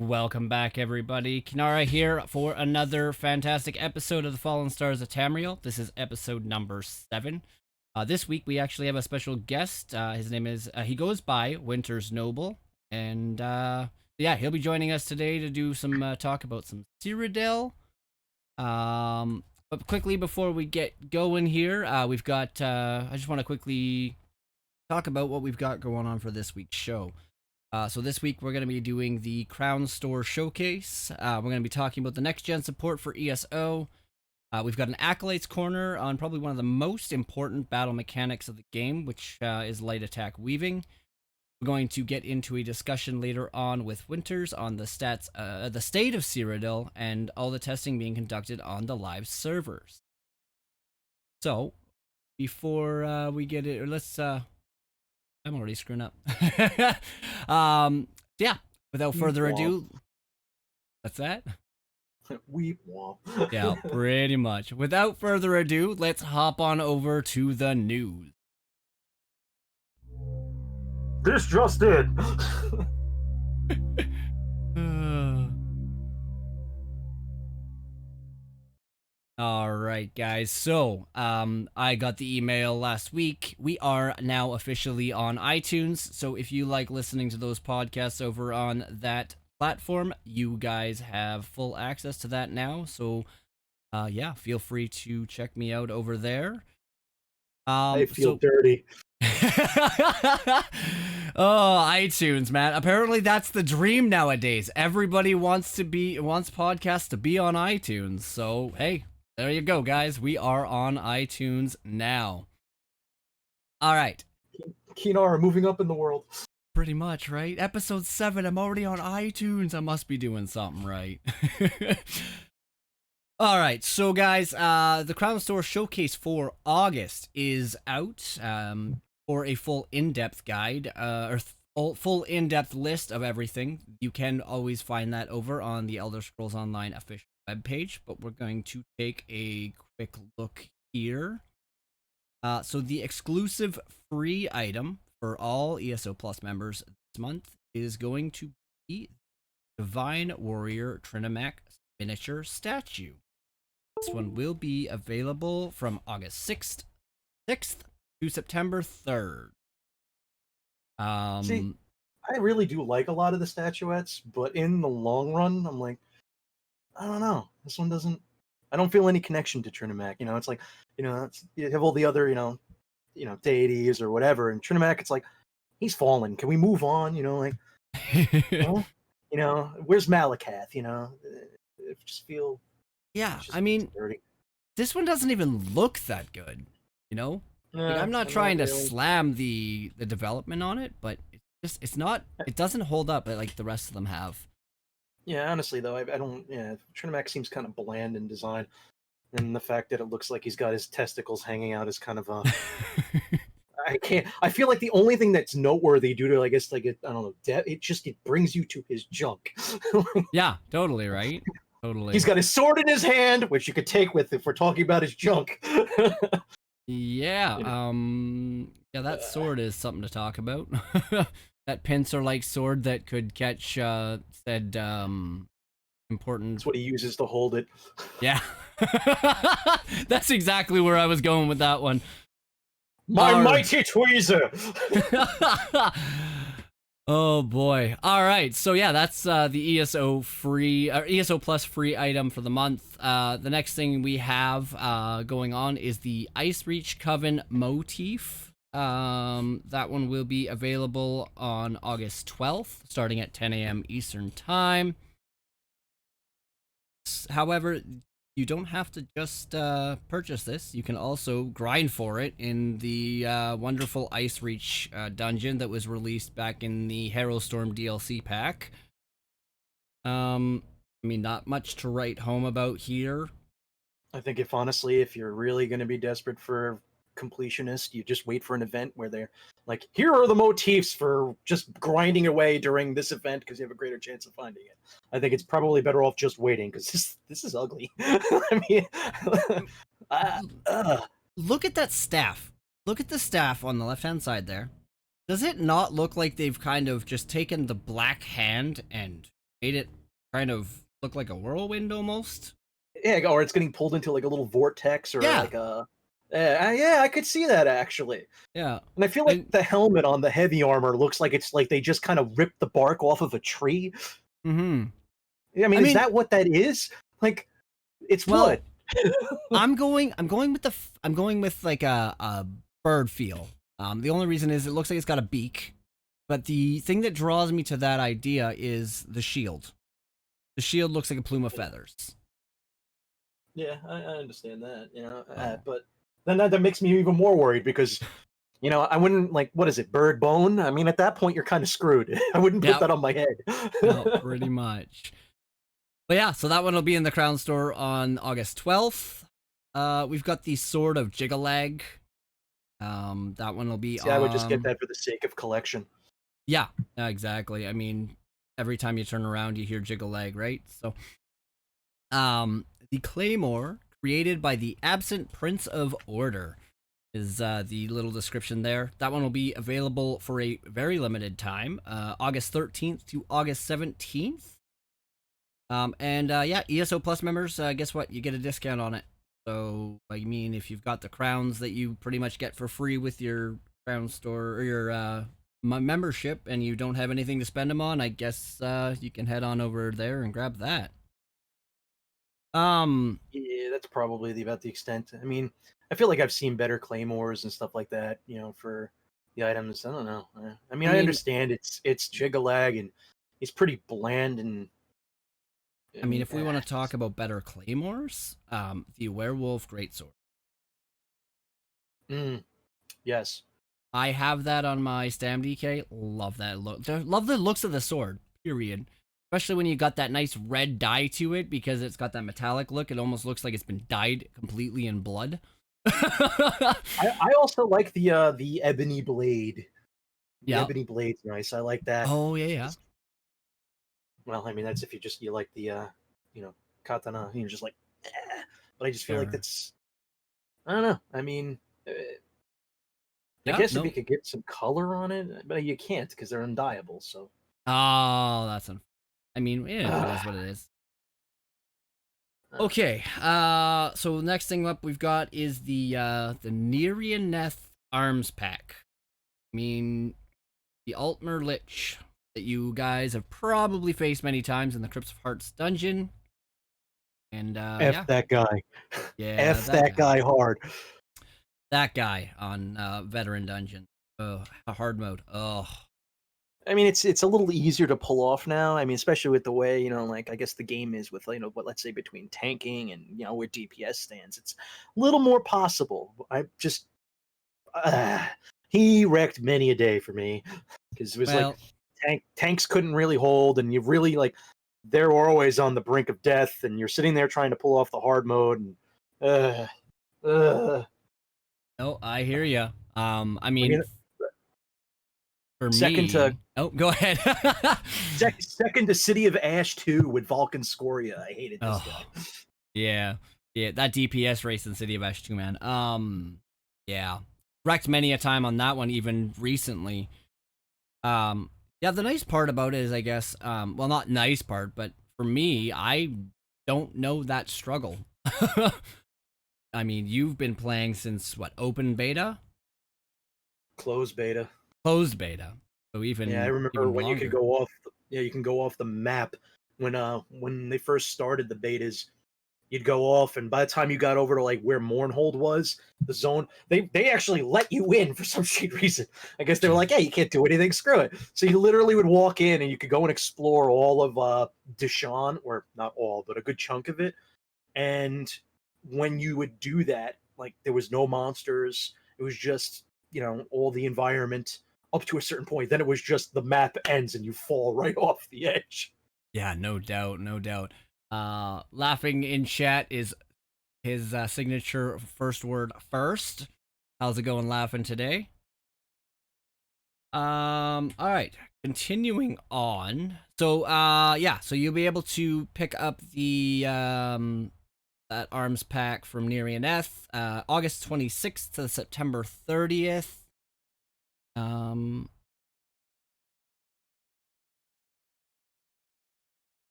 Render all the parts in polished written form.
welcome back everybody. Kinara here for another fantastic episode of the Fallen Stars of Tamriel. This is episode number 7. This week we actually have a special guest. His name is, he goes by Winter's Noble. And yeah, he'll be joining us today to do some talk about some Cyrodil. But quickly before we get going here, we've got, I just want to quickly talk about what we've got going on for this week's show. So this week we're going to be doing the Crown Store Showcase. We're going to be talking about the next-gen support for ESO. We've got an Acolytes Corner on probably one of the most important battle mechanics of the game, which is light attack weaving. We're going to get into a discussion later on with Winters on the stats, the state of Cyrodil, and all the testing being conducted on the live servers. So, before we get it, let's... I'm already screwing up. Yeah, without further ado, what's that? Weep womp. Yeah, pretty much. Without further ado, let's hop on over to the news. This just did. Alright guys, so I got the email last week. We are now officially on iTunes, so if you like listening to those podcasts over on that platform, you guys have full access to that now, so yeah, feel free to check me out over there. I feel dirty. Oh, iTunes, man. Apparently that's the dream nowadays. Everybody wants podcasts to be on iTunes, so hey, there you go, guys. We are on iTunes now. All right. Kinara moving up in the world. Pretty much, right? Episode 7, I'm already on iTunes. I must be doing something right. All right, so guys, the Crown Store Showcase for August is out for a full in-depth guide, or full in-depth list of everything. You can always find that over on the Elder Scrolls Online official webpage, but we're going to take a quick look here. So the exclusive free item for all ESO Plus members this month is going to be Divine Warrior Trinimac miniature statue. This one will be available from August 6th to September 3rd. See, I really do like a lot of the statuettes, but in the long run, I'm like, I don't know. This one doesn't. I don't feel any connection to Trinimac. You know, it's like, you know, you have all the other, you know, deities or whatever, and Trinimac, it's like, he's fallen. Can we move on? You know, like, you know, where's Malakath? You know, I just feel. Yeah, I mean, dirty. This one doesn't even look that good. You know, like, I'm not trying to slam the development on it, but it's not. It doesn't hold up like the rest of them have. Yeah, honestly though, I don't. Yeah, Trinimac seems kind of bland in design, and the fact that it looks like he's got his testicles hanging out is kind of a. I can't. I feel like the only thing that's noteworthy due to, I guess, like, I don't know, it brings you to his junk. Yeah, totally right. Totally. He's got his sword in his hand, which you could take with if we're talking about his junk. Yeah. Yeah, that sword is something to talk about. That pincer-like sword that could catch said important. That's what he uses to hold it. Yeah. That's exactly where I was going with that one. My mighty tweezer. Oh boy. All right. So yeah, that's the ESO free or ESO Plus free item for the month. The next thing we have going on is the Ice Reach Coven motif. That one will be available on August 12th, starting at 10 a.m. Eastern Time. However, you don't have to just purchase this. You can also grind for it in the wonderful Ice Reach dungeon that was released back in the Harrowstorm DLC pack. I mean, not much to write home about here. I think if you're really going to be desperate for completionist, you just wait for an event where they're like, here are the motifs for just grinding away during this event because you have a greater chance of finding it. I think it's probably better off just waiting because this is ugly. I mean, look at that staff. Look at the staff on the left-hand side there. Does it not look like they've kind of just taken the black hand and made it kind of look like a whirlwind almost. Yeah, or it's getting pulled into like a little vortex or Yeah, like a. Yeah, I could see that actually. yeah. And I feel like And the helmet on the heavy armor looks like it's like they just kind of ripped the bark off of a tree. mm-hmm. I I mean, is mean, that what that is? Like, it's wood. well, I'm going with like a bird feel. The only reason is it looks like it's got a beak, but the thing that draws me to that idea is the shield. The shield looks like a plume of feathers. Yeah, I understand that. Oh, But then that makes me even more worried because I wouldn't like what is it, bird bone? I mean, at that point, you're kind of screwed. I wouldn't put yeah, that on my head. no, pretty much. But yeah, so that one will be in the Crown Store on August 12th. We've got the Sword of Jigalag. That one will be See, I would just get on. that for the sake of collection. Yeah, exactly. I mean, every time you turn around, you hear Jigalag, right? So, the Claymore, created by the absent Prince of Order, is the little description there. That one will be available for a very limited time, August 13th to August 17th. And yeah, ESO Plus members, guess what? You get a discount on it. So, I mean, if you've got the crowns that you pretty much get for free with your crown store or your membership, and you don't have anything to spend them on, I guess you can head on over there and grab that. Um, Yeah, that's probably about the extent. I mean, I feel like I've seen better claymores and stuff like that. For the items. I don't know. I mean, I I mean, understand it's Jigalag and he's pretty bland and. I I mean, mean, if we want to talk about better claymores, the werewolf greatsword. mm, yes. I have that on my Stam DK. Love that look. Love the looks of the sword. Period. Especially when you got that nice red dye to it because it's got that metallic look. It almost looks like it's been dyed completely in blood. I also like the ebony blade. The Yeah. ebony blade's nice. I like that. Oh yeah, yeah. Well, I mean, that's if you like the katana. You're just like, eh. But I just feel like Sure. that's. I don't know. I mean, I Yeah. guess if you No. could get some color on it, but you can't because they're undyeable. So. Oh, I mean, yeah, it is what Uh, it is. Okay. So next thing up we've got is the Nerianeth arms pack. I mean, the Altmer Lich that you guys have probably faced many times in the Crypts of Hearts dungeon. And F yeah, that guy. yeah, F that guy hard. that guy on veteran dungeon. Oh, hard mode. Oh, I mean, it's a little easier to pull off now. I mean, especially with the way like I guess the game is with what let's say between tanking and where DPS stands, it's a little more possible. I just he wrecked many a day for me because it was like well, tanks couldn't really hold, and you really like they were always on the brink of death, and you're sitting there trying to pull off the hard mode, and uh, uh, no, I hear you. I I mean, mean, for second to me, oh, go ahead. second to City of Ash 2 with Vulcan Scoria. I hated this guy. Oh, yeah, yeah, that DPS race in City of Ash 2, man. Yeah, wrecked many a time on that one, even recently. Yeah, the nice part about it is, I guess, well, not nice part, but for me, I don't know that struggle. I mean, you've been playing since what, open beta, Closed beta. closed beta, so Yeah, I remember even when you could longer. go off. Yeah, you can go off the map when they first started the betas. You'd go off, and by the time you got over to like where Mournhold was, the zone, they actually let you in for some shit reason. I guess they were like, Jeez. "Hey, you can't do anything. Screw it." So you literally would walk in, and you could go and explore all of Deshaun, or not all, but a good chunk of it. And when you would do that, like there was no monsters. It was just all the environment up to a certain point. Then it was just the map ends, and you fall right off the edge. Yeah, no doubt, no doubt. Laughing in chat is his signature first word first. How's it going, laughing today? All right. Continuing on. So, yeah. So you'll be able to pick up the that arms pack from Nerian F, August 26th to September 30th. Um,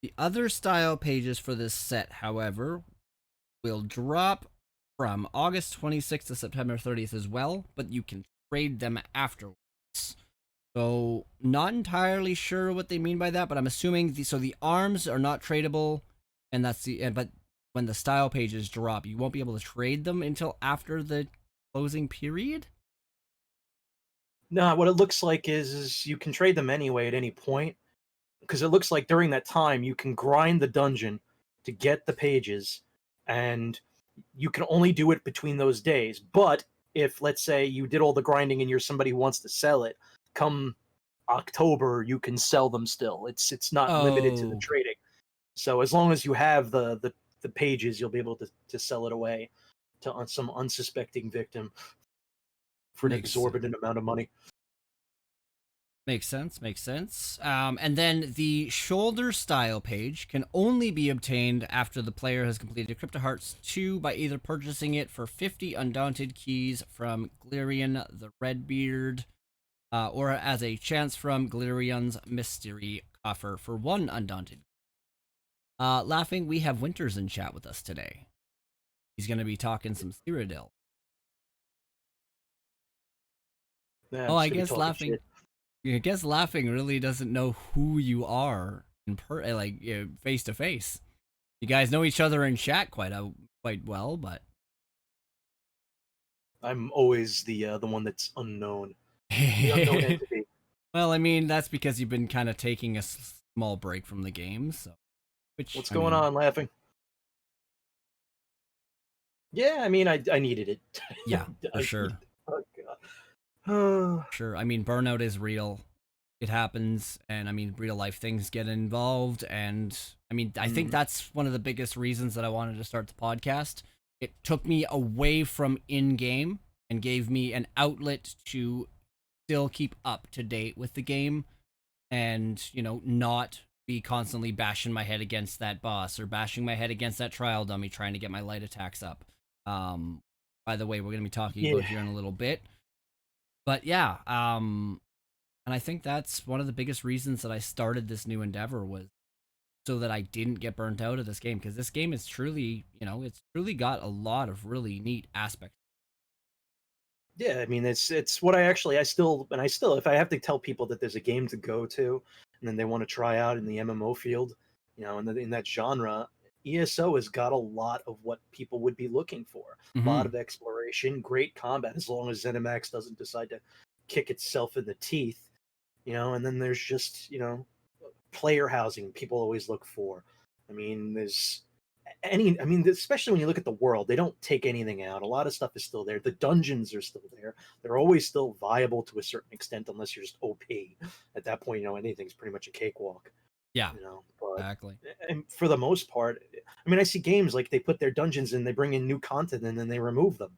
the other style pages for this set, however, will drop from August 26th to September 30th as well, but you can trade them afterwards. So, not entirely sure what they mean by that, but I'm assuming the arms are not tradable, and but when the style pages drop, you won't be able to trade them until after the closing period. No, what it looks like is you can trade them anyway at any point, because it looks like during that time you can grind the dungeon to get the pages, and you can only do it between those days. But if, let's say, you did all the grinding and you're somebody who wants to sell it, come October you can sell them still. It's not limited to the Oh, trading. So as long as you have the pages, you'll be able to sell it away to some unsuspecting victim for an makes sense. exorbitant amount of money. Makes sense, makes sense. And then the shoulder style page can only be obtained after the player has completed Crypto Hearts 2 by either purchasing it for 50 Undaunted keys from Glirion the Redbeard, or as a chance from Glirion's Mystery Coffer for 1 Undaunted. Laughing, we have Winters in chat with us today. He's going to be talking some Cyrodil. Yeah, Oh, just gonna be talking shit. I guess Laughing really doesn't know who you are in face to face. You guys know each other in chat quite well, but I'm always the one that's unknown, the unknown entity. well, I mean that's because you've been kind of taking a small break from the game. So, What's going on, Laughing? Yeah, I mean, I needed it. Yeah, for sure. Oh god. Sure. I mean, burnout is real. It happens, and I mean, real life things get involved, and I mean, I think that's one of the biggest reasons that I wanted to start the podcast. It took me away from in-game and gave me an outlet to still keep up to date with the game, and not be constantly bashing my head against that boss or bashing my head against that trial dummy trying to get my light attacks up. By the way, we're gonna be talking about here in a little bit. But yeah, and I think that's one of the biggest reasons that I started this new endeavor was so that I didn't get burnt out of this game, because this game is truly, it's truly got a lot of really neat aspects. Yeah, I mean, it's what I still, if I have to tell people that there's a game to go to, and then they want to try out in the MMO field, in that genre, ESO has got a lot of what people would be looking for. A lot of exploration, great combat, as long as ZeniMax doesn't decide to kick itself in the teeth, and then there's just, player housing people always look for. I mean, especially when you look at the world, they don't take anything out. A lot of stuff is still there. The dungeons are still there. They're always still viable to a certain extent, unless you're just OP. At that point, anything's pretty much a cakewalk. Yeah, but, exactly. And for the most part, I mean, I see games like they put their dungeons in, they bring in new content, and then they remove them,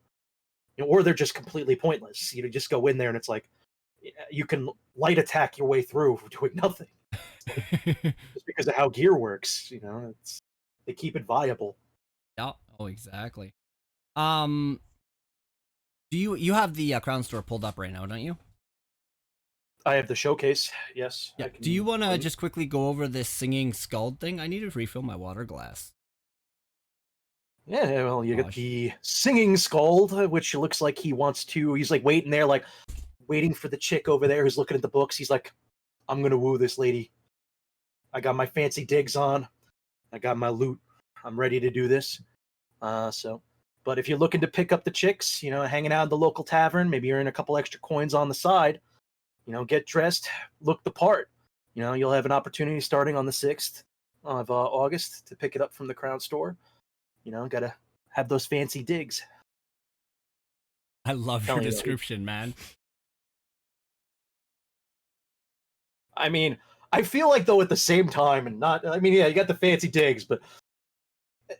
or they're just completely pointless. You just go in there, and it's like you can light attack your way through doing nothing, just because of how gear works. They keep it viable. Yeah. Oh, exactly. Do you have the Crown Store pulled up right now, don't you? I have the showcase. Yes. Yeah. Do you want to just quickly go over this singing scald thing? I need to refill my water glass. Yeah, well, you get the singing scald, which looks like he's like waiting there, like waiting for the chick over there who's looking at the books. He's like, I'm gonna woo this lady. I got my fancy digs on. I got my loot. I'm ready to do this. But if you're looking to pick up the chicks, hanging out in the local tavern, maybe earn a couple extra coins on the side, get dressed, look the part. You'll have an opportunity starting on the 6th of August to pick it up from the Crown Store. Gotta have those fancy digs. I love your description, man. I mean, I feel like, though, at the same time, and not, I mean, yeah, you got the fancy digs, but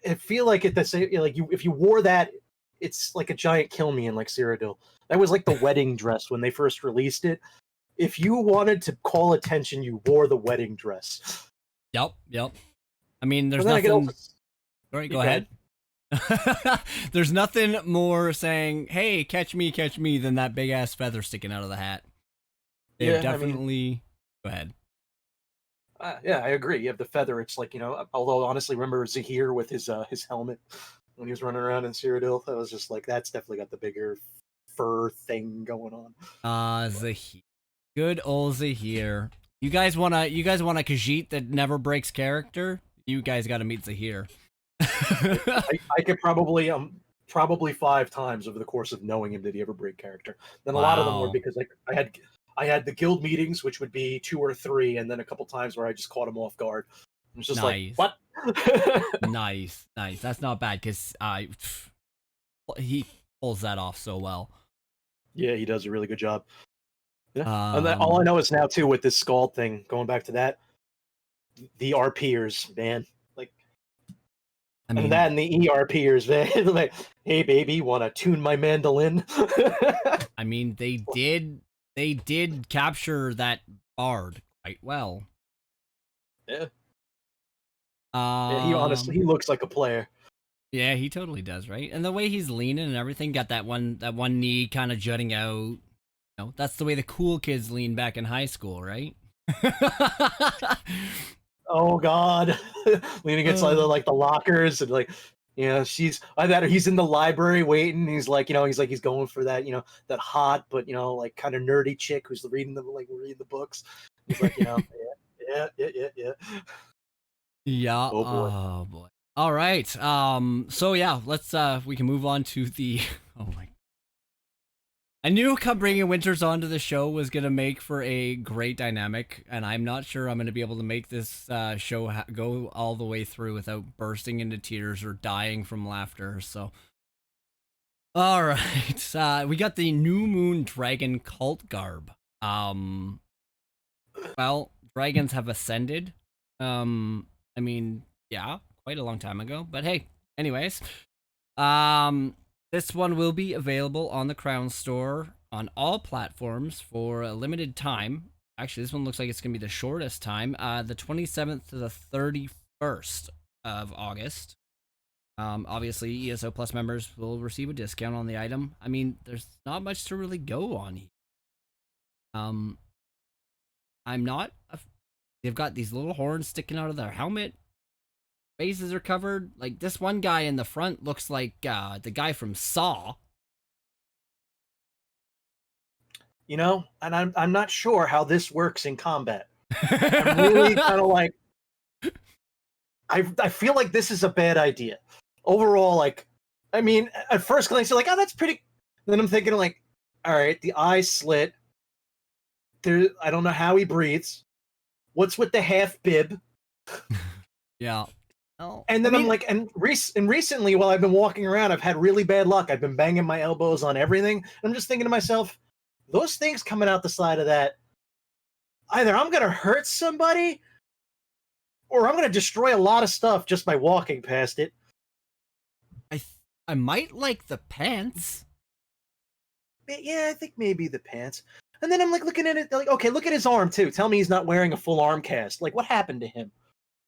I feel like at the same, if you wore that, it's like a giant kill me in like Cyrodil. That was like the wedding dress when they first released it. If you wanted to call attention, you wore the wedding dress. Yep. I mean, there's nothing. All right, go ahead. There's nothing more saying, "Hey, catch me," than that big ass feather sticking out of the hat. They've definitely. Go ahead. Yeah, I agree. You have the feather. It's like, although honestly, remember Zahir with his helmet when he was running around in Cyrodiil? That was just like, that's definitely got the bigger fur thing going on. Zahir. Good old Zahir. You guys want a Khajiit that never breaks character? You guys got to meet Zahir. I could probably 5 times over the course of knowing him did he ever break character. Then a lot of them were Wow. because like I had the guild meetings, which would be 2 or 3, and then a couple times where I just caught him off guard. It's just like, Nice. what? Nice. That's not bad because he pulls that off so well. Yeah, he does a really good job. Yeah. And then all I know is now too with this Scald thing, going back to that, the RPers, man. Like I mean, that and the ERPers, man. Like, hey baby, wanna tune my mandolin? they did capture that bard quite well. Yeah. Yeah, he honestly he looks like a player. Yeah, he totally does, right? And the way he's leaning and everything, got that one knee kind of jutting out. That's the way the cool kids lean back in high school, right? Oh God, leaning against the lockers and like, he's in the library waiting. He's like, he's going for that, that hot but like kind of nerdy chick who's reading the books. He's like, yeah. Yeah. Oh boy. Oh boy. All right. So yeah, let's we can move on to the. Oh my. I knew bringing Winters onto the show was gonna make for a great dynamic, and I'm not sure I'm gonna be able to make this show go all the way through without bursting into tears or dying from laughter. So, all right, we got the New Moon Dragon cult garb. Well, dragons have ascended. I mean, yeah, quite a long time ago. But hey, anyways, this one will be available on the Crown Store on all platforms for a limited time. Actually, this one looks like it's going to be the shortest time, the 27th to the 31st of August. Obviously, ESO Plus members will receive a discount on the item. I mean, there's not much to really go on here. I'm not. They've got these little horns sticking out of their helmet. Faces are covered. Like, this one guy in the front looks like the guy from Saw. And I'm not sure how this works in combat. I'm really kind of like, I feel like this is a bad idea. Overall, like, I mean, at first glance, you're like, oh, that's pretty. Then I'm thinking like, all right, the eye slit. I don't know how he breathes. What's with the half bib? Yeah. Oh, And then I'm like, and recently, while I've been walking around, I've had really bad luck. I've been banging my elbows on everything. I'm just thinking to myself, those things coming out the side of that, either I'm going to hurt somebody or I'm going to destroy a lot of stuff just by walking past it. I might like the pants. Yeah, I think maybe the pants. And then I'm like looking at it, like, okay, look at his arm too. Tell me he's not wearing a full arm cast. Like, what happened to him?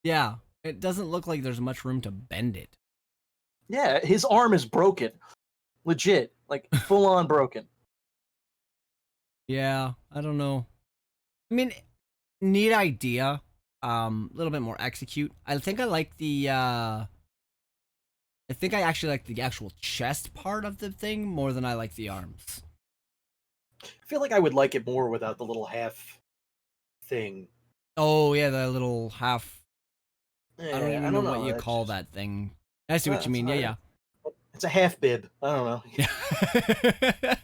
Yeah, it doesn't look like there's much room to bend it. Yeah, his arm is broken. Legit. Like, full on broken. Yeah, I don't know. I mean, neat idea. A little bit more execute. I think I like the I think I actually like the actual chest part of the thing more than I like the arms. I feel like I would like it more without the little half thing. Oh yeah, the little half. Yeah, I don't even know what you call that thing. I see what you mean. Yeah. It's a half bib. I don't know.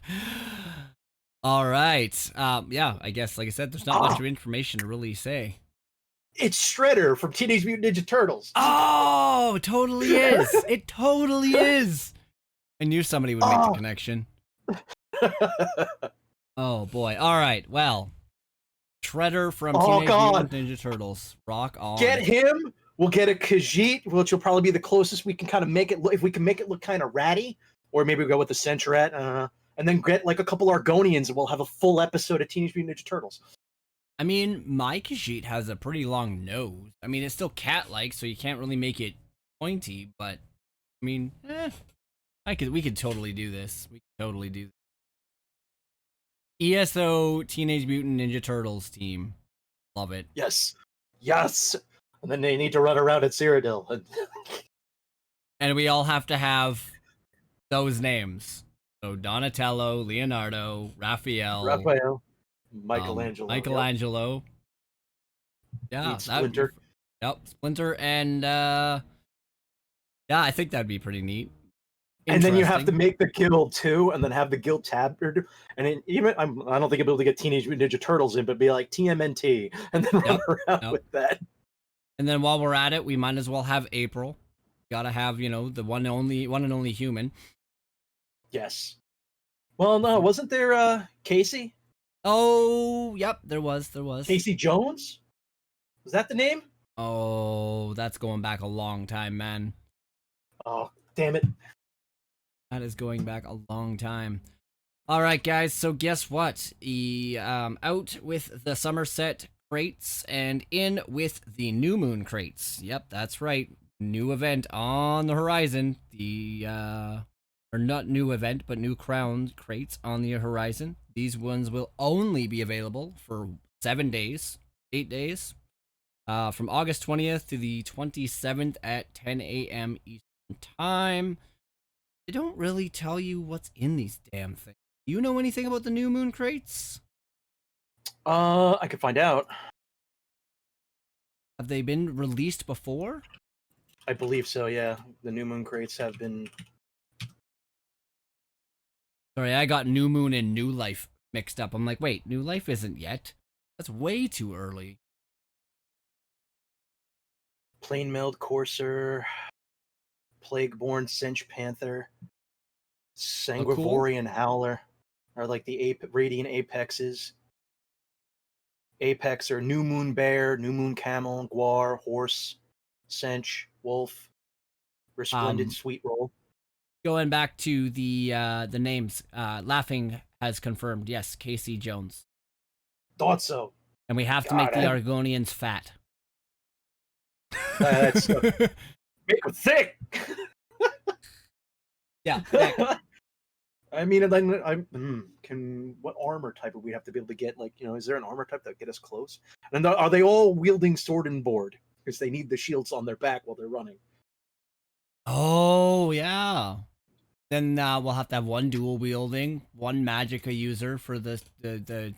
All right. Yeah, I guess, like I said, there's not much information to really say. It's Shredder from Teenage Mutant Ninja Turtles. Oh, it totally is. It totally is. I knew somebody would make the connection. Oh boy. All right. Well, Shredder from Teenage Mutant Ninja Turtles. Rock on. Get him. We'll get a Khajiit, which will probably be the closest we can kind of make it look. If we can make it look kind of ratty, or maybe we go with the Centret, and then get like a couple Argonians, and we'll have a full episode of Teenage Mutant Ninja Turtles. I mean, my Khajiit has a pretty long nose. I mean, it's still cat-like, so you can't really make it pointy. But I mean, we could totally do this. We could totally do this. ESO Teenage Mutant Ninja Turtles team. Love it. Yes. Yes. And then they need to run around at Cyrodil. And we all have to have those names. So Donatello, Leonardo, Raphael, Raphael, Michelangelo. Yep. Michelangelo. Yeah, Need Splinter. Yep, Splinter, and yeah, I think that'd be pretty neat. And then you have to make the guild too, and then have the guild tab. And then even I don't think I'll be able to get Teenage Mutant Ninja Turtles in, but be like TMNT, and then run around with that. And then while we're at it, we might as well have April. Gotta have, you know, the one and only human. Yes. Well, no, wasn't there Casey? Oh, yep, there was. Casey Jones? Was that the name? Oh, that's going back a long time, man. Oh, damn it. That is going back a long time. All right, guys. So guess what? Out with the Somerset crates and in with the New Moon crates. Yep, that's right. New event on the horizon. Or not new event, but new crown crates on the horizon. These ones will only be available for 7 days, 8 days, from August 20th to the 27th at 10 a.m. Eastern Time. They don't really tell you what's in these damn things. Do you know anything about the New Moon crates? I could find out. Have they been released before? I believe so, yeah. The New Moon crates have been... Sorry, I got New Moon and New Life mixed up. I'm like, wait, New Life isn't yet. That's way too early. Plainmailed Courser, Plagueborn Cinch Panther, Sanguivorian Howler are like the Radiant Apexes. Apex are New Moon Bear, New Moon Camel, Guar, Horse, Cinch, Wolf, Resplendent Sweet Roll. Going back to the names, Laughing has confirmed, yes, Casey Jones. Thought so. And we have to make the Argonians fat. That's make them thick. Yeah. Thick. I mean, then what armor type would we have to be able to get? Like, you know, is there an armor type that get us close? And are they all wielding sword and board? Because they need the shields on their back while they're running. Oh yeah. Then we'll have to have one dual wielding, one magicka user for the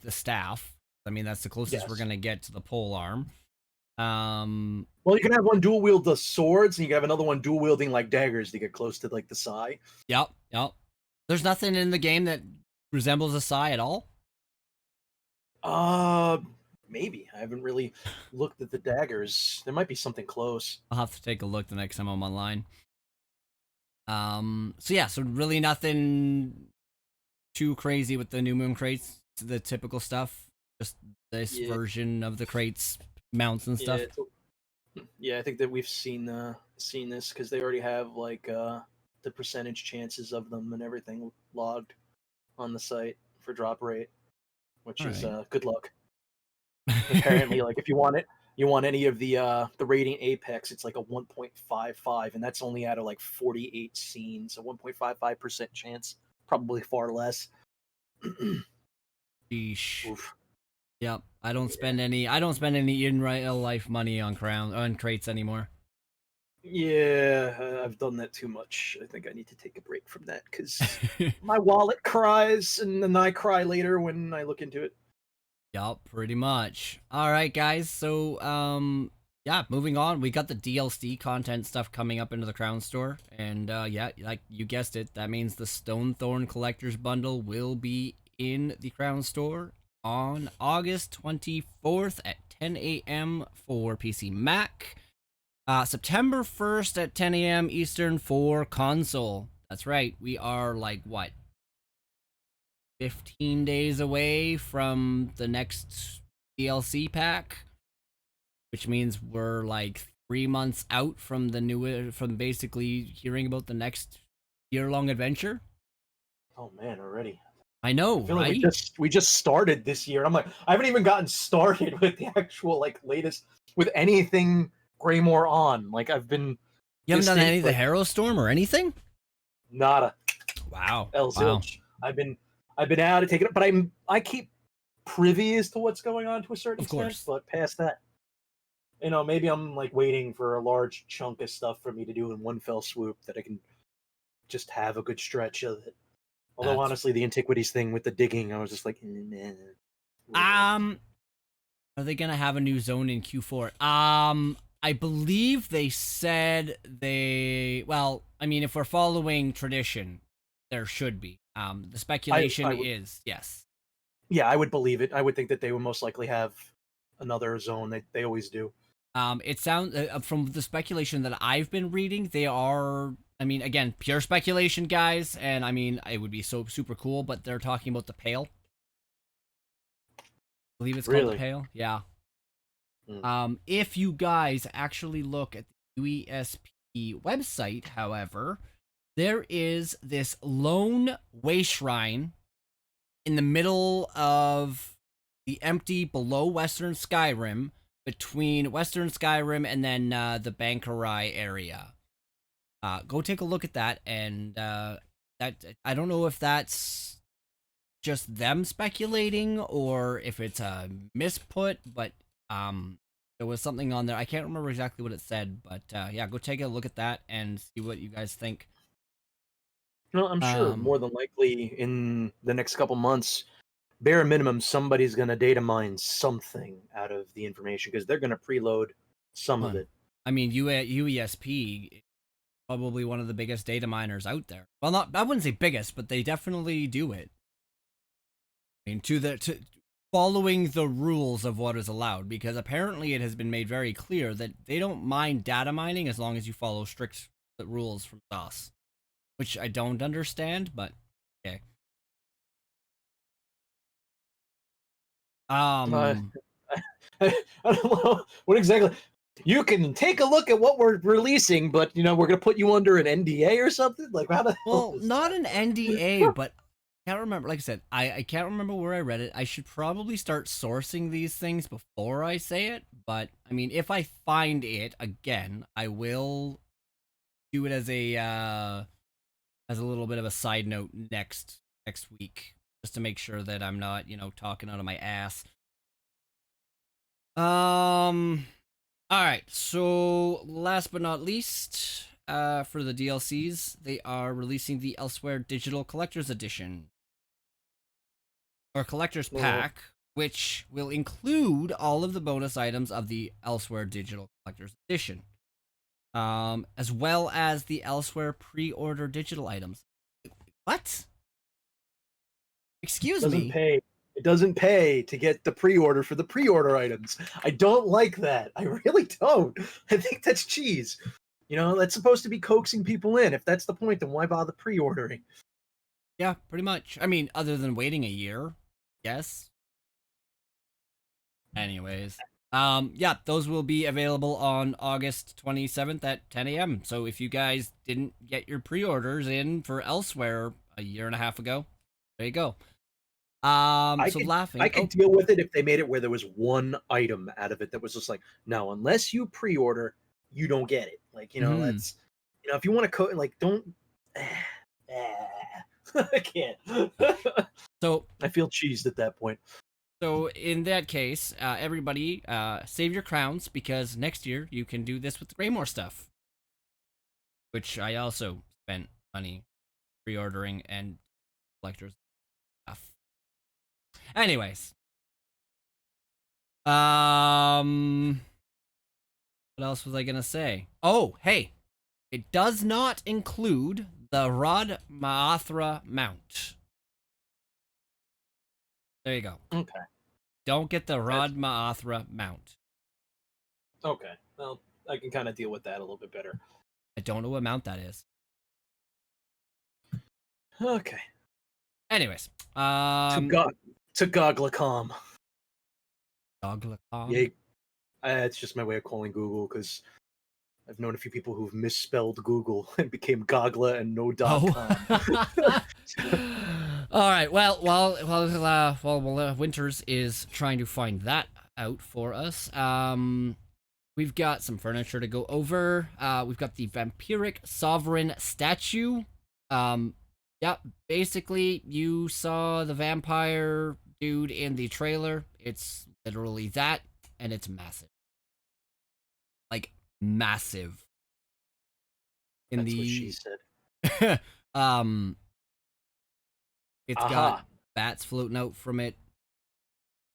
staff. I mean, that's the closest we're gonna get to the pole arm. Well, you can have one dual wield the swords, and you can have another one dual wielding like daggers to get close to like the sai. Yep. There's nothing in the game that resembles a sai at all. Maybe I haven't really looked at the daggers. There might be something close. I'll have to take a look the next time I'm online. So really nothing too crazy with the New Moon crates. The typical stuff, just this version of the crates, mounts and stuff. Yeah, I think that we've seen this because they already have like the percentage chances of them and everything logged on the site for drop rate, which is good luck. Apparently, like if you want any of the Radiant Apex, it's like a 1.55, and that's only out of like 48 scenes, a 1.55% chance, probably far less. Sheesh. Oof. Yep, I don't spend any in real life money on crates anymore. Yeah, I've done that too much. I think I need to take a break from that because my wallet cries, and then I cry later when I look into it. Yup, pretty much. All right, guys. So, yeah, moving on. We got the DLC content stuff coming up into the Crown Store, and yeah, like you guessed it, that means the Stonethorn Collector's Bundle will be in the Crown Store on August 24th at 10 a.m. for PC Mac. September 1st at 10 a.m. Eastern for console. That's right. We are like, what, 15 days away from the next DLC pack, which means we're like 3 months out from from basically hearing about the next year-long adventure. Oh man, already. I know, right? Like we just started this year. I'm like, I haven't even gotten started with the actual like latest with anything Greymore on. Like I've been. You haven't done any of the Harrow Storm or anything? Nada. Wow. Zilch. I've been out to take it up, but I keep privy as to what's going on to a certain extent. But past that, maybe I'm like waiting for a large chunk of stuff for me to do in one fell swoop that I can just have a good stretch of it. Although That's honestly, the antiquities thing with the digging, I was just like, nah, um. Are they gonna have a new zone in Q4? I believe they said they. Well, I mean, if we're following tradition, there should be. The speculation I would, is yes. yeah, I would believe it. I would think that they would most likely have another zone. They always do. It sounds from the speculation that I've been reading, they are. I mean, again, pure speculation, guys, and I mean, it would be so super cool. But they're talking about the Pale. I believe it's called the Really. Pale. Yeah. Mm. If you guys actually look at the UESP website, however, there is this lone way shrine in the middle of the empty below Western Skyrim, between Western Skyrim and then the Bankarai area. Go take a look at that, and that I don't know if that's just them speculating or if it's a misput, but there was something on there. I can't remember exactly what it said, but yeah, go take a look at that and see what you guys think. No, I'm sure Um, more than likely in the next couple months, bare minimum, somebody's going to data mine something out of the information because they're going to preload some of Fun. it. I mean, UESP is probably one of the biggest data miners out there. Well, not I wouldn't say biggest, but they definitely do it. I mean, to following the rules of what is allowed, because apparently it has been made very clear that they don't mind data mining as long as you follow strict rules from DOS, which I don't understand, but okay. Uh, Um, I don't know what exactly. You can take a look at what we're releasing, but we're going to put you under an NDA or something. Like, how the hell well, is not that? an NDA, but I can't remember. Like I said, I can't remember where I read it. I should probably start sourcing these things before I say it. But I mean, if I find it again, I will do it as a little bit of a side note next week, just to make sure that I'm not talking out of my ass. Um. All right. So last but not least, for the DLCs, they are releasing the Elsewhere Digital Collector's Edition or Collector's No, Pack, which will include all of the bonus items of the Elsewhere Digital Collector's Edition, as well as the Elsewhere pre-order digital items. What? Excuse doesn't me. pay. It doesn't pay to get the pre-order for the pre-order items. I don't like that. I really don't. I think that's cheese. That's supposed to be coaxing people in. If that's the point, then why bother pre-ordering? Yeah, pretty much. I mean, other than waiting a year, yes. Anyways, yeah, those will be available on August 27th at 10 a.m. So if you guys didn't get your pre-orders in for Elsewhere a year and a half ago, there you go. I So could I laughing. could Oh, deal with it if they made it where there was one item out of it that was just like, no, unless you pre-order, you don't get it. Like, hmm. that's if you want to like don't I can't. So I feel cheesed at that point. so in that case, everybody, save your crowns because next year you can do this with the Greymore stuff, which I also spent money pre-ordering and collectors stuff. Anyways, what else was I gonna say? Oh, hey, it does not include the Rod Maathra mount. There you go. Okay. Don't get the That's Rod Maathra mount. okay. Well, I can kind of deal with that a little bit better. I don't know what mount that is. Okay. Anyways, To go to Goglacom. Doglacom. Yeah, it's just my way of calling Google because I've known a few people who've misspelled Google and became Gogla and no dot Oh. com. All right. Well, while Winters is trying to find that out for us, we've got some furniture to go over. We've got the vampiric sovereign statue. Yeah, basically, you saw the vampire dude in the trailer. It's literally that, and it's massive. like massive. In That's what she the said. um, it's got Aha! bats floating out from it.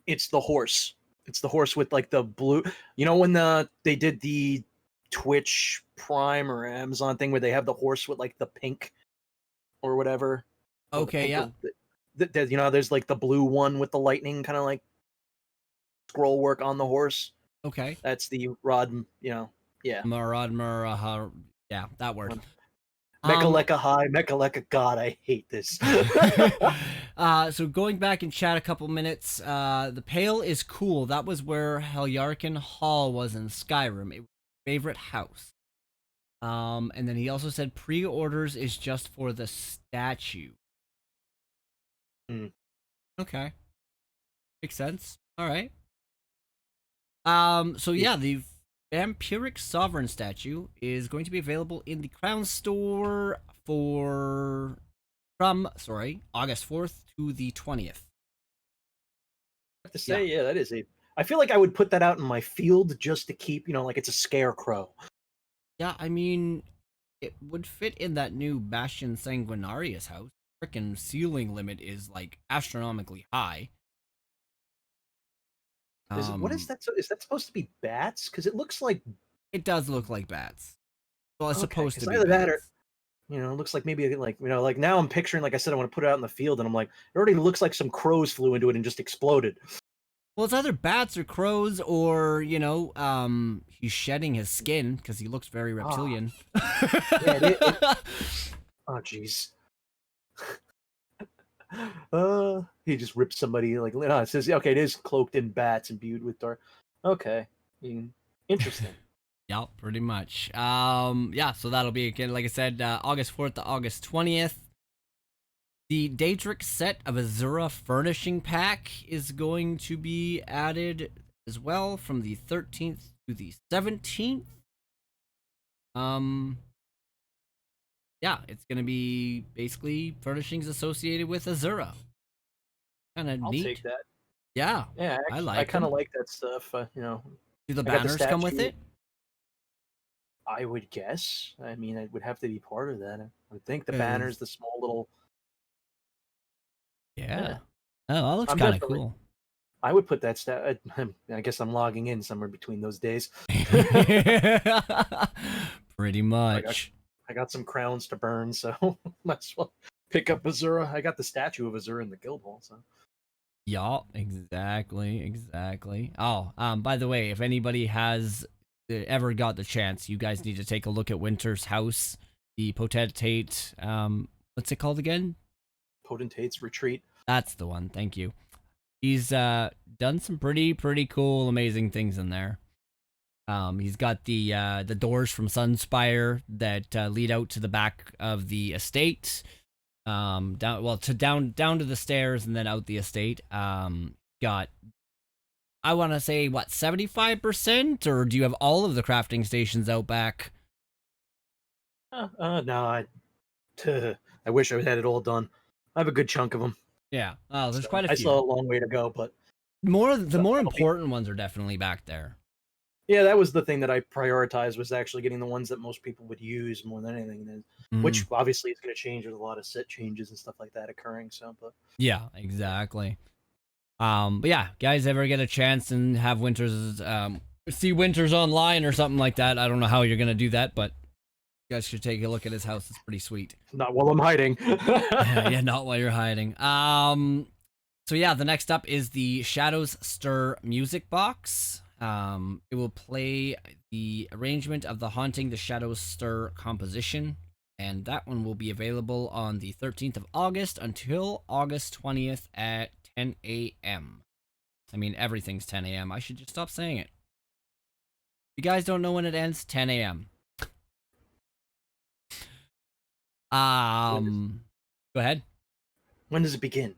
It's the horse. It's the horse with like the blue. You know when they did the Twitch Prime or Amazon thing where they have the horse with like the pink or whatever, or the Okay, pink yeah. or you know, there's like the blue one with the lightning kind of like scroll work on the horse. Okay. That's the rod. You know, yeah. Yeah, that word. Um, Mechaleka high, Mechaleka god. I hate this. so going back and chat a couple minutes, the Pale is cool. That was where Helyarkin Hall was in Skyrim. It was his favorite house. And then he also said pre-orders is just for the statue. Hmm. Okay. Makes sense. All right. So yeah, the Vampiric Sovereign statue is going to be available in the Crown Store from August 4th to the 20th. I have to say, yeah, that is a. I feel like I would put that out in my field just to keep, you know, like it's a scarecrow. Yeah, I mean, it would fit in that new Bastion Sanguinarius house. Frickin' ceiling limit is like astronomically high. What is that? Is that supposed to be bats? Because it looks like. It does look like bats. Well, it's Okay, supposed to because be either that or bats. you know, it looks like maybe like you know, like now I'm picturing, like I said, I want to put it out in the field, and I'm like, it already looks like some crows flew into it and just exploded. Well, it's either bats or crows, or he's shedding his skin because he looks very Ah, reptilian. yeah, oh, jeez. He just ripped somebody like. No, it says okay, it is cloaked in bats, imbued with dark. Okay, interesting. Yeah, pretty much. Yeah, so that'll be again, like I said, August 4th to August 20th. The Daedric set of Azura furnishing pack is going to be added as well from the 13th to the 17th. Yeah, it's gonna be basically furnishings associated with Azura. Kind of I'll neat. take that. Yeah, Yeah, I actually, I like kind them. of like that stuff. You know, Do the I got the banners come with statue. it? I would guess. I mean, it would have to be part of that. I would think the 'Cause- banners, the small little. yeah. Yeah, Oh, that looks I'm kind of definitely. cool. I would put that stat. I guess I'm logging in somewhere between those days. Pretty I got, much. I got some crowns to burn, so might as well pick up Azura. I got the statue of Azura in the guild hall, so. Yeah, exactly. Oh, by the way, if anybody has ever got the chance, you guys need to take a look at Winter's house, the Potentate. What's it called again? Potentate's retreat. That's the one. Thank you. He's done some pretty cool, amazing things in there. He's got the doors from Sunspire that lead out to the back of the estate. Down to the stairs and then out the estate. Got, I want to say, what, 75%, or do you have all of the crafting stations out back? No, I wish I had it all done. I have a good chunk of them. Yeah. Oh, there's So quite a I still have few. a long way to go, but The more that'll be. important ones are definitely back there. Yeah, that was the thing that I prioritized, was actually getting the ones that most people would use more than anything. Which obviously is going to change. There's a lot of set changes and stuff like that occurring. So, but Yeah, exactly. But yeah, guys, ever get a chance and have Winters see Winters online or something like that? I don't know how you're gonna do that, but you guys should take a look at his house. It's pretty sweet. not while I'm hiding. Yeah, not while you're hiding. So yeah, the next up is the Shadows Stir music box. It will play the arrangement of the Haunting the Shadows Stir composition, and that one will be available on the 13th of August until August 20th at 10 a.m. I mean, everything's 10 a.m. I should just stop saying it. You guys don't know when it ends? 10 a.m. Go ahead. When does it begin?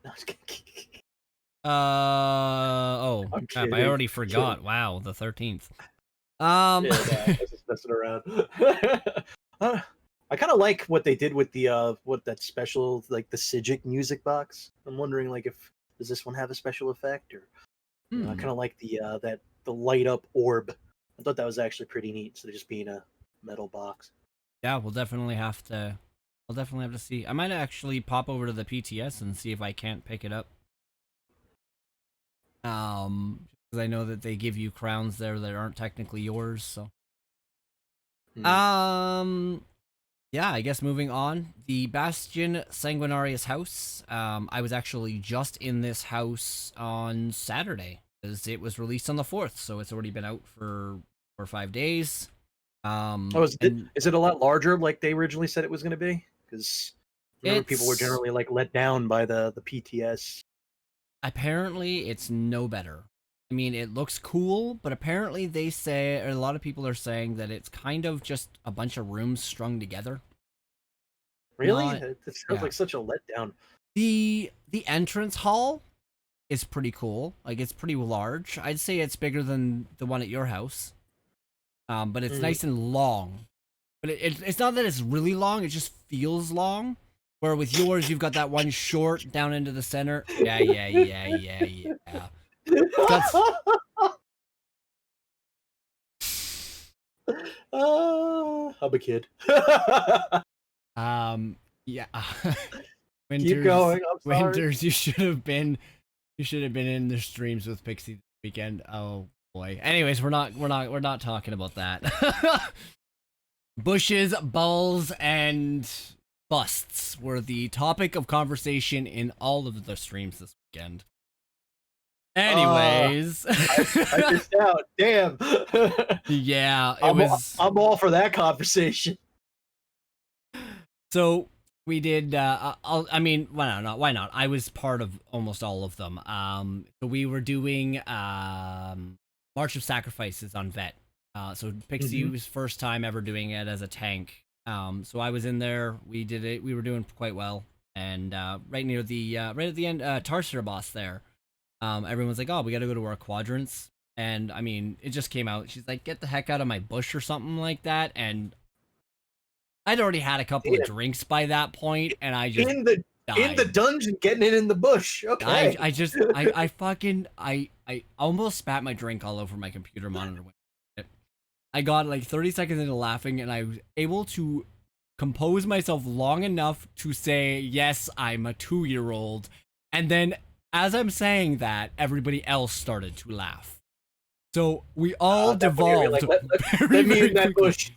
Oh, I'm crap, I kidding. already forgot. Wow, the 13th. Yeah, no, I was just messing around. I kind of like what they did with the what that special, like the Sigic music box. I'm wondering, like, if does this one have a special effect, or you know, I kind of like the the light up orb I thought that was actually pretty neat. Instead of just being a metal box. Yeah, we'll definitely have to. I'll definitely have to see. I might actually pop over to the PTS and see if I can't pick it up. Because I know that they give you crowns there that aren't technically yours. So, Hmm. yeah, I guess moving on. The Bastion Sanguinarius house. I was actually just in this house on Saturday because it was released on the 4th, so it's already been out for 4 or 5 days. Oh, And is it a lot larger like they originally said it was going to be? Because remember, people were it's generally like let down by the PTS. apparently it's no better. I mean, it looks cool, but apparently they say, or a lot of people are saying that it's kind of just a bunch of rooms strung together. Really? Not, It sounds yeah. like such a letdown. The entrance hall is pretty cool. Like it's pretty large. I'd say it's bigger than the one at your house. But it's Mm. nice and long. But it's not that it's really long. It just feels long. Where with yours, you've got that one short down into the center. Yeah, yeah, yeah, yeah, yeah. It's got. I'm a kid. Yeah. Keep Winters, going. I'm sorry. Winters, you should have been in the streams with Pixie this weekend. Oh boy. Anyways, we're not talking about that. Bushes, balls, and busts were the topic of conversation in all of the streams this weekend. Uh, Anyways, I missed out. Damn. yeah, it was. I'm all for that conversation. So we did. I mean, why not? Why not? I was part of almost all of them. So we were doing March of Sacrifices on Vet. So Pixie Hmm. was first time ever doing it as a tank. So I was in there. We did it. We were doing quite well. And right near the right at the end, Tarsier boss there. Everyone's like, "Oh, we got to go to our quadrants." And I mean, it just came out. She's like, "Get the heck out of my bush" or something like that. And I'd already had a couple of Damn. drinks by that point, and I just In the died. dungeon, getting it in the bush. Okay. I fucking I almost spat my drink all over my computer monitor. I got like 30 seconds into laughing, and I was able to compose myself long enough to say, "Yes, I'm a 2-year-old," and then as I'm saying that, everybody else started to laugh. So we all That one you're like, devolved very let me very in that quickly. bush.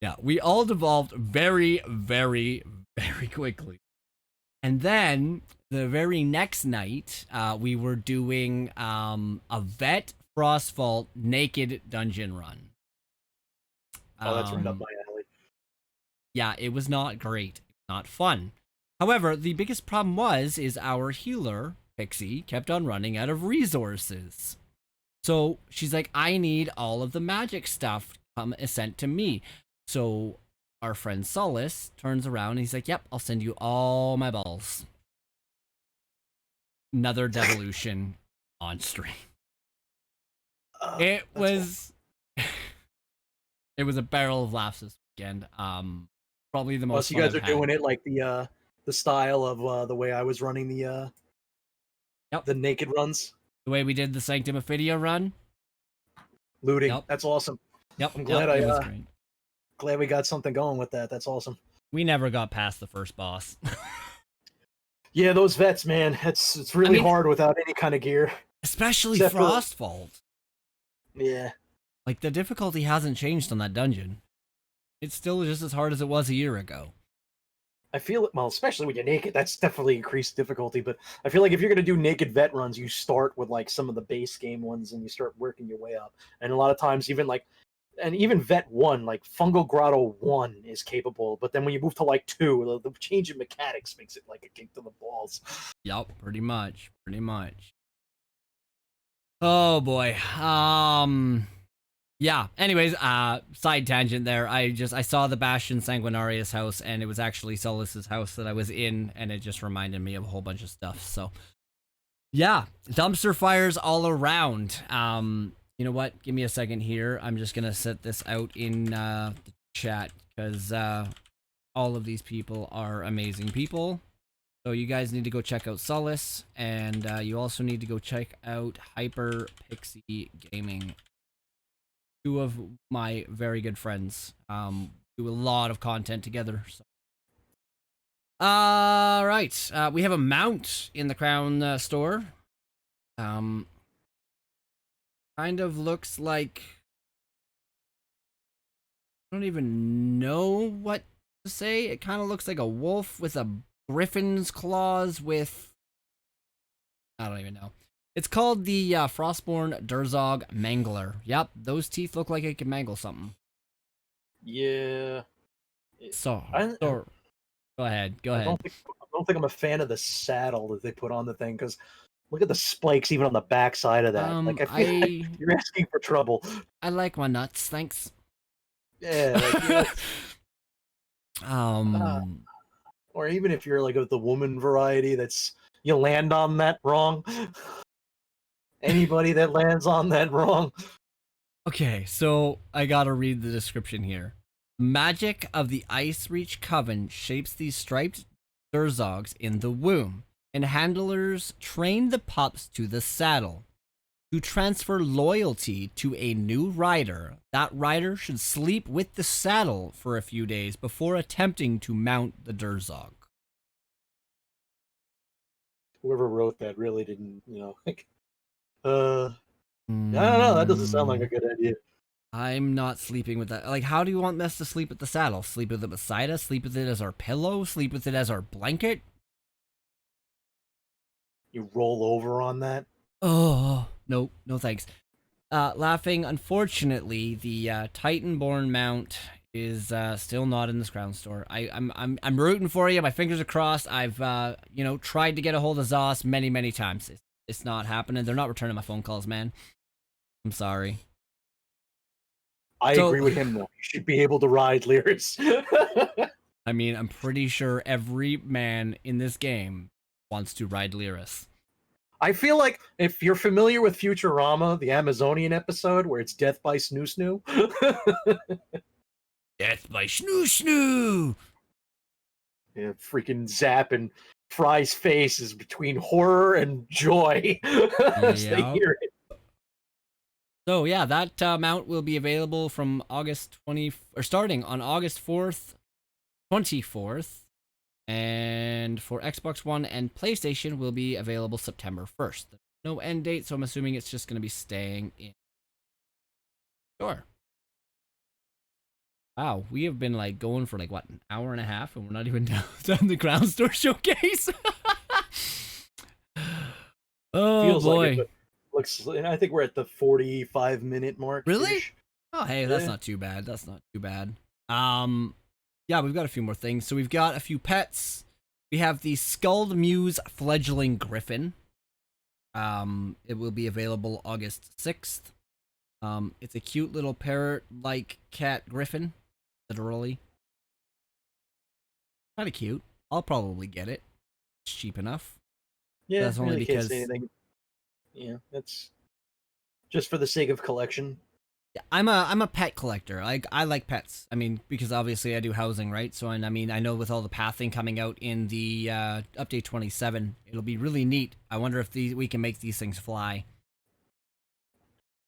Yeah, we all devolved very, very, very quickly. And then the very next night, we were doing a Vet Frostvault naked dungeon run. Oh, that's right up Um, my alley. yeah, it was not great, not fun. However, the biggest problem is our healer Pixie kept on running out of resources. So she's like, I need all of the magic stuff sent to me. So our friend Solace turns around and he's like, yep, I'll send you all my balls. Another devolution on stream. It That's fun. was it was a barrel of laughs this weekend. Probably the most Plus, you fun guys I've are had. doing it like the style of the way I was running Yep. the naked runs, The way we did the Sanctum Ophidia run. looting. Yep. That's awesome. Yep. I'm Yep. glad It was great. glad we got something going with that. That's awesome. We never got past the first boss. Yeah, those vets, man. It's I really mean, hard without any kind of gear. especially Except for Frostvault. yeah. Like the difficulty hasn't changed on that dungeon. It's still just as hard as it was a year ago. I feel it, well, especially when you're naked, that's definitely increased difficulty. But I feel like if you're gonna do naked vet runs, you start with like some of the base game ones and you start working your way up. And a lot of times, even vet one, like Fungal Grotto one, is capable. But then when you move to like two, the change in mechanics makes it like a kick to the balls. Yup, pretty much. Pretty much. Oh boy. Yeah. Anyways, side tangent there. I saw the Bastion Sanguinarius house and it was actually Solus's house that I was in, and it just reminded me of a whole bunch of stuff. So yeah. Dumpster fires all around. You know what? Give me a second here. I'm just gonna set this out in the chat because all of these people are amazing people. So you guys need to go check out Solace, and you also need to go check out Hyper Pixie Gaming. two of my very good friends. Do a lot of content together. So. Right. We have a mount in the Crown store. Kind of looks like, I don't even know what to say. It kind of looks like a wolf with a griffin's claws with, I don't even know. It's called the Frostborn Durzog Mangler. Yep, those teeth look like it can mangle something. Yeah. So, I go ahead. Go ahead. I don't think I'm a fan of the saddle that they put on the thing, because look at the spikes even on the back side of that. Like, I feel like you're asking for trouble. I like my nuts, thanks. Yeah, like, or even if you're like of the woman variety, that's you land on that wrong. Anybody that lands on that wrong. Okay, so I gotta read the description here. Magic of the Ice Reach Coven shapes these striped Durzogs in the womb, and handlers train the pups to the saddle. To transfer loyalty to a new rider, that rider should sleep with the saddle for a few days before attempting to mount the Durzog. Whoever wrote that really didn't, like, I don't know. That doesn't sound like a good idea. I'm not sleeping with that. Like, how do you want us to sleep with the saddle? Sleep with it beside us? Sleep with it as our pillow? Sleep with it as our blanket? You roll over on that. Oh, no thanks. Laughing, unfortunately, the Titanborn mount is still not in this Crown store. I'm rooting for you. My fingers are crossed. I've tried to get a hold of Zos many times. It's not happening. They're not returning my phone calls, man. I'm sorry. I agree with him, though. You should be able to ride Lyris. I mean, I'm pretty sure every man in this game wants to ride Lyris. I feel like if you're familiar with Futurama, the Amazonian episode where it's Death by Snoo Snoo. Death by Snoo Snoo! Yeah, freaking Zap and Fry's face is between horror and joy as they hear it. So yeah, that mount will be available from starting on August 4th, 24th, and for Xbox One and PlayStation will be available September 1st. No end date, so I'm assuming it's just going to be staying in store. Wow, we have been like going for like what, an hour and a half, and we're not even down the Crown Store showcase. Oh, feels boy. Like looks. I think we're at the 45-minute mark. Really? Oh, hey, that's not too bad. That's not too bad. Yeah, we've got a few more things. So we've got a few pets. We have the Skulled Muse Fledgling Griffin. It will be available August 6th. It's a cute little parrot-like cat griffin, literally. Kind of cute. I'll probably get it. It's cheap enough. Yeah, that's only really because can't say anything. Yeah, that's just for the sake of collection. I'm a pet collector. I like pets. I mean, because obviously I do housing, right? So, and I mean, I know with all the pathing coming out in the update 27, it'll be really neat. I wonder if we can make these things fly.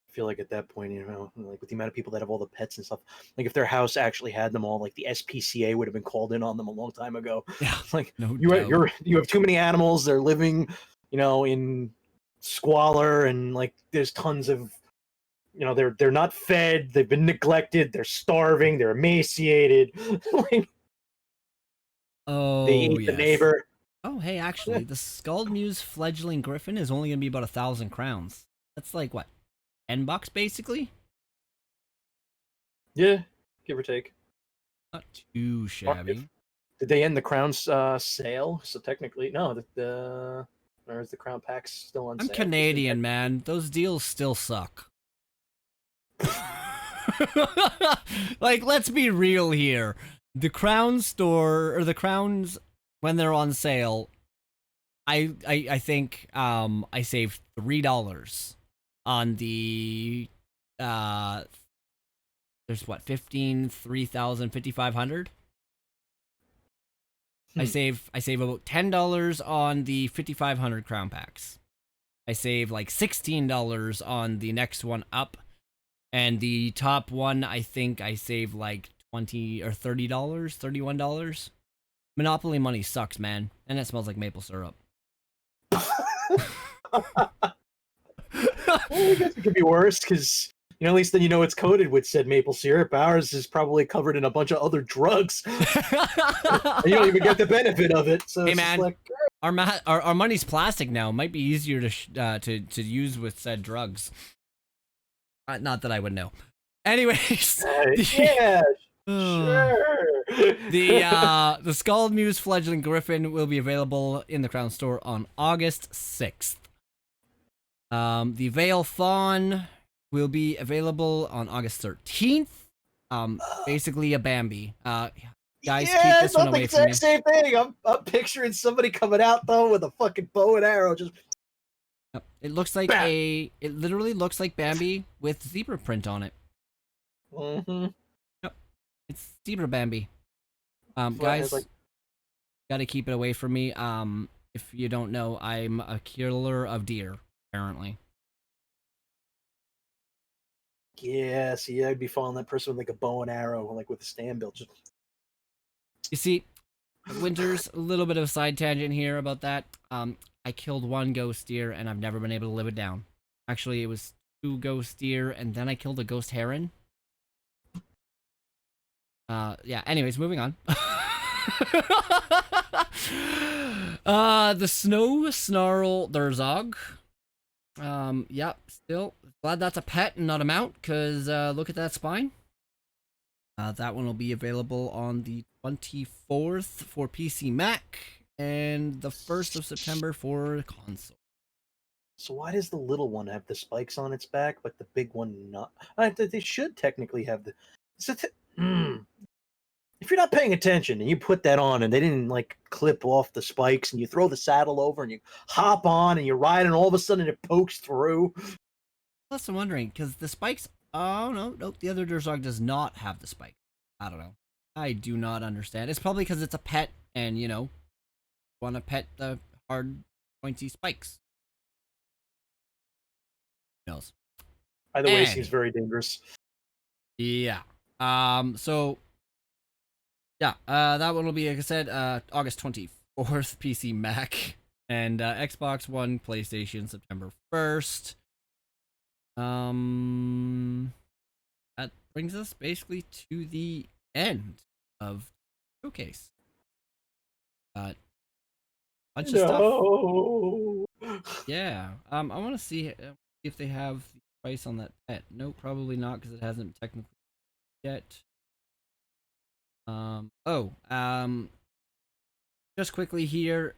I feel like at that point, like with the amount of people that have all the pets and stuff, like if their house actually had them all, like the SPCA would have been called in on them a long time ago. Yeah, like no you doubt. you have too many animals. They're living, in squalor, and like there's tons of. They're not fed. They've been neglected. They're starving. They're emaciated. Like, they eat the neighbor. Oh, hey, actually, the Skulled Muse Fledgling Griffin is only gonna be about 1,000 crowns. That's like what, $10 basically? Yeah, give or take. Not too shabby. Did they end the Crown sale? So technically, no. Or is the Crown packs still on sale? I'm Canadian, man. Those deals still suck. Like, let's be real here. The Crown store, or the Crowns, when they're on sale, I think I saved $3 on the there's what, 3,000, 5,500. I save about $10 on the 5,500 crown packs. I save like $16 on the next one up, And the top one, I think I saved like $20 or $30, $31. Monopoly money sucks, man, and it smells like maple syrup. Well, I guess it could be worse because at least then it's coated with said maple syrup. Ours is probably covered in a bunch of other drugs. And you don't even get the benefit of it. So Hey, it's just man. like Our money's plastic now. Might be easier to use with said drugs. Not that I would know. Anyways, yeah, sure. the Scald Muse Fledgling Griffin will be available in the Crown Store on August 6th. The Veil Fawn will be available on August 13th. Basically a Bambi. Guys, keep this one away from me. It's the exact same thing. I'm picturing somebody coming out though with a fucking bow and arrow. Just it looks like it literally looks like Bambi with zebra print on it. Mm-hmm. Yep, it's zebra Bambi. Guys, gotta keep it away from me. If you don't know, I'm a killer of deer. Apparently. Yeah, see, I'd be following that person with like a bow and arrow, like with a stand built. Just... You see, Winter's a little bit of a side tangent here about that. I killed one ghost deer and I've never been able to live it down. Actually, it was 2 ghost deer and then I killed a ghost heron. Yeah, anyways, moving on. The Snow Snarl Durzog. Yeah, still glad that's a pet and not a mount, because look at that spine. That one will be available on the 24th for PC Mac and the 1st of September for console. So why does the little one have the spikes on its back, but the big one not? They should technically have the. If you're not paying attention and you put that on and they didn't like clip off the spikes and you throw the saddle over and you hop on and you ride and all of a sudden it pokes through. Plus, I'm wondering because the spikes. Oh no, nope. The other Durzog does not have the spike. I don't know. I do not understand. It's probably because it's a pet and want to pet the hard, pointy spikes. Who knows? Either way, seems very dangerous. Yeah. So. Yeah, that one will be, like I said, August 24th, PC Mac, and Xbox One, PlayStation, September 1st. That brings us basically to the end of the showcase. Bunch of stuff. Yeah, I want to see if they have the price on that pet. No, probably not, because it hasn't technically yet. Just quickly here,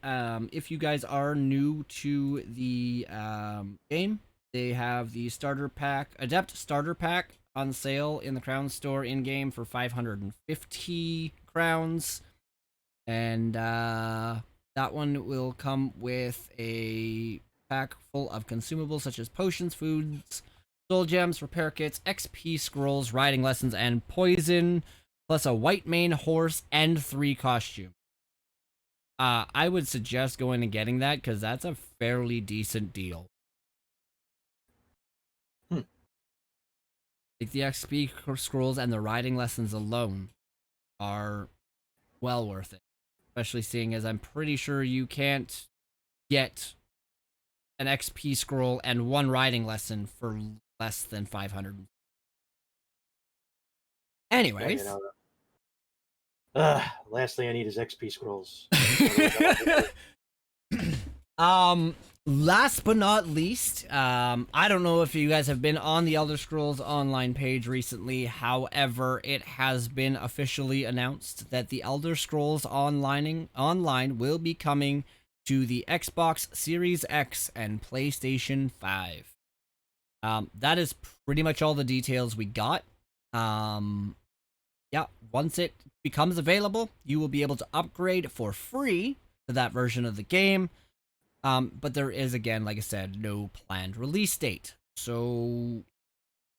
if you guys are new to the game, they have the starter pack, Adept starter pack on sale in the Crown Store in-game for 550 crowns. And that one will come with a pack full of consumables such as potions, foods, soul gems, repair kits, XP scrolls, riding lessons, and poison, plus a white mane horse and 3 costumes. I would suggest going and getting that because that's a fairly decent deal. Like the XP scrolls and the riding lessons alone are well worth it. Especially seeing as I'm pretty sure you can't get an XP scroll and 1 riding lesson for less than 500. Anyways. Last thing I need is XP scrolls. Last but not least, I don't know if you guys have been on the Elder Scrolls Online page recently. However, it has been officially announced that the Elder Scrolls Online will be coming to the Xbox Series X and PlayStation 5. That is pretty much all the details we got. Yeah, once it becomes available, you will be able to upgrade for free to that version of the game. But there is, again, like I said, no planned release date. So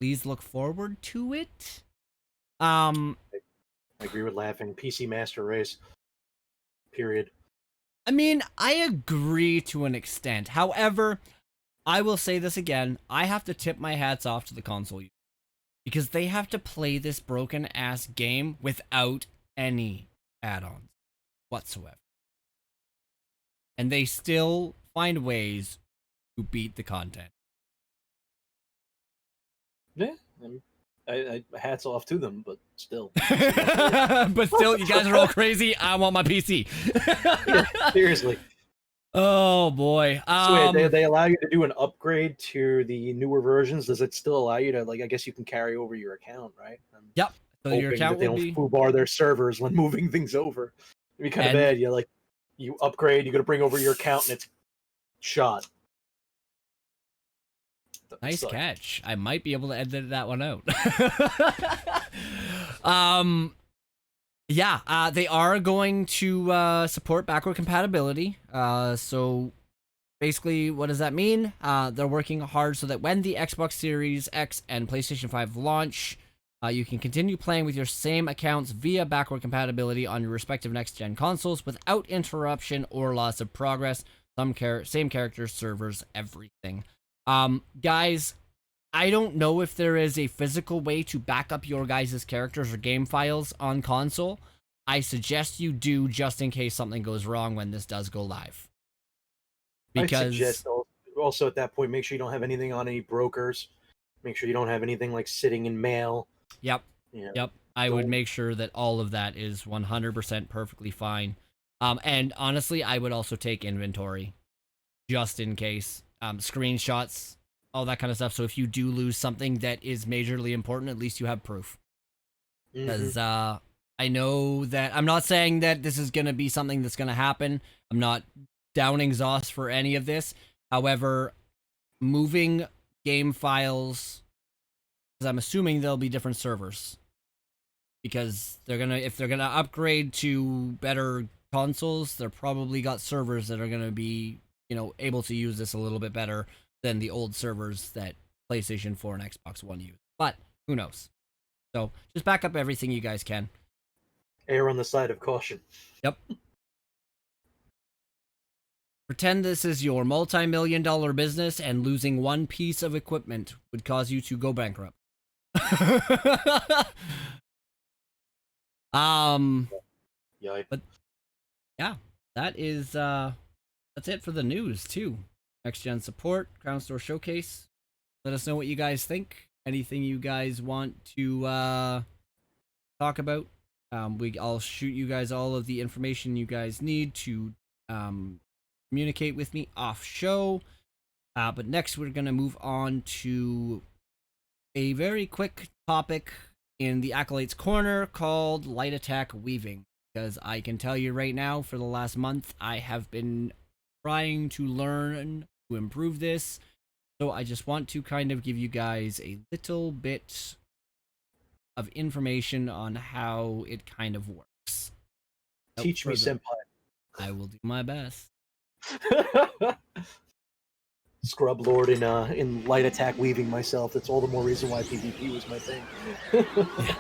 please look forward to it. I agree with laughing. PC Master Race. Period. I mean, I agree to an extent. However, I will say this again. I have to tip my hats off to the console users. because they have to play this broken ass game without any add-ons whatsoever. And they still find ways to beat the content. Yeah, hats off to them, but still. But still, you guys are all crazy. I want my PC. Yeah, seriously. Oh boy. So wait, they allow you to do an upgrade to the newer versions. Does it still allow you to, like, I guess you can carry over your account, right? I'm Yep. So your hoping account that they will don't be foobar their servers when moving things over. It'd be kind of bad. You upgrade, you got to bring over your account, and it's shot. That would nice suck. catch. I might be able to edit that one out. Yeah, they are going to support backward compatibility. So basically, what does that mean? They're working hard so that when the Xbox Series X and PlayStation 5 launch, you can continue playing with your same accounts via backward compatibility on your respective next-gen consoles without interruption or loss of progress. Same characters, servers, everything. Guys, I don't know if there is a physical way to back up your guys' characters or game files on console. I suggest you do, just in case something goes wrong when this does go live. I Because suggest also at that point, make sure you don't have anything on any brokers. Make sure you don't have anything like sitting in mail. Yep. You know, Yep. I would don't- make sure that all of that is 100% perfectly fine. And honestly, I would also take inventory just in case. Screenshots, all that kind of stuff. So if you do lose something that is majorly important, at least you have proof. Because I know that I'm not saying that this is going to be something that's going to happen. I'm not downing Zoss for any of this. However, moving game files, because I'm assuming there'll be different servers. Because if they're gonna upgrade to better consoles, they're probably got servers that are gonna be, able to use this a little bit better than the old servers that PlayStation 4 and Xbox One use. But who knows? So just back up everything you guys can. Err on the side of caution. Yep. Pretend this is your multi-million-dollar business and losing one piece of equipment would cause you to go bankrupt. Yikes. But yeah, that's it for the news too. Next gen support, Crown Store Showcase. Let us know what you guys think. Anything you guys want to talk about. I'll shoot you guys all of the information you guys need to communicate with me off show. But next we're gonna move on to a very quick topic in the Acolytes Corner called light attack weaving. Because I can tell you right now, for the last month, I have been trying to learn to improve this. So I just want to kind of give you guys a little bit of information on how it kind of works. Teach me, senpai. I will do my best. Scrub Lord in light attack weaving myself. That's all the more reason why PvP was my thing. Yeah.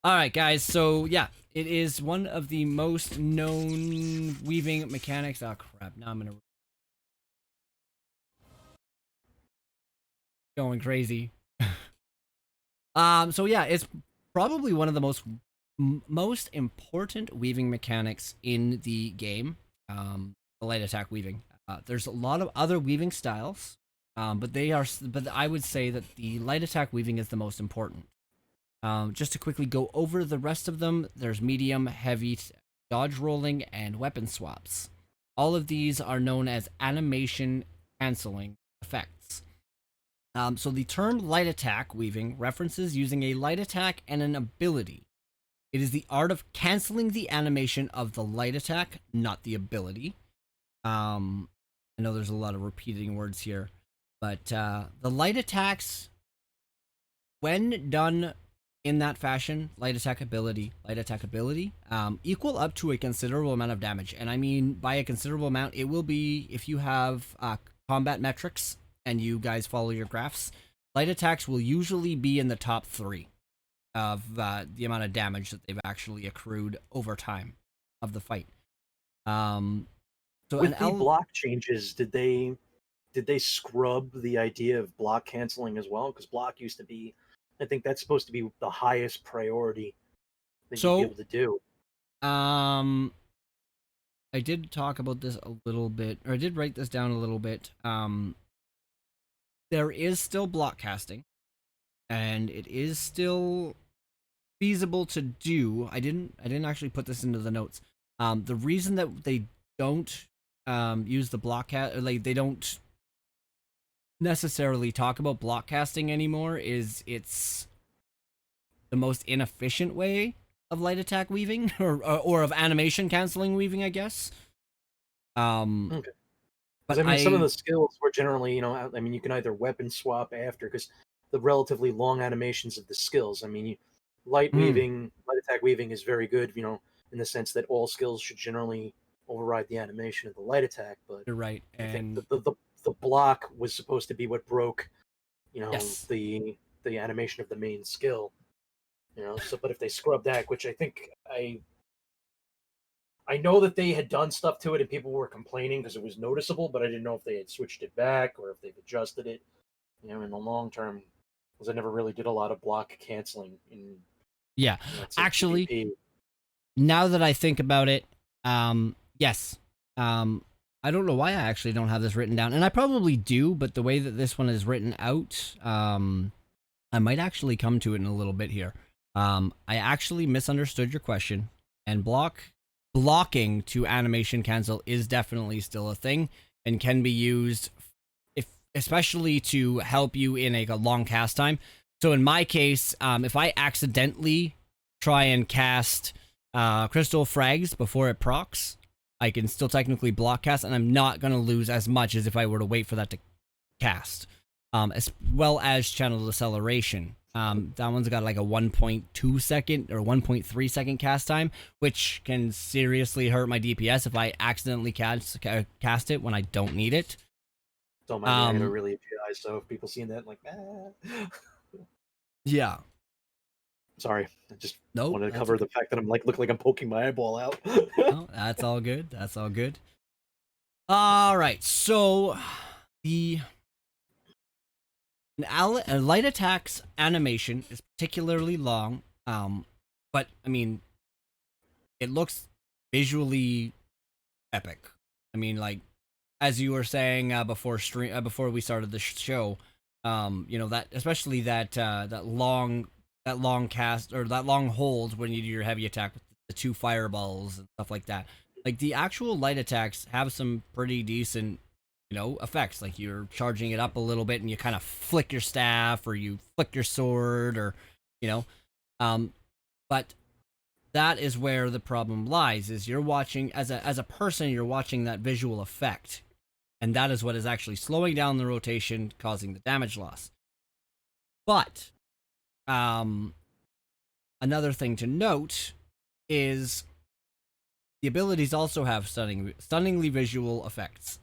Alright guys, so yeah, it is one of the most known weaving mechanics. Oh crap, now I'm gonna... going crazy. So yeah, it's probably one of the most important weaving mechanics in the game. The light attack weaving. There's a lot of other weaving styles, but I would say that the light attack weaving is the most important. Just to quickly go over the rest of them, there's medium, heavy, dodge rolling, and weapon swaps. All of these are known as animation canceling effects. So the term light attack weaving references using a light attack and an ability. It is the art of canceling the animation of the light attack, not the ability. I know there's a lot of repeating words here, but the light attacks, when done in that fashion, light attack ability, equal up to a considerable amount of damage. And I mean, by a considerable amount, it will be, if you have combat metrics and you guys follow your graphs, light attacks will usually be in the top 3 of the amount of damage that they've actually accrued over time of the fight. So with the block changes, did they did they scrub the idea of block canceling as well? Because block used to be, I think that's supposed to be the highest priority that you'd be So, able to do. um, I did talk about this a little bit, or I did write this down a little bit. There is still block casting, and it is still feasible to do. I didn't actually put this into the notes. The reason that they don't use the block cast, like they don't necessarily talk about block casting anymore, is it's the most inefficient way of light attack weaving, or of animation canceling weaving, I guess. Um, Okay. Because but I mean, some of I the skills were generally, I mean, you can either weapon swap after because the relatively long animations of the skills. I mean, mm, light attack weaving is very good, in the sense that all skills should generally override the animation of the light attack. But you're right, I think and the block was supposed to be what broke, yes, the animation of the main skill. So but if they scrub that, which I know that they had done stuff to it and people were complaining because it was noticeable, but I didn't know if they had switched it back or if they've adjusted it, in the long term, because I never really did a lot of block canceling in, yeah. let's say, Actually, PvP. now that I think about it, yes. I don't know why I actually don't have this written down, and I probably do, but the way that this one is written out, I might actually come to it in a little bit here. I actually misunderstood your question, and blocking to animation cancel is definitely still a thing and can be used, if especially to help you in a long cast time. So in my case, if I accidentally try and cast crystal frags before it procs, I can still technically block cast, and I'm not going to lose as much as if I were to wait for that to cast. As well as channel deceleration. That one's got like a 1.2 second or 1.3 second cast time, which can seriously hurt my DPS if I accidentally cast it when I don't need it. So my I gotta Um, really API. So if people seeing that, like, yeah. sorry, I just Nope, wanted to that's cover okay. the fact that I'm like look like I'm poking my eyeball out. No, that's all good. That's all good. All right, so the a light attacks animation is particularly long, but I mean, it looks visually epic. I mean, like as you were saying before we started the show, that especially that long cast or that long hold when you do your heavy attack with the two fireballs and stuff like that. Like the actual light attacks have some pretty decent, effects. Like you're charging it up a little bit and you kind of flick your staff or you flick your sword or, you know, um, but that is where the problem lies. Is you're watching as a person, you're watching that visual effect, and that is what is actually slowing down the rotation, causing the damage loss. But um, another thing to note is the abilities also have stunningly visual effects.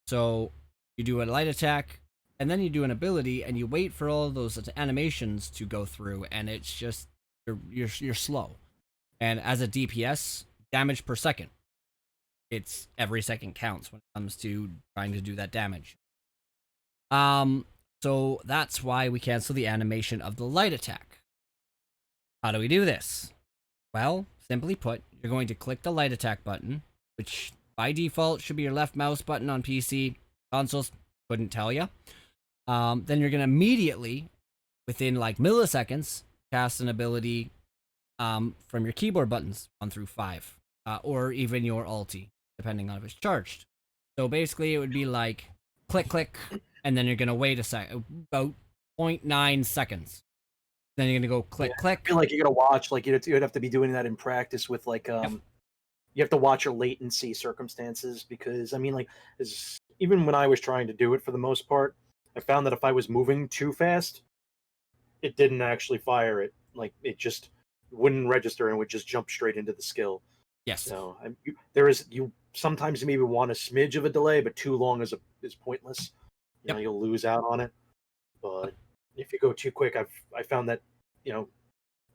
So you do a light attack, and then you do an ability, and you wait for all of those animations to go through, and it's just you're slow. And as a DPS, damage per second, it's every second counts when it comes to trying to do that damage. Um, so that's why we cancel the animation of the light attack. How do we do this? Well, simply put, you're going to click the light attack button, which by default should be your left mouse button on PC. Consoles couldn't tell you. Then you're going to immediately, within like milliseconds, cast an ability from your keyboard buttons 1 through 5, or even your ulti, depending on if it's charged. So basically, it would be like click, click, and then you're gonna wait about 0.9 seconds. Then you're gonna go Yeah, click, I feel click. like you gotta watch, like you'd have to be doing that in practice with like Yep. you have to watch your latency circumstances because I mean like even when I was trying to do it for the most part, I found that if I was moving too fast, it didn't actually fire it. Like it just wouldn't register and would just jump straight into the skill. Yes. So there is you sometimes maybe want a smidge of a delay, but too long is pointless. Yep. You'll lose out on it. But if you go too quick, I found that you know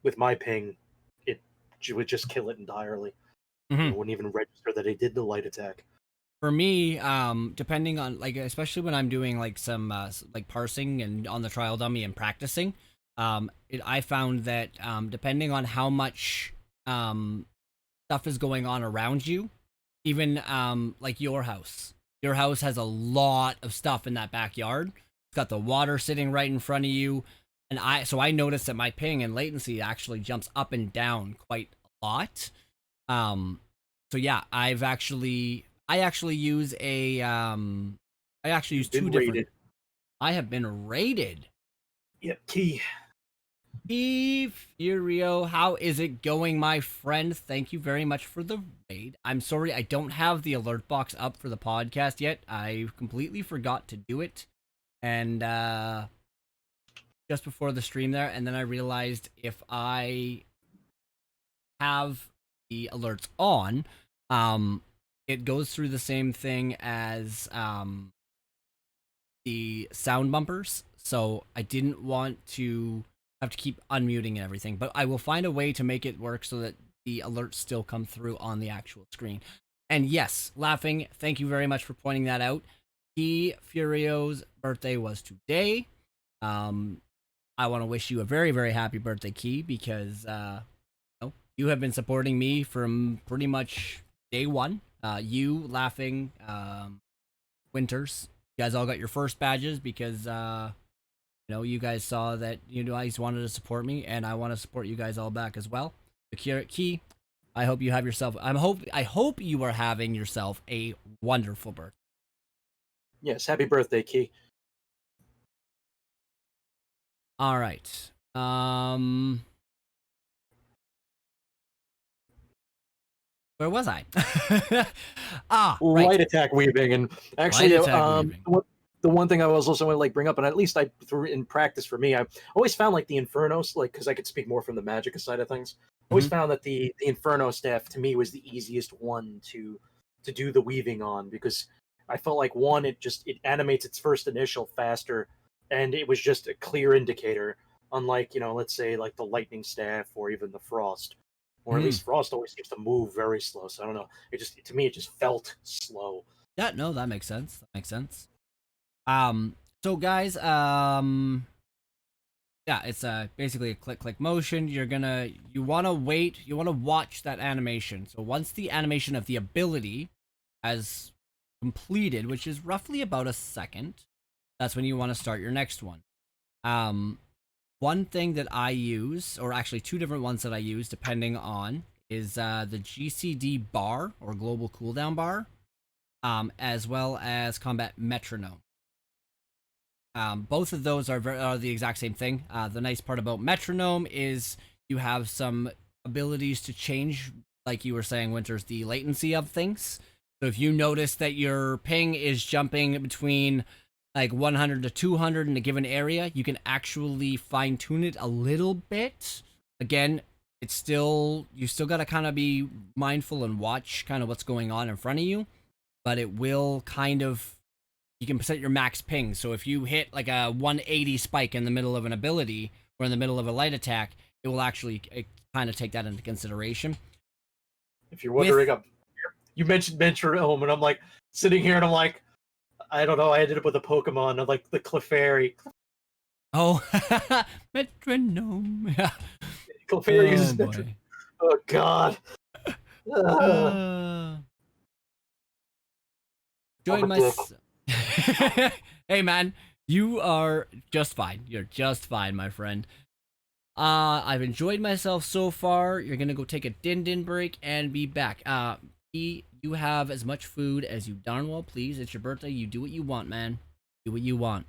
with my ping, it would just kill it entirely. Hmm. It wouldn't even register that it did the light attack. For me, depending on like, especially when I'm doing like some like parsing and on the trial dummy and practicing, I found that depending on how much stuff is going on around you, even like your house has a lot of stuff in that backyard. It's got the water sitting right in front of you, and I noticed that my ping and latency actually jumps up and down quite a lot. Um, so yeah, I actually use a I actually use You've two been different. rated. I have been rated. Yep, key. Furio, how is it going, my friend? Thank you very much for the raid. I'm sorry I don't have the alert box up for the podcast yet. I completely forgot to do it. And just before the stream there, and then I realized if I have the alerts on, it goes through the same thing as the sound bumpers. So I didn't want to have to keep unmuting and everything, but I will find a way to make it work so that the alerts still come through on the actual screen. And yes, laughing, thank you very much for pointing that out. Furio's birthday was today. I want to wish you a very, very happy birthday, Key, because you have been supporting me from pretty much day one. You, Laughing, Winters, you guys all got your first badges because you guys saw that you guys wanted to support me, and I want to support you guys all back as well. Key, I hope you have yourself. I hope you are having yourself a wonderful birthday. Yes, happy birthday, Key. All right. Where was I? Right. Light attack weaving, and actually, weaving. the one thing I was also going to like bring up, and at least I threw in practice for me, I always found like the Infernos, like because I could speak more from the Magicka side of things. I always found that the Inferno staff to me was the easiest one to do the weaving on, because I felt like one, it animates its first initial faster, and it was just a clear indicator. Unlike let's say like the lightning staff or even the frost, or at least frost always seems to move very slow. So I don't know. To me it just felt slow. Yeah, no, that makes sense. That makes sense. So guys, yeah, it's basically a click motion. You want to watch that animation. So once the animation of the ability has completed, which is roughly about a second, that's when you want to start your next one. One thing that I use, or actually two different ones that I use depending on, is the GCD bar, or global cooldown bar, as well as combat metronome. Both of those are the exact same thing. The nice part about metronome is you have some abilities to change, like you were saying, Winters, the latency of things. So if you notice that your ping is jumping between like 100 to 200 in a given area, you can actually fine tune it a little bit. Again, you still got to kind of be mindful and watch kind of what's going on in front of you, but it will you can set your max ping. So if you hit like a 180 spike in the middle of an ability or in the middle of a light attack, it will actually kind of take that into consideration. If you're wondering, you mentioned metronome, and I'm like sitting here and I'm like, I don't know. I ended up with a Pokemon of like the Clefairy. Oh, metronome. Clefairy uses metronome. Oh God. Join my. Hey man, you are just fine. You're just fine, my friend. I've enjoyed myself so far. You're gonna go take a din break and be back. You have as much food as you darn well please. It's your birthday. You do what you want, man. Do what you want.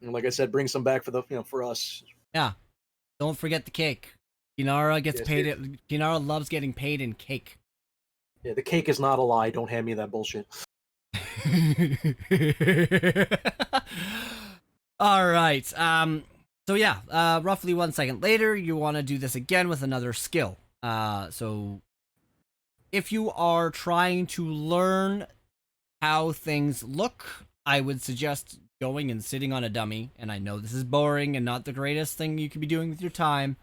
And like I said, bring some back for us. Yeah. Don't forget the cake. Kinara gets paid. Kinara loves getting paid in cake. Yeah, the cake is not a lie. Don't hand me that bullshit. All right. So yeah, roughly 1 second later, you want to do this again with another skill. So if you are trying to learn how things look, I would suggest going and sitting on a dummy. And I know this is boring and not the greatest thing you could be doing with your time,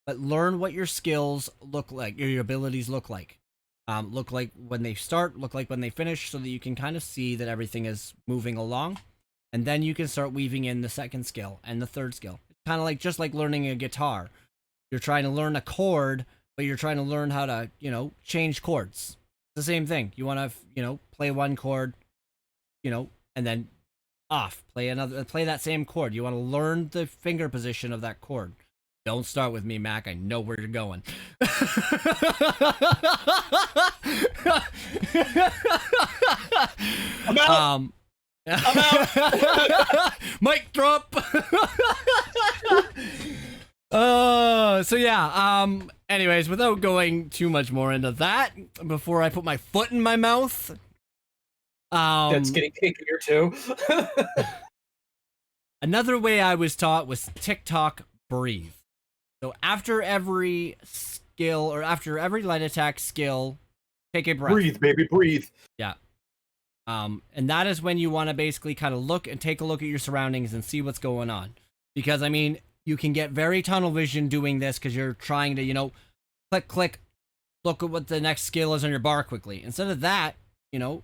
but learn what your skills look like, your abilities look like. look like when they start, look like when they finish, so that you can kind of see that everything is moving along. And then you can start weaving in the second skill and the third skill. It's kind of like just like learning a guitar. You're trying to learn a chord, but you're trying to learn how to, change chords. It's the same thing. You want to, play one chord, and then off. Play that same chord. You want to learn the finger position of that chord. Don't start with me, Mac. I know where you're going. I'm out. I'm out. Mic drop. So yeah. Anyways, without going too much more into that, before I put my foot in my mouth. That's getting kinkier too. Another way I was taught was TikTok breathe. So after every skill or after every light attack skill, take a breath. Breathe, baby, breathe. Yeah. And that is when you want to basically kind of look and take a look at your surroundings and see what's going on. Because, I mean, you can get very tunnel vision doing this because you're trying to, click, look at what the next skill is on your bar quickly. Instead of that,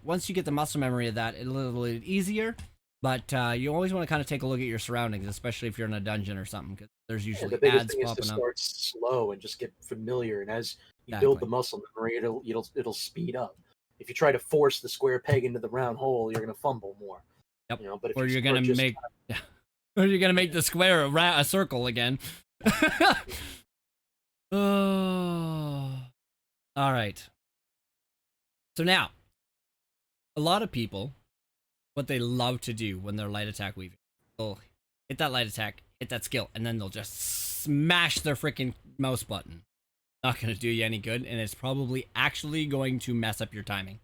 once you get the muscle memory of that, it'll be a little bit easier. But you always want to kind of take a look at your surroundings, especially if you're in a dungeon or something, because there's usually the biggest ads thing popping is to up. start slow and just get familiar, and as you Exactly. build the muscle memory, it'll speed up. If you try to force the square peg into the round hole, you're gonna fumble more. Yep. But if Or you you're gonna make, or you're gonna make the square a circle again. Oh. All right. So now, a lot of people, what they love to do when they're light attack weaving, they'll hit that light attack, hit that skill, and then they'll just smash their freaking mouse button. Not going to do you any good, and it's probably actually going to mess up your timing.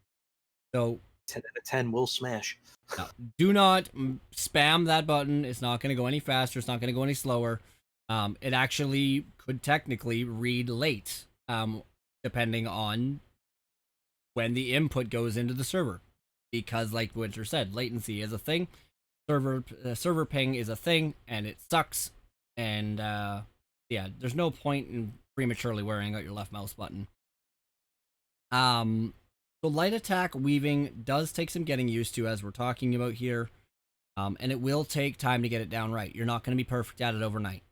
So 10 out of 10 will smash. No, do not spam that button. It's not going to go any faster. It's not going to go any slower. It actually could technically read late, depending on when the input goes into the server. Because, like Winter said, latency is a thing. Server ping is a thing, and it sucks. And yeah, there's no point in prematurely wearing out your left mouse button. So light attack weaving does take some getting used to, as we're talking about here, and it will take time to get it down right. You're not going to be perfect at it overnight.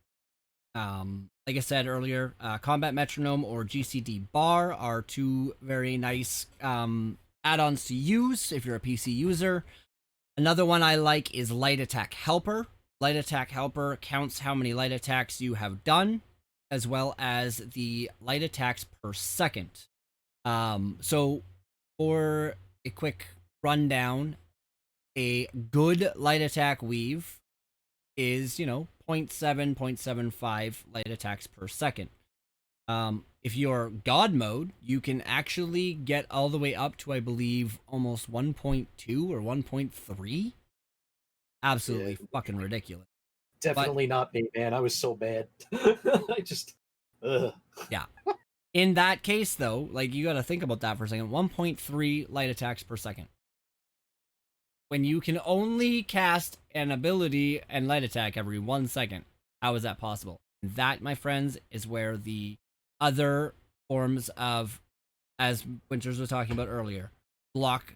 Like I said earlier, Combat Metronome or GCD Bar are two very nice add-ons to use if you're a PC user. Another one I like is Light Attack Helper. Light Attack Helper counts how many light attacks you have done, as well as the light attacks per second. So for a quick rundown, a good light attack weave is, 0.7, 0.75 light attacks per second. If you're God mode, you can actually get all the way up to, I believe, almost 1.2 or 1.3. Absolutely fucking ridiculous. Definitely not me, man. I was so bad. I just, yeah. In that case, though, like, you gotta think about that for a second. 1.3 light attacks per second. When you can only cast an ability and light attack every 1 second, how is that possible? That, my friends, is where the other forms of, as Winters was talking about earlier, block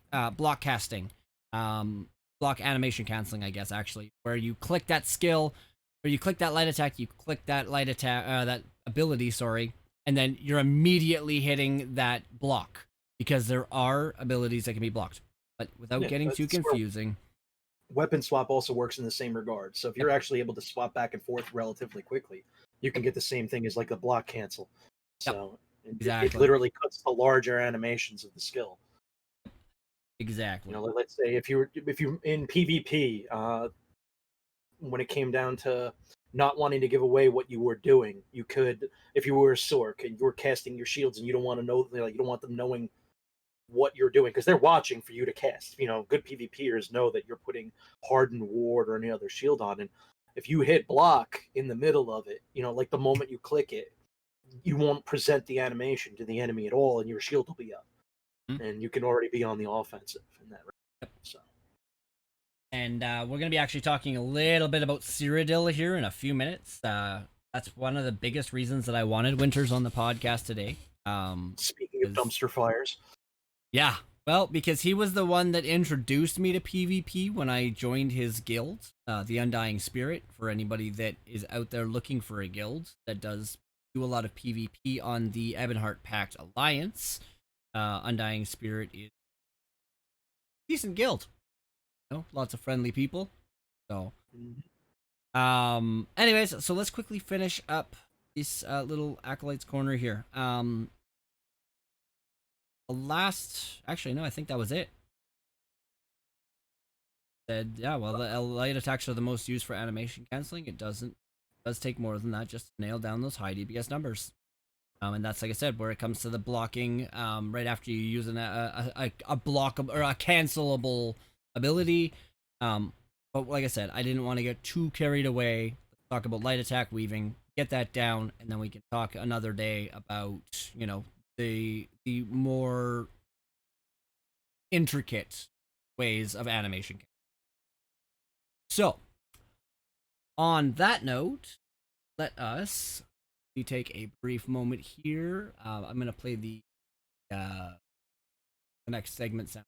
casting, block animation canceling, I guess, actually, where you click that skill, or you click that light attack, you click that light attack, that ability, sorry, and then you're immediately hitting that block, because there are abilities that can be blocked. But without getting too confusing, weapon swap also works in the same regard. So if you're actually able to swap back and forth relatively quickly, you can get the same thing as like a block cancel. So it literally cuts the larger animations of the skill. Exactly. Let's say if you in PvP, when it came down to not wanting to give away what you were doing, you could, if you were a Sork and you were casting your shields and you don't want to know, you don't want them knowing what you're doing, because they're watching for you to cast. Good PvPers know that you're putting Hardened Ward or any other shield on, and if you hit block in the middle of it, like the moment you click it, you won't present the animation to the enemy at all, and your shield will be up, and you can already be on the offensive in that regard. So. And we're going to be actually talking a little bit about Cyrodil here in a few minutes. That's one of the biggest reasons that I wanted Winters on the podcast today. Speaking Speaking of dumpster fires. Yeah. Well, because he was the one that introduced me to PvP when I joined his guild, the Undying Spirit, for anybody that is out there looking for a guild that does do a lot of PvP on the Ebonheart Pact Alliance. Undying Spirit is a decent guild. You know, lots of friendly people. So, anyways, so let's quickly finish up this little Acolytes Corner here. Actually, no, I think that was it. Said, yeah, well, the light attacks are the most used for animation canceling. It does take more than that just to nail down those high DPS numbers. And that's, like I said, where it comes to the blocking, right after you use a block or a cancelable ability. But like I said, I didn't want to get too carried away. Let's talk about light attack weaving, get that down, and then we can talk another day about, you know, the more intricate ways of animation. So, on that note, let us take a brief moment here. I'm going to play the next segment sound.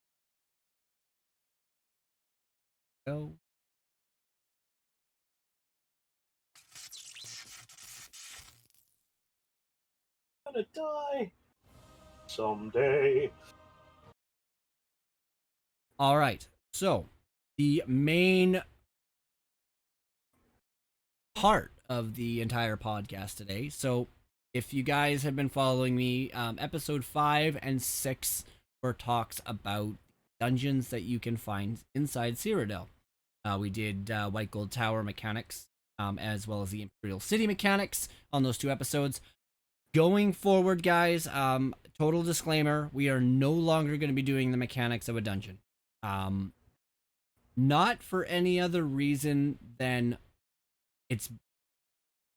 Go. I'm gonna die someday. All right. So, the main part of the entire podcast today. So, if you guys have been following me, episode 5 and 6 were talks about dungeons that you can find inside Cyrodil. We did White Gold Tower mechanics, as well as the Imperial City mechanics on those 2 episodes. Going forward, guys, total disclaimer, we are no longer going to be doing the mechanics of a dungeon. Not for any other reason than it's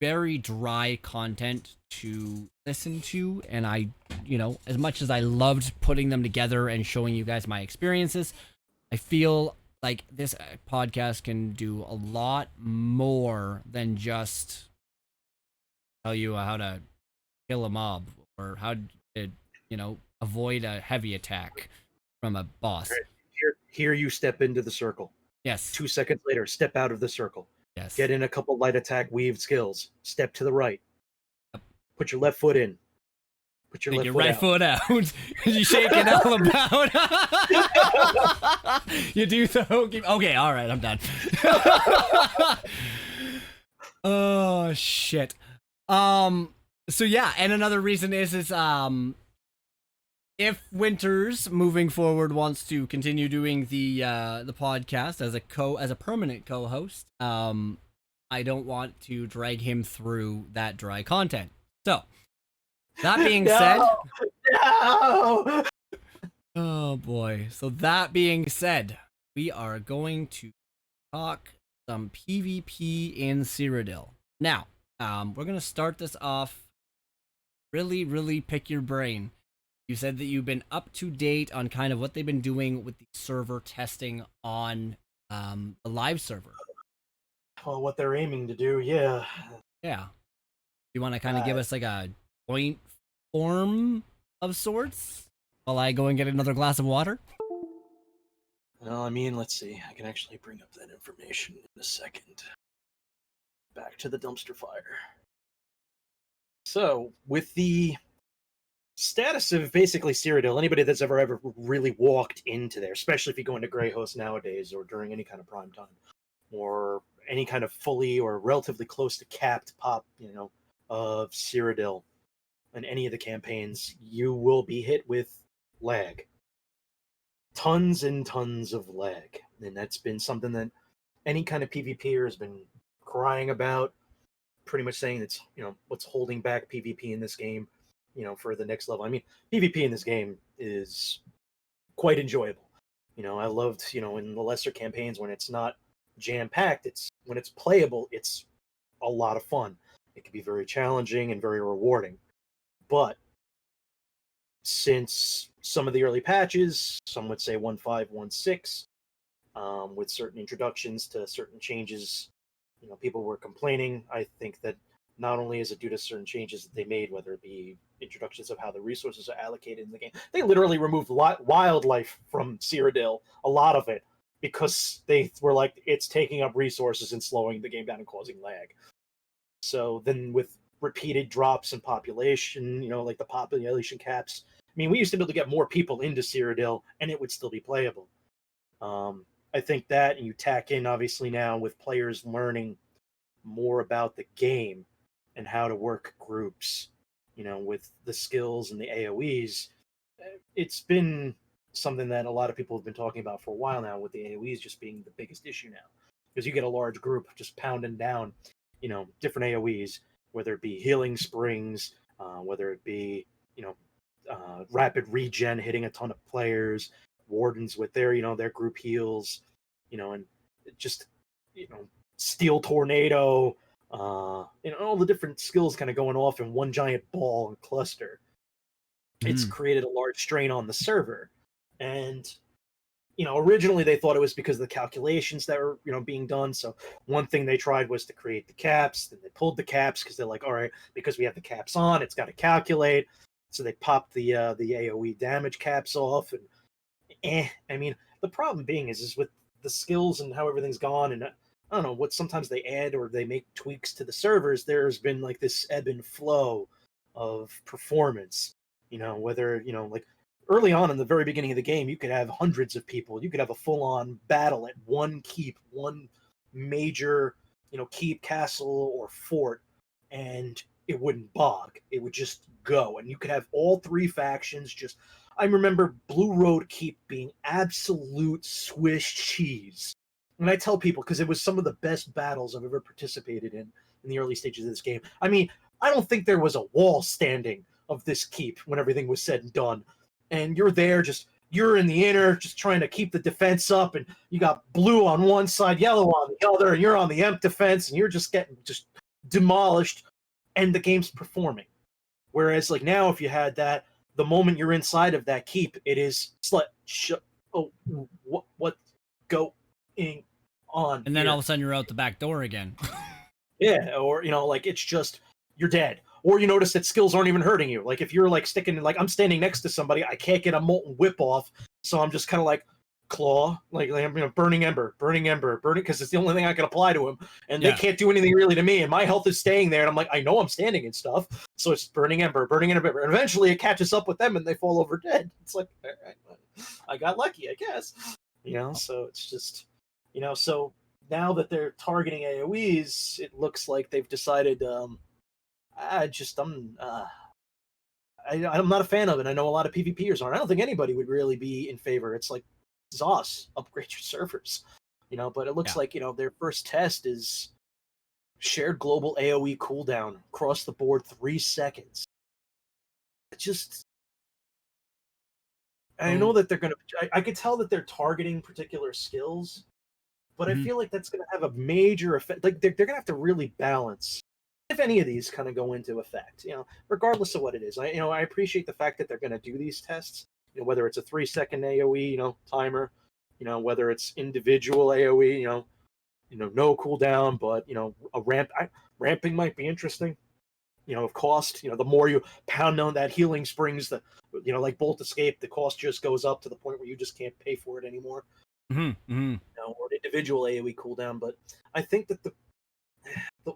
very dry content to listen to, and I, you know, as much as I loved putting them together and showing you guys my experiences, I feel like this podcast can do a lot more than just tell you how to kill a mob or how to, you know, avoid a heavy attack from a boss. Here you step into the circle. Yes. 2 seconds later, step out of the circle. Yes. Get in a couple light attack weaved skills. Step to the right. Yep. Put your left foot in. Put your right foot out. You shake it all about. You do the hokey. Okay, all right, I'm done. Oh shit. So yeah, and another reason is if Winters moving forward wants to continue doing the podcast as a permanent co-host, I don't want to drag him through that dry content. So that being said, no! Oh boy. So that being said, we are going to talk some PvP in Cyrodil. Now, we're gonna start this off. Really pick your brain. You said that you've been up to date on kind of what they've been doing with the server testing on the live server. Well, what they're aiming to do, yeah. Yeah. You want to kind of give us like a point form of sorts while I go and get another glass of water? Well, I mean, let's see. I can actually bring up that information in a second. Back to the dumpster fire. So, with the status of basically Cyrodil, anybody that's ever really walked into there, especially if you go into Greyhost nowadays or during any kind of prime time, or any kind of fully or relatively close to capped pop, of Cyrodil in any of the campaigns, you will be hit with lag. Tons and tons of lag. And that's been something that any kind of PvPer has been crying about, pretty much saying it's, what's holding back PvP in this game, for the next level. I mean, PvP in this game is quite enjoyable. I loved, in the lesser campaigns when it's not jam-packed, when it's playable, it's a lot of fun. It can be very challenging and very rewarding. But since some of the early patches, some would say 1.5, 1.6, with certain introductions to certain changes, people were complaining. I think that not only is it due to certain changes that they made, whether it be introductions of how the resources are allocated in the game. They literally removed wildlife from Cyrodil, a lot of it, because they were like, it's taking up resources and slowing the game down and causing lag. So then with repeated drops in population, like the population caps, I mean, we used to be able to get more people into Cyrodil and it would still be playable. I think that, and you tack in obviously now with players learning more about the game and how to work groups, with the skills and the AoEs. It's been something that a lot of people have been talking about for a while now, with the AoEs just being the biggest issue now. Because you get a large group just pounding down, different AoEs, whether it be healing springs, whether it be, rapid regen hitting a ton of players, wardens with their group heals, and just, steel tornado, all the different skills kind of going off in one giant ball and cluster. It's created a large strain on the server. And, originally they thought it was because of the calculations that were, being done. So one thing they tried was to create the caps. Then they pulled the caps because they're like, all right, because we have the caps on, it's got to calculate. So they popped the AoE damage caps off. And I mean, the problem being is with the skills and how everything's gone, and I don't know what sometimes they add or they make tweaks to the servers. There's been like this ebb and flow of performance. Whether like early on in the very beginning of the game, you could have hundreds of people. You could have a full-on battle at one keep, one major keep, castle, or fort, and it wouldn't bog. It would just go, and you could have all three factions just. I remember Blue Road Keep being absolute Swiss cheese. And I tell people, because it was some of the best battles I've ever participated in the early stages of this game. I mean, I don't think there was a wall standing of this keep when everything was said and done. And you're there, you're in the inner, just trying to keep the defense up, and you got blue on one side, yellow on the other, and you're on the imp defense, and you're just getting demolished, and the game's performing. Whereas, like, now, if you had that, the moment you're inside of that keep, it is what's going on? And then here? all of a sudden you're out the back door again. Yeah, or like it's just you're dead. Or you notice that skills aren't even hurting you. Like if you're like sticking, like I'm standing next to somebody, I can't get a molten whip off, so I'm just kind of like claw, like burning ember, because it's the only thing I can apply to him, and they can't do anything really to me, and my health is staying there, and I'm like, I know I'm standing and stuff, so it's burning ember, and eventually it catches up with them and they fall over dead. It's like, all right, I got lucky, I guess, so it's just, so now that they're targeting AoEs, it looks like they've decided, I'm not a fan of it. I know a lot of PvPers aren't. I don't think anybody would really be in favor. It's like, ZOS, upgrade your servers, but it looks like, their first test is shared global AoE cooldown across the board, 3 seconds. It just, I know that they're going to, I could tell that they're targeting particular skills, but I feel like that's going to have a major effect. Like they're going to have to really balance if any of these kind of go into effect, regardless of what it is. I appreciate the fact that they're going to do these tests, whether it's a 3-second AoE, timer, whether it's individual AoE, no cooldown, but, a ramping might be interesting, of cost, the more you pound on that healing springs, like Bolt Escape, the cost just goes up to the point where you just can't pay for it anymore. Or an individual AoE cooldown. But I think that the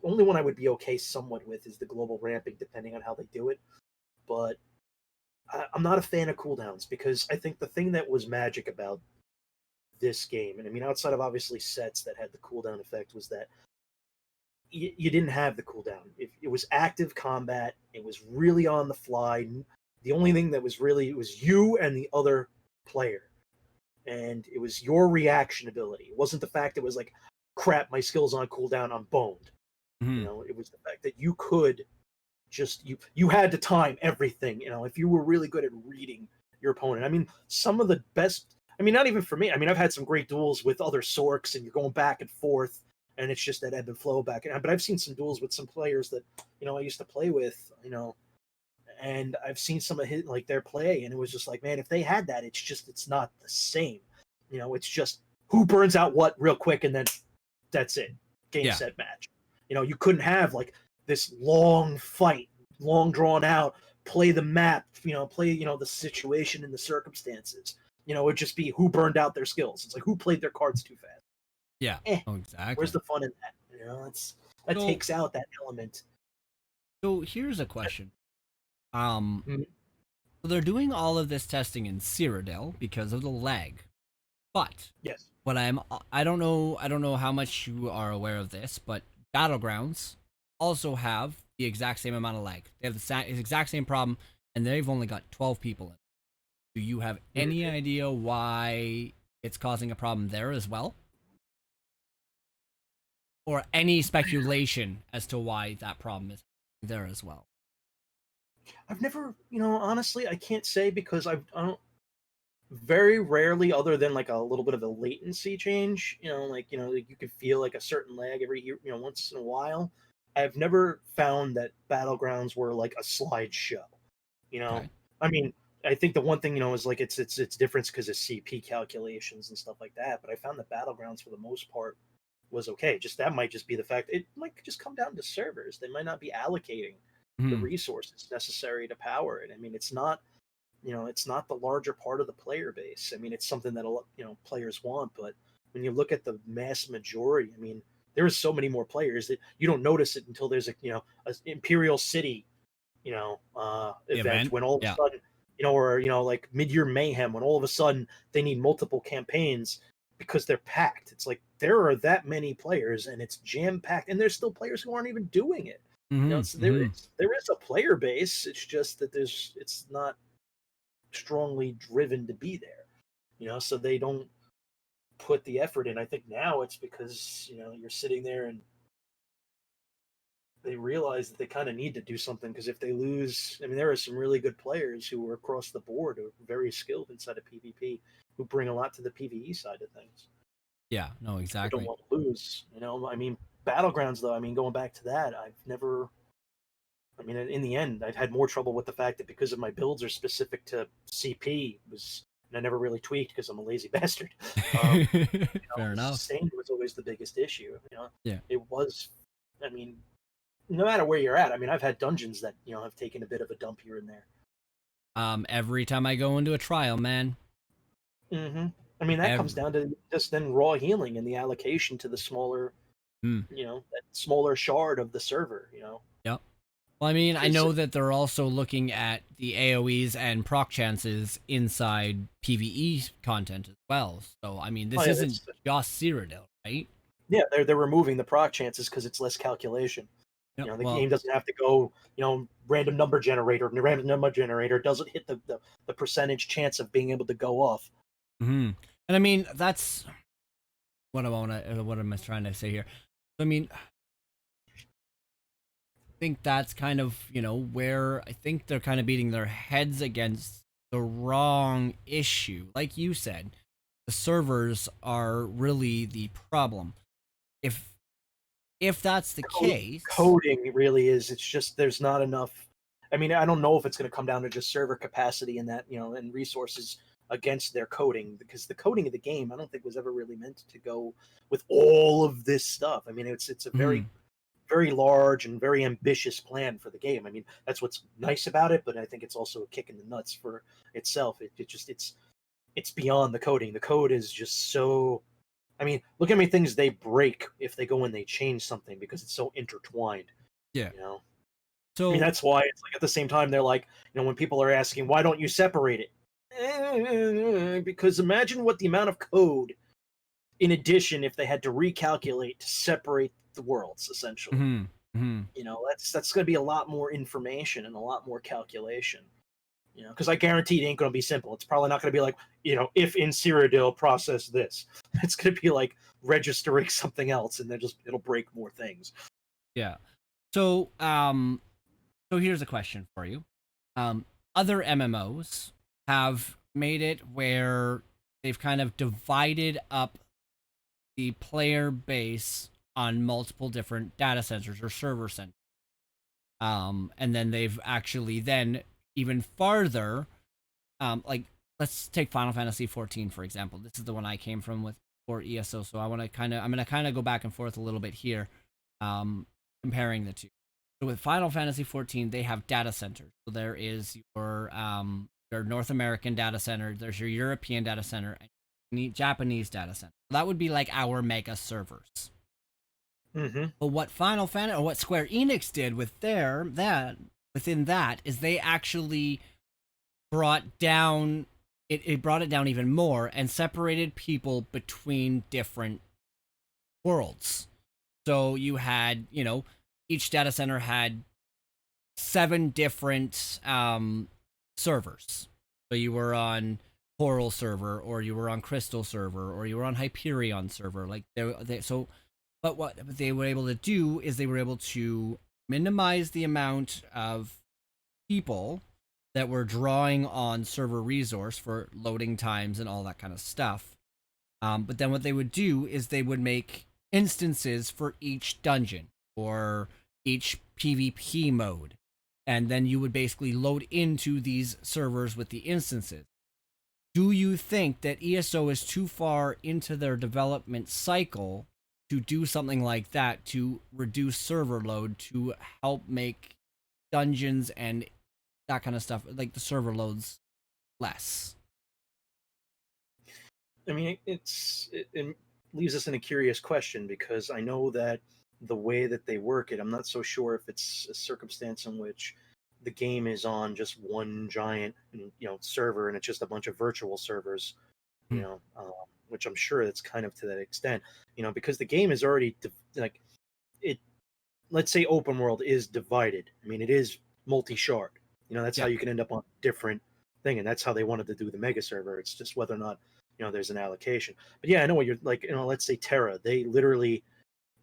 only one I would be okay somewhat with is the global ramping, depending on how they do it. But I'm not a fan of cooldowns, because I think the thing that was magic about this game, and I mean outside of obviously sets that had the cooldown effect, was that you didn't have the cooldown. It was active combat. It was really on the fly. The only thing that was really, it was you and the other player, and it was your reaction ability. It wasn't the fact that it was like, crap, my skill's on cooldown, I'm boned. It was the fact that you could just, you had to time everything, if you were really good at reading your opponent. I mean, some of the best, I mean, not even for me, I mean, I've had some great duels with other Sorks, and you're going back and forth, and it's just that ebb and flow back. But I've seen some duels with some players that, I used to play with, and I've seen some of like their play, and it was just like, man, if they had that, it's not the same. It's just who burns out what real quick, and then that's it. Game, set, match. You couldn't have like this long fight, long drawn out, play the map, play the situation and the circumstances. It would just be who burned out their skills. It's like who played their cards too fast. Yeah. Eh, Oh, exactly. where's the fun in that? That So- takes out that element. So here's a question. Mhm. So they're doing all of this testing in Cyrodil because of the lag. But Yes. I don't know how much you are aware of this, but Battlegrounds also have the exact same amount of lag. They have the exact same problem, and they've only got 12 people in. Do you have any idea why it's causing a problem there as well? Or any speculation as to why that problem is there as well? I've never, honestly, I can't say because I don't very rarely, other than like a little bit of a latency change, like you could feel like a certain lag every year, once in a while. I've never found that battlegrounds were like a slideshow. You know, Okay. I mean, I think the one thing is like it's difference because of CP calculations and stuff like that. But I found that battlegrounds for the most part was okay. Just that might just be the fact it might just come down to servers. They might not be allocating the Mhm. resources necessary to power it. I mean, it's not the larger part of the player base. I mean, it's something that players want, but when you look at the mass majority, I mean, there is so many more players that you don't notice it until there's a Imperial City, event Event? when all of a Yeah. sudden, or like Mid-Year Mayhem when all of a sudden they need multiple campaigns because they're packed. It's like there are that many players and it's jam packed, and there's still players who aren't even doing it. So there is a player base. It's just that it's not strongly driven to be there, so they don't put the effort in. I think now it's because you're sitting there and they realize that they kind of need to do something, because if they lose, I mean, there are some really good players who are across the board who are very skilled inside of PvP who bring a lot to the PvE side of things. Yeah. No, I don't exactly. want to lose, I mean, battlegrounds though, I mean, going back to that, I mean, in the end, I've had more trouble with the fact that because of my builds are specific to CP, and I never really tweaked because I'm a lazy bastard. Fair enough. Sustain was always the biggest issue. Yeah. It was. I mean, no matter where you're at. I mean, I've had dungeons that have taken a bit of a dump here and there. Every time I go into a trial, man. hmm I mean, that comes Every. down to just then raw healing and the allocation to the smaller, that smaller shard of the server. Yep. Well, I mean, I 'Cause- know that they're also looking at the AoEs and proc chances inside PvE content as well. So, I mean, this yeah, isn't just Cyrodiil, right? yeah, they're removing the proc chances because it's less calculation. Yep. The Well, game doesn't have to go, random number generator. And the random number generator doesn't hit the percentage chance of being able to go off. and I mean, that's what I want to, what am I trying to say here? I mean, I think that's kind of, where I think they're kind of beating their heads against the wrong issue. Like you said, the servers are really the problem. If that's the case, Coding really is. It's just there's not enough. I mean, I don't know if it's going to come down to just server capacity and that, and resources against their coding, because the coding of the game I don't think was ever really meant to go with all of this stuff. I mean, it's a very very large and very ambitious plan for the game. I mean, that's what's nice about it, but I think it's also a kick in the nuts for itself. It's beyond the coding. The code is just so. I mean, look how many things they break if they go and they change something because it's so intertwined. yeah. You know, I mean, So that's why it's like at the same time they're like, when people are asking why don't you separate it, because imagine what the amount of code in addition if they had to recalculate to separate the worlds essentially. That's going to be a lot more information and a lot more calculation. Because I guarantee it ain't going to be simple. It's probably not going to be like, if in Cyrodiil process this. It's going to be like registering something else, and it'll break more things. yeah. So here's a question for you. Other MMOs have made it where they've kind of divided up the player base on multiple different data centers or server centers. And then they've actually then even farther, like let's take Final Fantasy 14 for example. This is the one I came from with for ESO, so I'm gonna kind of go back and forth a little bit here, comparing the two. So with Final Fantasy 14, they have data centers. So there is your North American data center, there's your European data center, and Japanese data center. That would be like our mega servers. Mm-hmm. But what Final Fantasy or what Square Enix did with their that within that is they actually brought down it brought it down even more and separated people between different worlds. So you had, each data center had 7 different servers. So you were on Coral server, or you were on Crystal server, or you were on Hyperion server. Like but what they were able to do is they were able to minimize the amount of people that were drawing on server resource for loading times and all that kind of stuff. But then what they would do is they would make instances for each dungeon or each PvP mode. And then you would basically load into these servers with the instances. Do you think that ESO is too far into their development cycle to do something like that to reduce server load to help make dungeons and that kind of stuff, like the server loads, less? I mean, it leaves us in a curious question, because I know that the way that they work it, I'm not so sure if it's a circumstance in which the game is on just one giant, server, and it's just a bunch of virtual servers, Hmm. which I'm sure that's kind of to that extent, because the game is already like it. Let's say open world is divided. I mean, it is multi-shard. That's how Yeah. you can end up on different thing, and that's how they wanted to do the mega server. It's just whether or not there's an allocation. But yeah, I know what you're like. Let's say Terra. They literally,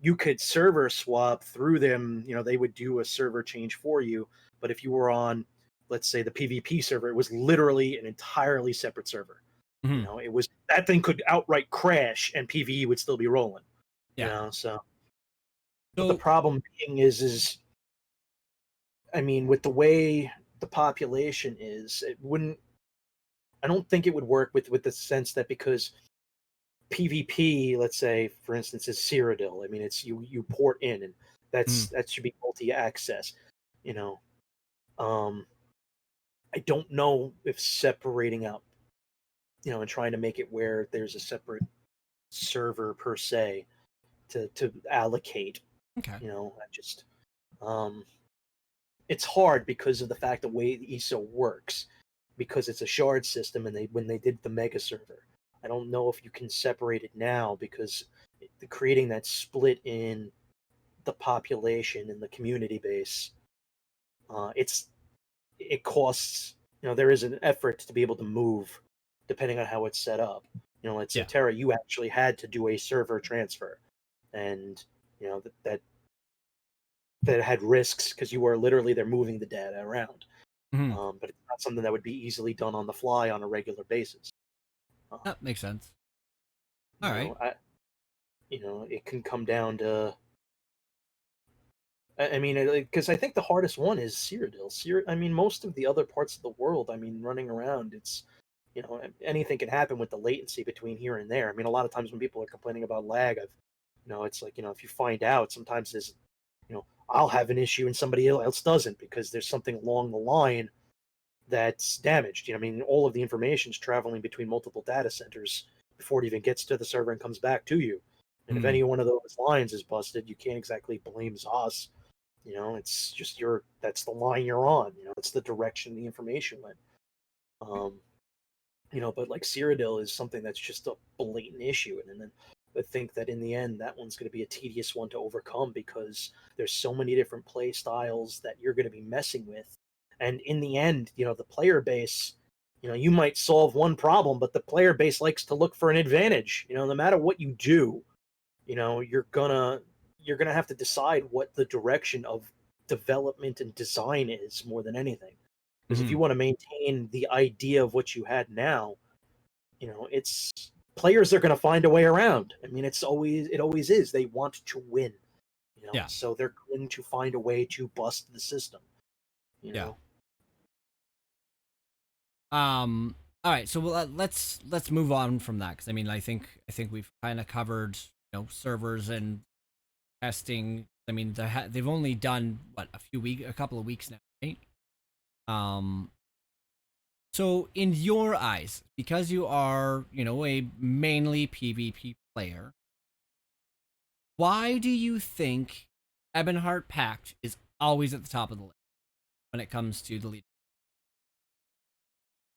you could server swap through them. They would do a server change for you. But if you were on, let's say, the PvP server, it was literally an entirely separate server. Mhm. It was, that thing could outright crash and PvE would still be rolling. Yeah. So. But the So problem being is I mean, with the way the population is, it wouldn't. I don't think it would work with the sense that, because PvP, let's say, for instance, is Cyrodil. I mean, it's you port in, and mhm. that should be multi-access. You know, um, I don't know if separating out, and trying to make it where there's a separate server per se to allocate. Okay. I just um, it's hard because of the fact the way the ESO works, because it's a shard system, and when they did the mega server, I don't know if you can separate it now, because creating that split in the population and the community base, it costs. There is an effort to be able to move depending on how it's set up. Let's say Yeah. Terra, you actually had to do a server transfer, and that had risks, because you were literally they're moving the data around. Mhm. But it's not something that would be easily done on the fly on a regular basis. Um, That makes sense. All you right. know, I, it can come down to. I mean, because I think the hardest one is Cyrodiil. I mean, most of the other parts of the world, I mean, running around, it's anything can happen with the latency between here and there. I mean, a lot of times when people are complaining about lag, it's like, if you find out, sometimes there's, I'll have an issue and somebody else doesn't, because there's something along the line that's damaged. I mean, all of the information is traveling between multiple data centers before it even gets to the server and comes back to you. And if Mhm. any one of those lines is busted, you can't exactly blame ZOS. It's just that's the line you're on. It's the direction the information went. Um, but like Cyrodiil is something that's just a blatant issue, and then I think that in the end, that one's going to be a tedious one to overcome, because there's so many different play styles that you're going to be messing with, and in the end, the player base, you might solve one problem, but the player base likes to look for an advantage. No matter what you do, you're gonna have to decide what the direction of development and design is, more than anything. Because if you Mhm. want to maintain the idea of what you had now, it's players are going to find a way around. I mean, it always is. They want to win, Yeah. so they're going to find a way to bust the system. You Yeah. know, All right. So let's move on from that, because I mean, I think we've kind of covered servers and testing I mean, they've only done what a couple of weeks now, right? Um, so in your eyes, because you are, a mainly PvP player, why do you think Ebonheart Pact is always at the top of the list when it comes to the lead?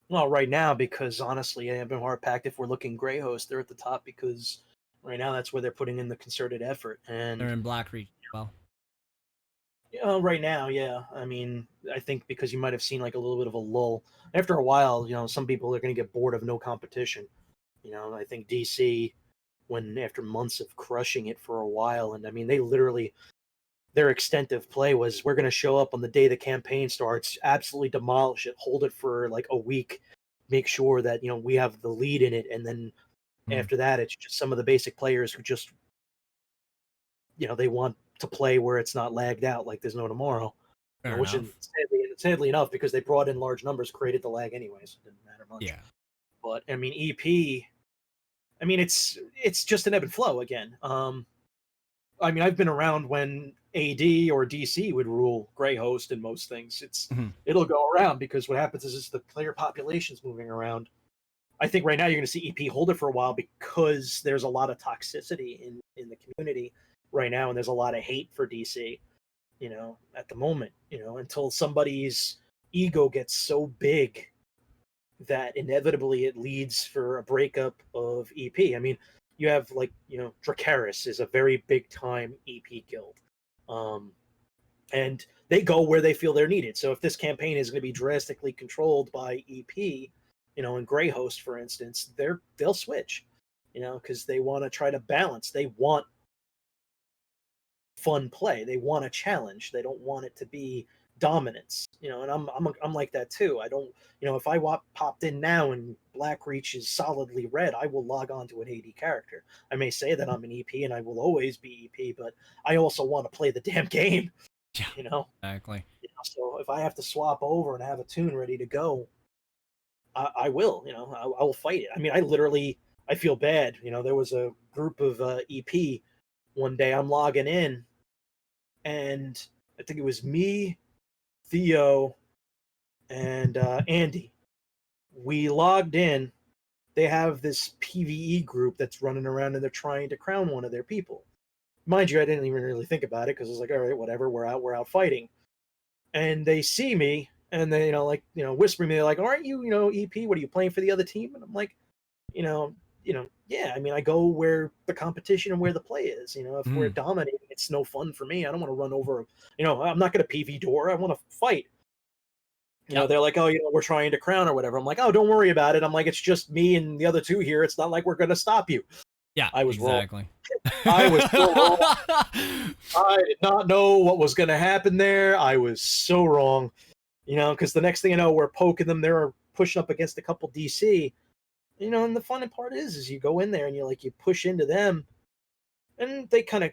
Well, right now, because honestly, Hard Pact, if we're looking Grey Host, they're at the top because right now that's where they're putting in the concerted effort. They're And in Black Region as well. right now, yeah. I mean, I think because you might have seen like a little bit of a lull. After a while, some people are going to get bored of no competition. I think DC, when after months of crushing it for a while, and I mean, they literally, their extent of play was we're going to show up on the day the campaign starts, absolutely demolish it, hold it for like a week, make sure that, we have the lead in it. And then Mm, after that, it's just some of the basic players who just, they want to play where it's not lagged out like there's no tomorrow. fair Which is enough. sadly enough, because they brought in large numbers, created the lag anyways. It didn't matter much. Yeah. But I mean, EP. I mean, it's just an ebb and flow again. I mean, I've been around when AD or DC would rule Grey Host in most things. Mhm. It'll go around because what happens is the player population's moving around. I think right now you're going to see EP hold it for a while because there's a lot of toxicity in the community right now, and there's a lot of hate for DC. At the moment, until somebody's ego gets so big that inevitably it leads for a breakup of EP. I mean, you have like, Dracaris is a very big time EP guild. Um, and they go where they feel they're needed. So if this campaign is going to be drastically controlled by EP, in Grey Host, for instance, they'll switch, because they want to try to balance. They want fun play. They want a challenge. They don't want it to be dominance. And I'm like that too. I don't, if I popped in now and Black Reach is solidly red, I will log on to an AD character. I may say that I'm an EP and I will always be EP, but I also want to play the damn game. Yeah. You know. Exactly. So if I have to swap over and have a tune ready to go, I will. I will fight it. I mean, I feel bad. There was a group of EP one day. I'm logging in, and I think it was me, Theo, and Andy. We logged in. They have this PVE group that's running around and they're trying to crown one of their people. Mind you, I didn't even really think about it because I was like, all right, whatever, we're out fighting. And they see me and they, whispering me, they're like, aren't you, EP? What are you playing for the other team? And I'm like, you know, yeah, I mean, I go where the competition and where the play is. If we're Mhm. dominating, it's no fun for me. I don't want to run over, I'm not going to PV door. I want to fight. Yep. They're like, oh, we're trying to crown or whatever. I'm like, oh, don't worry about it. I'm like, it's just me and the other two here. It's not like we're going to stop you. Yeah, I was wrong. exactly. I was so wrong. I did not know what was going to happen there. I was so wrong. Because the next thing you know, we're poking them. They're pushing up against a couple DC. And the funny part is you go in there and you push into them, and they kind of,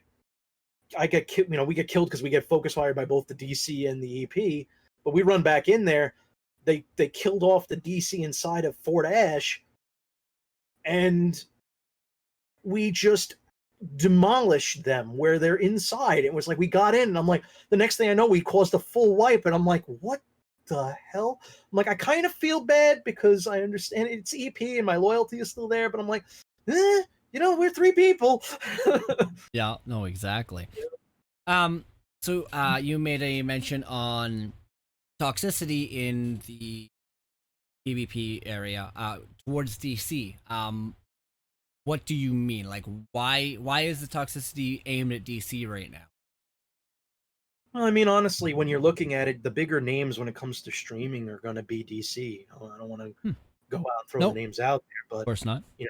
I get killed. We get killed because we get focus fired by both the DC and the EP. But we run back in there. They killed off the DC inside of Fort Ash, and we just demolished them where they're inside. It was like we got in, and I'm like, the next thing I know, we caused a full wipe, and I'm like, what the hell? I'm like, I kind of feel bad because I understand it's EP and my loyalty is still there, but I'm like, we're three people. Yeah, no, exactly. So you made a mention on toxicity in the PvP area towards DC. What do you mean? Like, why is the toxicity aimed at DC right now? Well, I mean, honestly, when you're looking at it, the bigger names when it comes to streaming are going to be DC. I don't want to Hmm. go out and throw the Nope, names out there, of but course not. like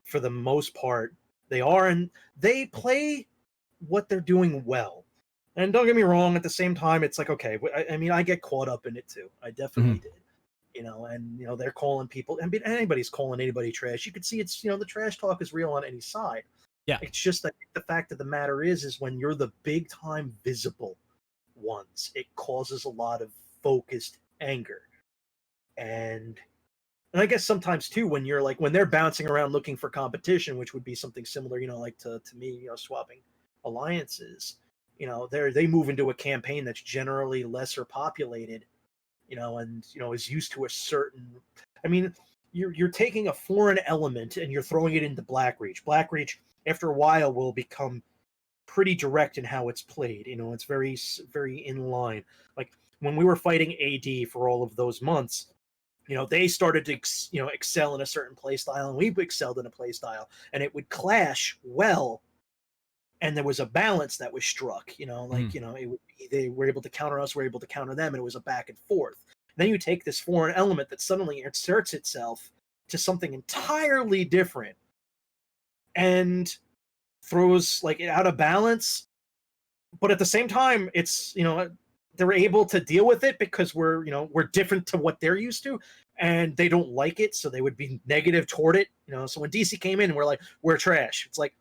for the most part, they are, and they play what they're doing well. And don't get me wrong, at the same time, it's like, okay, I mean, I get caught up in it too. I definitely Mhm. did. And they're calling people. I mean, anybody's calling anybody trash. You can see it's the trash talk is real on any side. Yeah, It's just that the fact of the matter is when you're the big time visible ones, it causes a lot of focused anger. And I guess sometimes too, when you're like when they're bouncing around looking for competition, which would be something similar, like to me, swapping alliances. they move into a campaign that's generally lesser populated, and is used to a certain. I mean, you're taking a foreign element and you're throwing it into Blackreach. Blackreach, after a while, will become pretty direct in how it's played. It's very very in line. Like when we were fighting AD for all of those months, they started to excel in a certain play style, and we excelled in a play style, and it would clash well. And there was a balance that was struck, it would be, they were able to counter us, we're able to counter them, and it was a back and forth. And then you take this foreign element that suddenly inserts itself to something entirely different and throws it out of balance. But at the same time, it's they're able to deal with it because we're different to what they're used to, and they don't like it, so they would be negative toward it. So when DC came in, we're like, we're trash. It's like,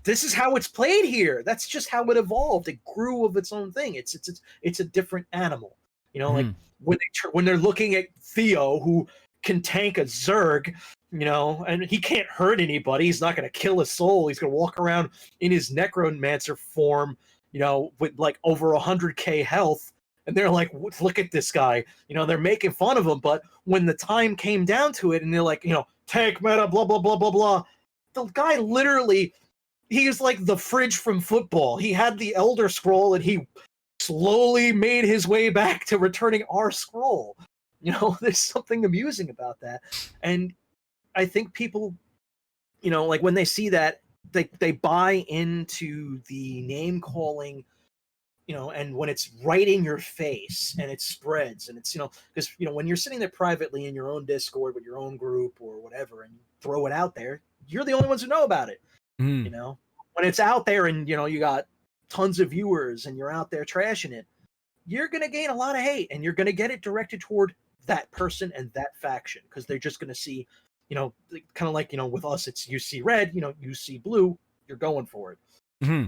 this is how it's played here. That's just how it evolved. It grew of its own thing. It's a different animal. Like when they're looking at Theo, who can tank a Zerg, and he can't hurt anybody. He's not going to kill a soul. He's going to walk around in his necromancer form, with over 100k health. And they're like, look at this guy. They're making fun of him. But when the time came down to it, and they're like, tank meta, blah blah blah blah blah, the guy literally. He is like the fridge from football. He had the Elder Scroll, and he slowly made his way back to returning our scroll. There's something amusing about that. And I think people, when they see that, they buy into the name calling, and when it's right in your face and it spreads, and it's, because, when you're sitting there privately in your own Discord with your own group or whatever, and you throw it out there, you're the only ones who know about it. When it's out there and you got tons of viewers and you're out there trashing it, you're going to gain a lot of hate, and you're going to get it directed toward that person and that faction, because they're just going to see, kind of like, with us, it's you see red, you see blue, you're going for it. Yeah.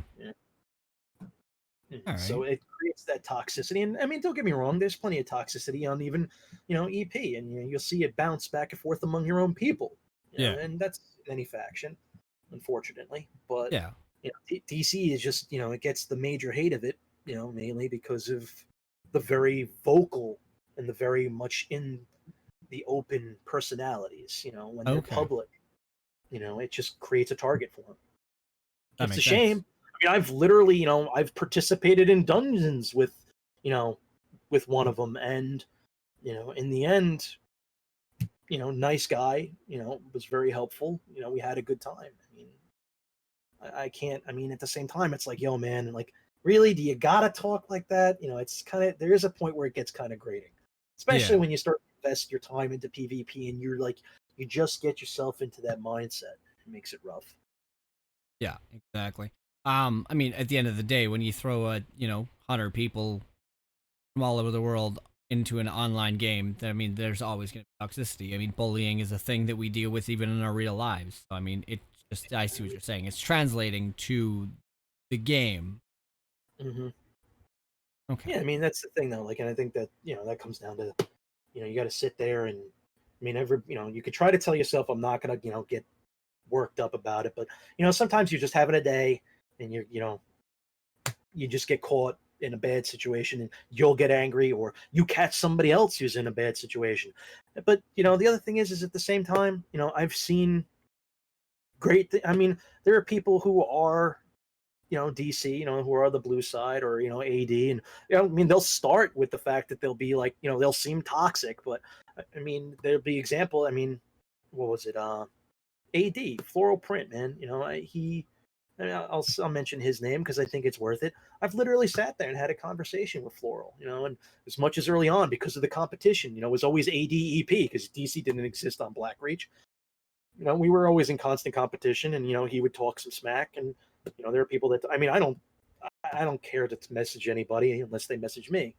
Right. So it creates that toxicity. And I mean, don't get me wrong, there's plenty of toxicity on even, EP, and you'll see it bounce back and forth among your own people. And that's any faction, unfortunately. But DC is just, it gets the major hate of it, mainly because of the very vocal and the very much in the open personalities. When they're public, it just creates a target for them. It's a shame. I mean, I've literally, I've participated in dungeons with one of them, and in the end, nice guy, was very helpful. We had a good time. I mean, I can't. I mean, at the same time, it's like, yo, man, and like, really, do you gotta talk like that? It's kind of, there is a point where it gets kind of grating, especially when you start to invest your time into PvP and you're like, you just get yourself into that mindset. It makes it rough. Yeah, exactly. I mean, at the end of the day, when you throw 100 people from all over the world into an online game, I mean, there's always going to be toxicity. I mean, bullying is a thing that we deal with even in our real lives. So, I mean, I see what you're saying. It's translating to the game. Mm-hmm. Okay. Yeah, I mean, that's the thing, though. Like, and I think that, that comes down to, you got to sit there and, I mean, you could try to tell yourself, I'm not going to, get worked up about it. But, sometimes you're just having a day and you just get caught in a bad situation and you'll get angry, or you catch somebody else who's in a bad situation. But, the other thing is at the same time, I've seen I mean, there are people who are, DC, who are the blue side, or, AD. And, I mean, they'll start with the fact that they'll be like, they'll seem toxic, but I mean, there'll be example. I mean, what was it? AD, Floral Print, man. I'll mention his name because I think it's worth it. I've literally sat there and had a conversation with Floral, and as much as early on, because of the competition, it was always AD EP, because DC didn't exist on Blackreach. We were always in constant competition, and he would talk some smack, and there are people that, I mean, I don't care to message anybody unless they message me,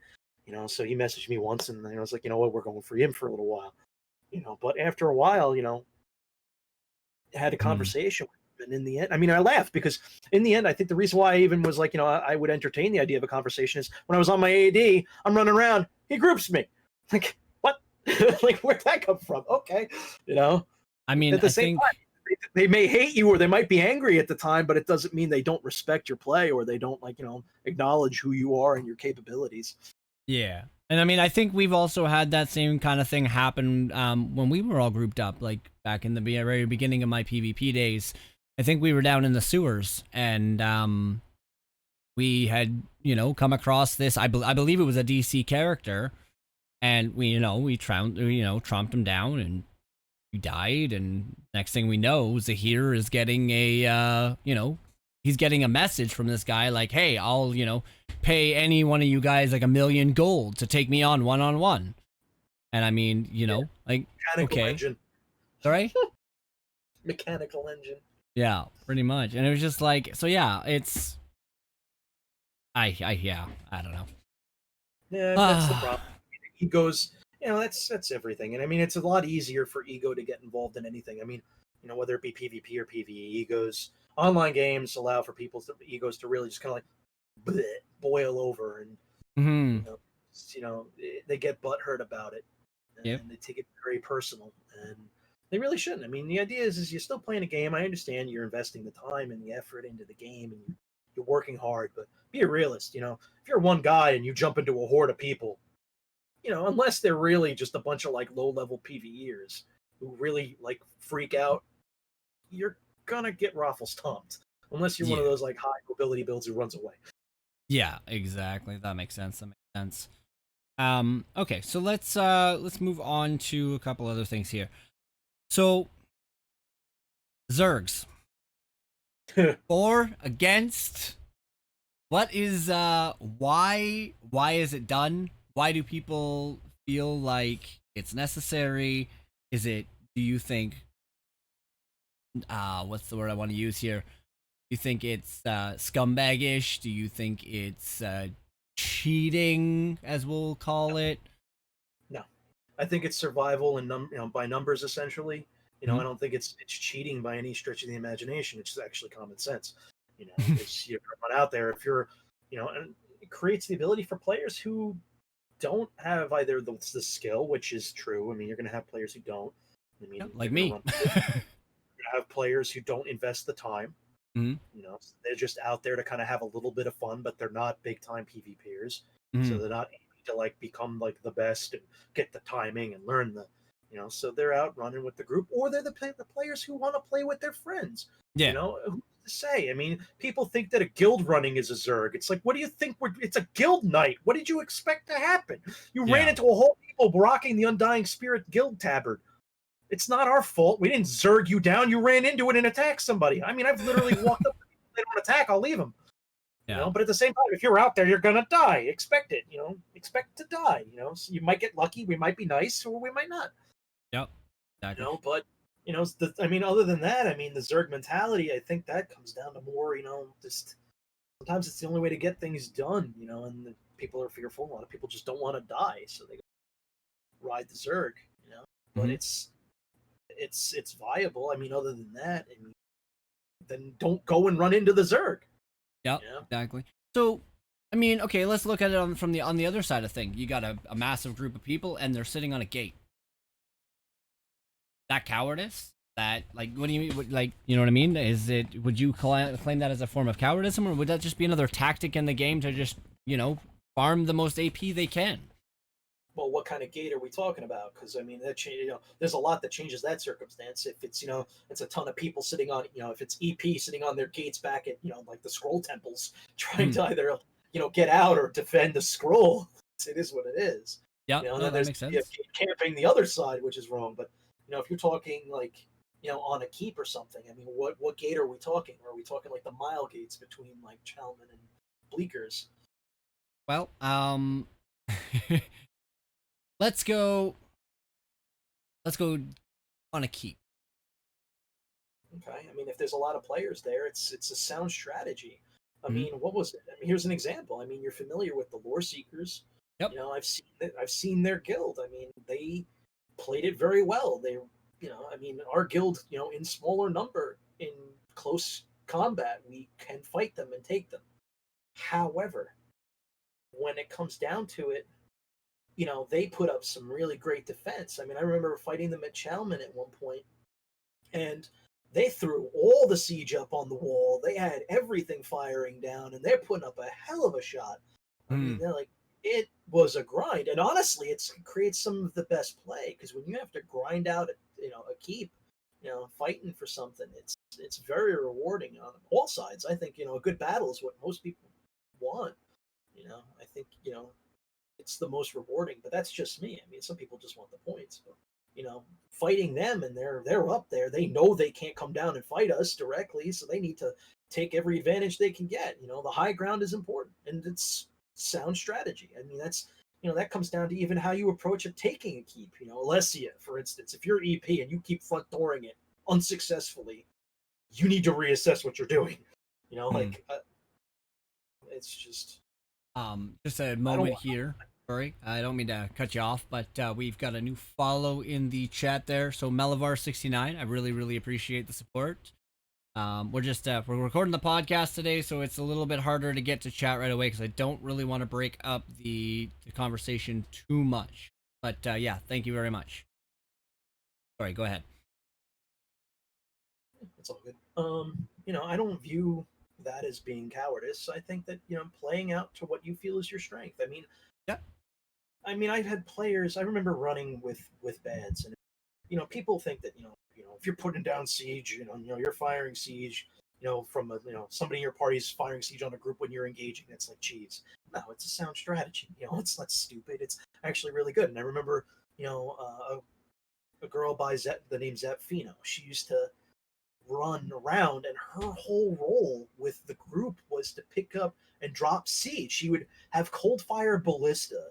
so he messaged me once, and I was like, what, we're going for him for a little while, but after a while, I had a conversation with him, and in the end, I mean, I laughed, because in the end, I think the reason why I even was like, I would entertain the idea of a conversation is when I was on my AD, I'm running around, he groups me, like, what? Like, where'd that come from? Okay, I mean, at the same time, they may hate you or they might be angry at the time, but it doesn't mean they don't respect your play or they don't acknowledge who you are and your capabilities. Yeah. And I mean, I think we've also had that same kind of thing happen when we were all grouped up, like back in the very beginning of my PvP days. I think we were down in the sewers and we had, come across this. I believe it was a DC character, and we tromped him down and he died. And next thing we know, Zahir is getting he's getting a message from this guy like, hey, I'll, pay any one of you guys like 1,000,000 gold to take me on one-on-one. And I mean, like, Mechanical okay. engine. Sorry? Mechanical engine. Yeah, pretty much. And it was just like, so yeah, it's, yeah, I don't know. Yeah, that's the problem. Egos, that's everything. And I mean, it's a lot easier for ego to get involved in anything. I mean, whether it be PvP or PvE, egos, online games allow for people's egos to really just kind of like boil over, and they get butthurt about it, and they take it very personal, and they really shouldn't. I mean, the idea is you're still playing a game. I understand you're investing the time and the effort into the game, and you're working hard, but be a realist. If you're one guy and you jump into a horde of people, unless they're really just a bunch of like low-level PvEers who really like freak out, you're gonna get raffle stomped. Unless you're one of those like high mobility builds who runs away. Yeah, exactly. That makes sense. Okay, so let's move on to a couple other things here. So Zergs. For, against, what is why is it done? Why do people feel like it's necessary? Do you think what's the word I want to use here? Do you think it's scumbag-ish? Do you think it's cheating, as we'll call it? No, I think it's survival and by numbers essentially. I don't think it's cheating by any stretch of the imagination. It's actually common sense. It's you're out there. If you're, and it creates the ability for players who don't have either the skill, which is true. I mean, you're going to have players who don't. I mean, Like me. You're going to have players who don't invest the time. They're just out there to kind of have a little bit of fun, but they're not big time PvPers. So they're not aiming to like become like the best and get the timing and learn the, so they're out running with the group, or they're the players who want to play with their friends. Yeah. Who's to say? I mean, people think that a guild running is a Zerg. It's like, what do you think? It's a guild night. What did you expect to happen? You ran into a whole people rocking the Undying Spirit guild tabard. It's not our fault. We didn't Zerg you down. You ran into it and attacked somebody. I mean, I've literally walked up. If they don't attack, I'll leave them. But at the same time, if you're out there, you're gonna die. Expect it. Expect to die. So you might get lucky. We might be nice, or we might not. Yep. Exactly. But other than that, I mean, the Zerg mentality. I think that comes down to more. Just sometimes it's the only way to get things done. And people are fearful. A lot of people just don't want to die, so they ride the Zerg. But it's viable. I mean, other than that, then don't go and run into the Zerg. Yep, exactly. So, I mean, okay, let's look at it on the other side of thing. You got a massive group of people, and they're sitting on a gate. That cowardice? That, like, what do you mean? Like, you know what I mean? Would you claim that as a form of cowardice, or would that just be another tactic in the game to just, farm the most AP they can? Well, what kind of gate are we talking about? Because I mean, there's a lot that changes that circumstance. If it's it's a ton of people sitting on if it's EP sitting on their gates back at like the scroll temples, trying to either get out or defend the scroll. It is what it is. Yeah, and that then makes sense. Camping the other side, which is wrong. But if you're talking like on a keep or something, I mean, what gate are we talking? Are we talking like the mile gates between like Chalman and Bleakers? Well, Let's go on a keep. Okay. I mean, if there's a lot of players there, it's a sound strategy. I mean, what was it? I mean, here's an example. I mean, you're familiar with the Lore Seekers. Yep. I've seen their guild. I mean, they played it very well. They, I mean, our guild, in smaller number in close combat, we can fight them and take them. However, when it comes down to it, they put up some really great defense. I mean, I remember fighting them at Chalman at one point, and they threw all the siege up on the wall. They had everything firing down, and they're putting up a hell of a shot. I mean, Mm. they're like, it was a grind, and honestly, it creates some of the best play because when you have to grind out, a keep, fighting for something, it's very rewarding on all sides. I think a good battle is what most people want. I think it's the most rewarding, but that's just me. I mean, some people just want the points, but fighting them and they're up there. They know they can't come down and fight us directly, so they need to take every advantage they can get. The high ground is important, and it's sound strategy. I mean, that comes down to even how you approach taking a keep. Alessia, for instance, if you're EP and you keep front dooring it unsuccessfully, you need to reassess what you're doing. Mm. It's just Just a I don't moment want. here. Sorry, I don't mean to cut you off, but we've got a new follow in the chat there. So Melivar69, I really, really appreciate the support. We're recording the podcast today, so it's a little bit harder to get to chat right away because I don't really want to break up the conversation too much. But yeah, thank you very much. Sorry, go ahead. It's all good. I don't view that as being cowardice. I think that playing out to what you feel is your strength. Yeah. I've had players. I remember running with bands, and people think that if you're putting down siege, you're firing siege, from somebody in your party's firing siege on a group when you're engaging. That's like cheese. No, it's a sound strategy. It's not stupid. It's actually really good. And I remember a girl by the name Zepfino. She used to run around, and her whole role with the group was to pick up and drop siege. She would have cold fire ballista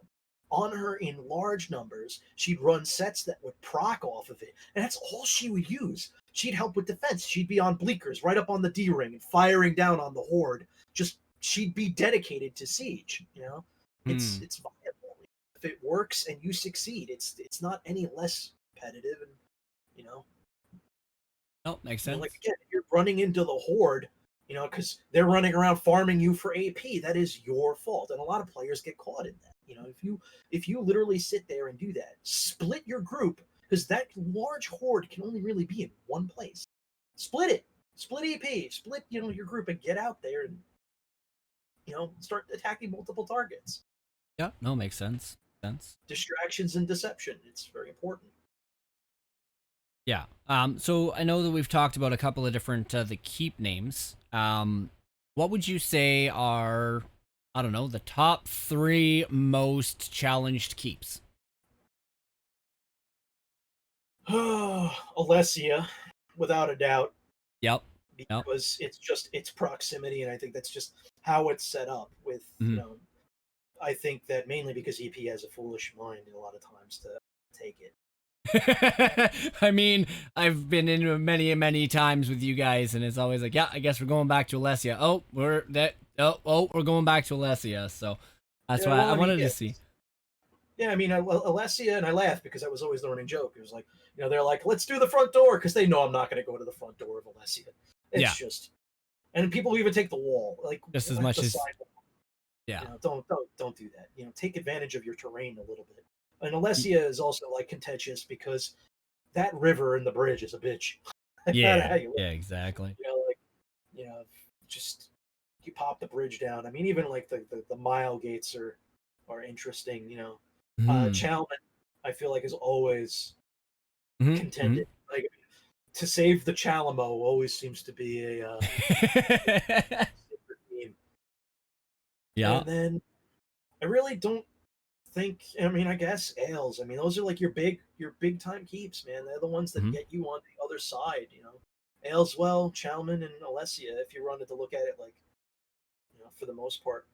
on her in large numbers. She'd run sets that would proc off of it, and that's all she would use. She'd help with defense. She'd be on bleakers right up on the D ring and firing down on the horde. Just she'd be dedicated to siege. Hmm. It's viable if it works and you succeed. It's not any less competitive, and you know Oh, makes sense. like again, if you're running into the horde, because they're running around farming you for AP, that is your fault. And a lot of players get caught in that. If you literally sit there and do that, split your group, because that large horde can only really be in one place. Split it, split EP, split your group, and get out there and start attacking multiple targets. Yeah, no, makes sense. Sense. Distractions and deception. It's very important. Yeah. So I know that we've talked about a couple of different the keep names. What would you say are, I don't know, the top 3 most challenged keeps? Alessia, without a doubt, Yep. Yep. because it's just its proximity, and I think that's just how it's set up. With Mhm. I think that mainly because EP has a foolish mind a lot of times to take it. I mean, I've been in many, many times with you guys, and it's always like, yeah, I guess we're going back to Alessia. Oh, we're going back to Alessia. So that's Yeah, why well, I I mean, wanted to yeah, see. Alessia, and I laugh because that was always the running joke. It was like, they're like, let's do the front door because they know I'm not going to go to the front door of Alessia. It's Yeah, just, and people even take the wall, like just as what much the as sidewalk. yeah. Don't do that. Take advantage of your terrain a little bit. And Alessia is also like contentious because that river and the bridge is a bitch. No matter Yeah, how you look, yeah, exactly. like you know, just you pop the bridge down. I mean, even like the mile gates are interesting. Hmm. Chalman, I feel like is always Hmm. Hmm. contended. Like to save the Chalamo always seems to be a secret theme. Yeah. And then I really don't think. I mean, I guess ales. I mean, those are like your big time keeps, man. They're the ones that Hmm. get you on the other side. Ales, well, Chalman and Alessia. If you wanted to look at it like, for the most part,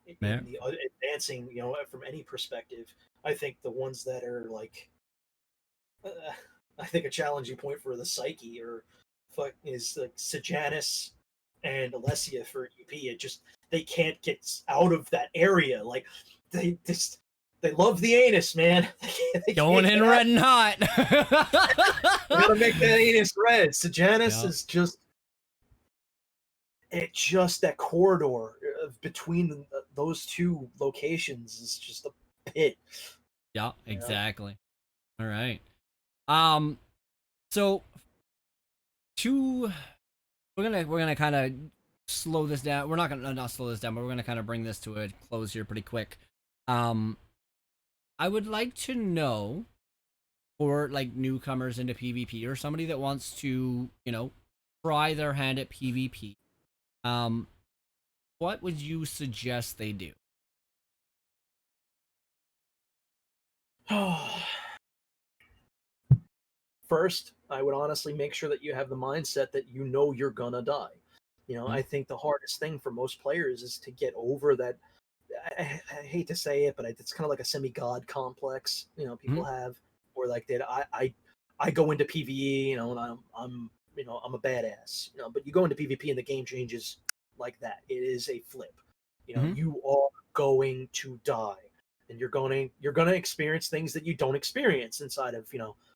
Yeah. in the advancing, from any perspective, I think the ones that are like, uh, I think a challenging point for the psyche or fuck is like Sejanus and Alessia for EP. It just they can't get out of that area. Like they love the anus, man. They Going can't in get out. red and hot. They gotta make that anus red. Sejanus Yeah. is just that corridor between those two locations is just a pit. Yeah, You know? exactly. All right. Um, so two. We're gonna kind of slow this down. We're not slow this down, but we're gonna kind of bring this to a close here pretty quick. Um, I would like to know for like newcomers into PvP or somebody that wants to, try their hand at PvP. Um, what would you suggest they do? First, I would honestly make sure that you have the mindset that you know you're gonna die. Mhm. I think the hardest thing for most players is to get over that. I hate to say it, but it's kind of like a semi-god complex. People Mhm. have, or like that. I go into PVE, and I'm a badass. But you go into PvP and the game changes like that. It is a flip. Mhm. You are going to die, and you're going to experience things that you don't experience inside of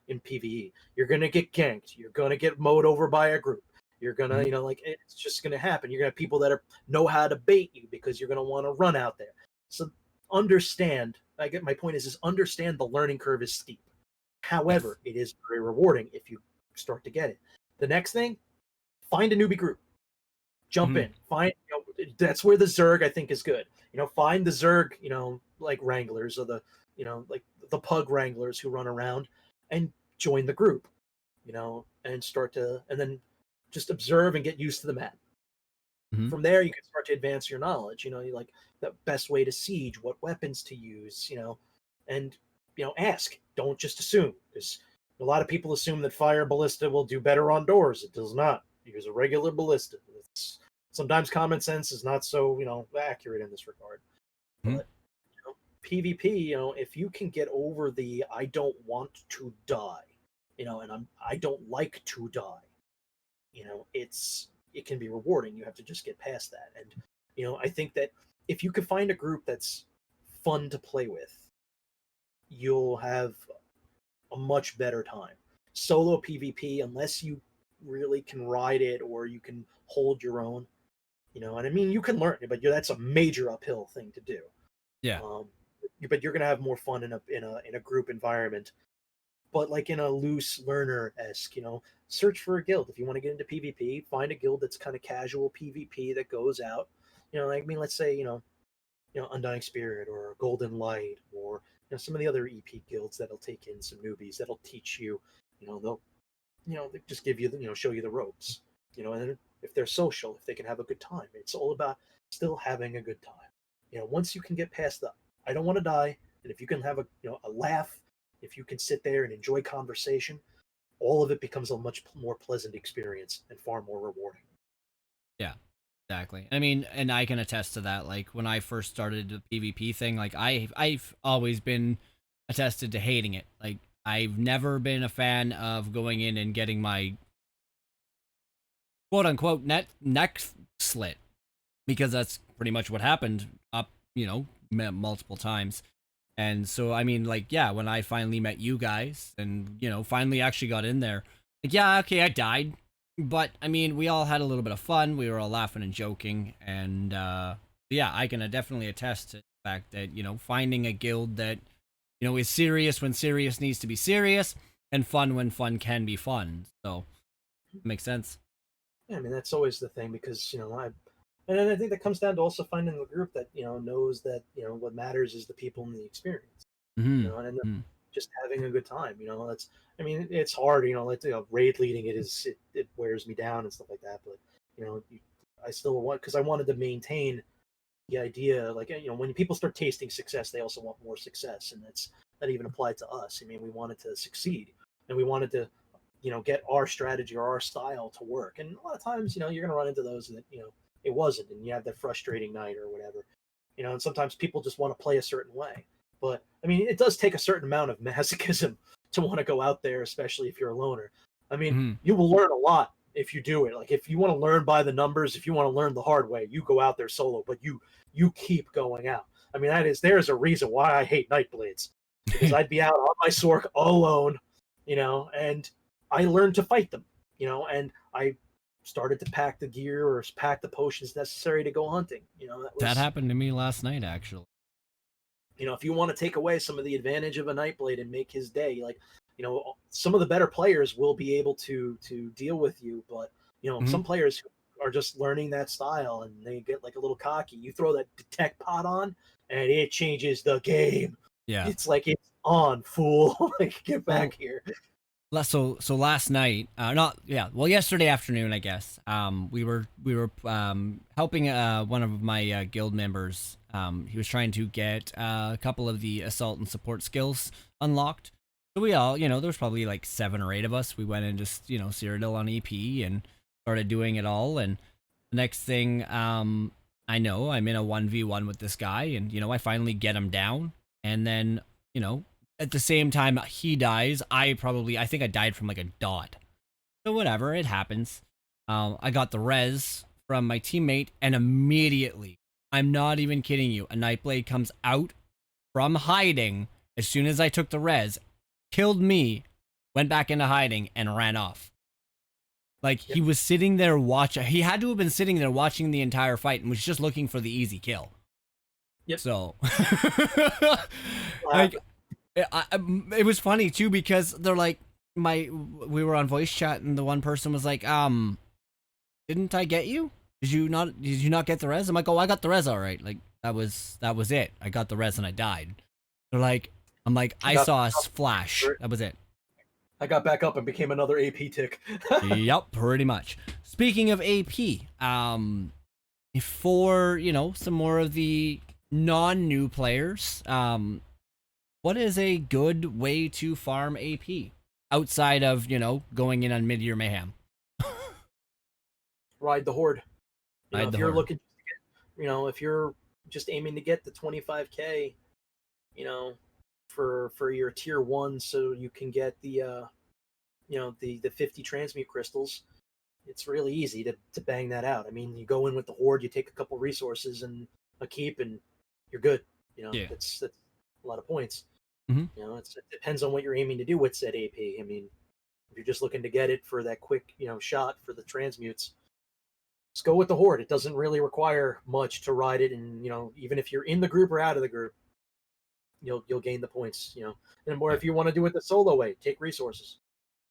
in PVE. You're gonna get ganked. You're gonna get mowed over by a group. You're gonna, Mhm. like it's just gonna happen. You're gonna have people that know how to bait you because you're gonna want to run out there. So understand. I get my point is understand the learning curve is steep. Yes. However, it is very rewarding if you start to get it. The next thing, find a newbie group. Jump Mhm. in. Find that's where the Zerg I think is good. Find the Zerg, like wranglers or like the pug wranglers who run around and join the group, and then just observe and get used to the map. Mhm. From there, you can start to advance your knowledge. Like the best way to siege, what weapons to use, and ask. Don't just assume, because a lot of people assume that fire ballista will do better on doors. It does not. Use a regular ballista. Sometimes common sense is not so accurate in this regard. Mhm. But PvP, if you can get over the I don't want to die, and I don't like to die, it can be rewarding. You have to just get past that. And I think that if you can find a group that's fun to play with, you'll have a much better time. Solo PvP, unless you really can ride it or you can hold your own, and I mean you can learn it, but that's a major uphill thing to do. Yeah. um, but you're gonna have more fun in a group environment. But like in a loose learner esque, search for a guild if you want to get into PvP. Find a guild that's kind of casual PvP that goes out. I mean, let's say Undying Spirit or Golden Light, or some of the other EP guilds that'll take in some newbies that'll teach you. They'll they just give you show you the ropes. And if they're social, if they can have a good time, it's all about still having a good time. Once you can get past the I don't want to die, and if you can have a laugh, if you can sit there and enjoy conversation, all of it becomes a much more pleasant experience and far more rewarding. Yeah. Exactly. I mean, and I can attest to that. Like when I first started the PvP thing, like I've always been attested to hating it. Like I've never been a fan of going in and getting my quote unquote neck slit, because that's pretty much what happened up, multiple times. And so, I mean, like, yeah, when I finally met you guys and, finally actually got in there, like, yeah, okay, I died. But, I mean, we all had a little bit of fun. We were all laughing and joking. And, yeah, I can definitely attest to the fact that, finding a guild that, is serious when serious needs to be serious and fun when fun can be fun. So, makes sense. Yeah, I mean that's always the thing, because and then I think that comes down to also finding the group that knows that what matters is the people and the experience. Hmm. And then just having a good time. That's I mean it's hard. Like raid leading it wears me down and stuff like that. But I still want, because I wanted to maintain the idea. Like when people start tasting success, they also want more success, and that even applied to us. I mean, we wanted to succeed, and we wanted to get our strategy or our style to work. And a lot of times you're going to run into those that it wasn't, and you have that frustrating night or whatever. And sometimes people just want to play a certain way. But I mean, it does take a certain amount of masochism to want to go out there, especially if you're a loner. I mean, Hmm. you will learn a lot if you do it. Like if you want to learn by the numbers, if you want to learn the hard way, you go out there solo, but you keep going out. I mean, there's a reason why I hate Nightblades, because I'd be out on my Sork alone, and I learned to fight them, and I started to pack the gear or pack the potions necessary to go hunting. That That was, happened to me last night, actually. if you want to take away some of the advantage of a Nightblade and make his day, like some of the better players will be able to deal with you, but Mhm. some players are just learning that style and they get like a little cocky. You throw that detect pot on, and it changes the game. Yeah. It's like it's on, fool. Like get Well, back here. so last night, not yeah, well yesterday afternoon, I guess. We were helping one of my guild members. He was trying to get a couple of the assault and support skills unlocked. So we all, there was probably like 7 or 8 of us. We went and just, Cyrodiil on EP and started doing it all. And the next thing, I know I'm in a 1v1 with this guy, and I finally get him down, and then at the same time he dies, I think I died from like a dot. So whatever, it happens. I got the res from my teammate, and immediately, I'm not even kidding you, a Nightblade comes out from hiding as soon as I took the res, killed me, went back into hiding, and ran off. Like, he was sitting there watching. He had to have been sitting there watching the entire fight and was just looking for the easy kill. Yep. So, like, it was funny too because they're like, we were on voice chat and the one person was like, didn't I get you? Did you not get the res? I'm like, oh, I got the res all right. Like, that was it. I got the res and I died. They're like, I'm like, I saw a flash. That was it. I got back up and became another AP tick. Yep, pretty much. Speaking of AP, for some more of the non-new players, what is a good way to farm AP outside of going in on mid-year mayhem? Ride the horde. Ride If the you're horde. looking, if you're just aiming to get the 25k, for your tier 1, so you can get the the 50 transmute crystals. It's really easy to bang that out. I mean, you go in with the horde, you take a couple resources and a keep, and you're good. Yeah. That's a lot of points. Mhm. It depends on what you're aiming to do with said AP. I mean, if you're just looking to get it for that quick, shot for the transmutes, just go with the horde. It doesn't really require much to ride it, and even if you're in the group or out of the group, you'll gain the points. And more Yeah. if you want to do it the solo way, take resources.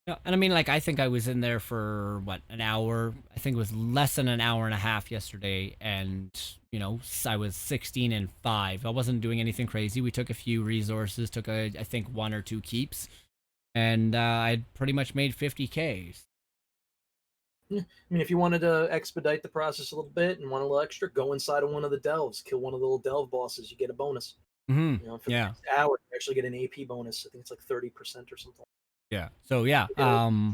Yeah, and I mean, like, I think I was in there for what, an hour? I think it was less than an hour and a half yesterday, and I was 16-5. I wasn't doing anything crazy. We took a few resources, took I think 1 or 2 keeps, and I pretty much made 50k. Yeah. I mean, if you wanted to expedite the process a little bit and want a little extra, go inside of one of the delves, kill one of the little delve bosses, you get a bonus. Mm-hmm. For the Yeah. next hour, you actually get an AP bonus. I think it's like 30% or something. Yeah. So yeah. Oh,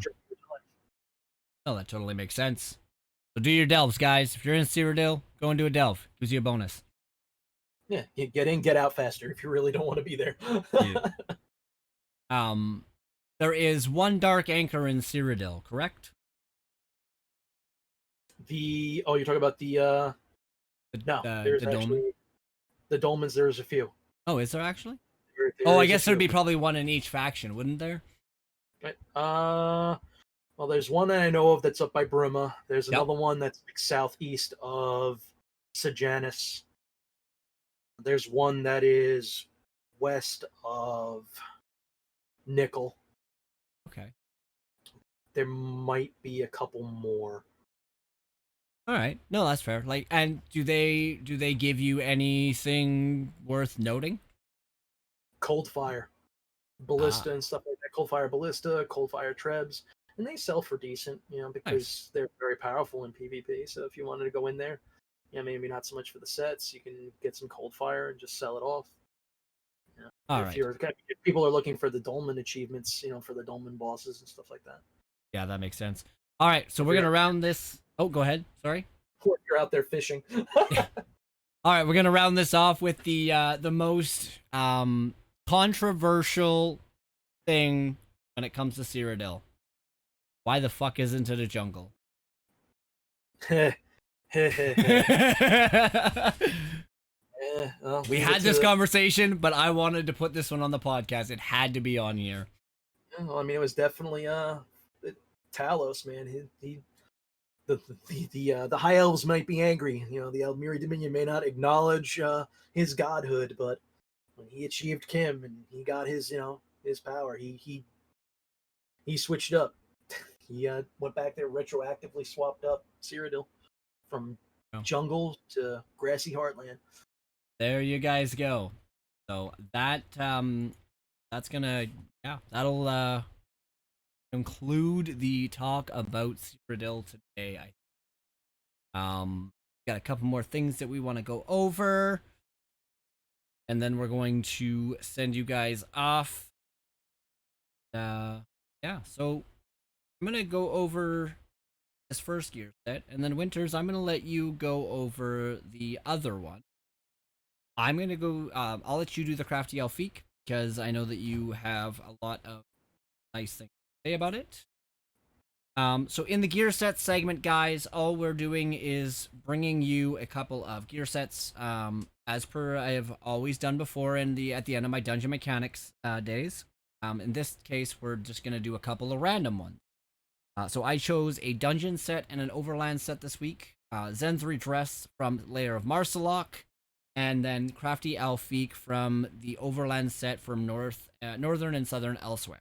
that totally makes sense. So do your delves, guys. If you're in Cyrodil, go and do a delve. Gives you a bonus. Yeah, you get in, get out faster if you really don't want to be there. Yeah. There is one dark anchor in Cyrodil, correct? You're talking about no, there's the dolmen. actually the dolmens. There's a few. Oh, is there actually? There I is a guess there'd few. be probably one in each faction, wouldn't there? Right. Well, there's one that I know of that's up by Bruma. There's Yep. another one that's like southeast of Sejanus. There's one that is west of Nickel. Okay. There might be a couple more. All right. No, that's fair. Like, and do they give you anything worth noting? Cold Fire, Ballista, and stuff like that. Cold Fire Ballista, Cold Fire Trebs, and they sell for decent, because they're very powerful in PvP. So if you wanted to go in there, maybe not so much for the sets, you can get some Cold Fire and just sell it off. All if right. if people are looking for the Dolmen achievements, for the Dolmen bosses and stuff like that. Yeah, that makes sense. All right, so we're gonna round this. Oh, go ahead. Sorry. Or if you're out there fishing. All right, we're gonna round this off with the most controversial thing when it comes to Cyrodiil. Why the fuck isn't it a jungle? Well, We had this conversation, but I wanted to put this one on the podcast. It had to be on here. Well, I mean, it was definitely Talos, man. The high elves might be angry. The Elmiri Dominion may not acknowledge his godhood, but when he achieved Kim and he got his his power, he he switched up. He went back there, retroactively swapped up Cyrodil from Oh. jungle to grassy heartland. There you guys go. So that's gonna, yeah, that'll conclude the talk about Cyrodil today. Got a couple more things that we want to go over, and then we're going to send you guys off. Yeah, so I'm gonna go over this first gear set, and then Winters, I'm gonna let you go over the other one. I'm gonna go. I'll let you do the crafty Elfique because I know that you have a lot of nice things to say about it. So in the gear set segment, guys, all we're doing is bringing you a couple of gear sets, as per I have always done before at the end of my dungeon mechanics days. In this case, we're just gonna do a couple of random ones. So I chose a dungeon set and an overland set this week. Zen's Redress from Lair of Marsalok, and then Crafty Elfique from the overland set from northern and southern elsewhere.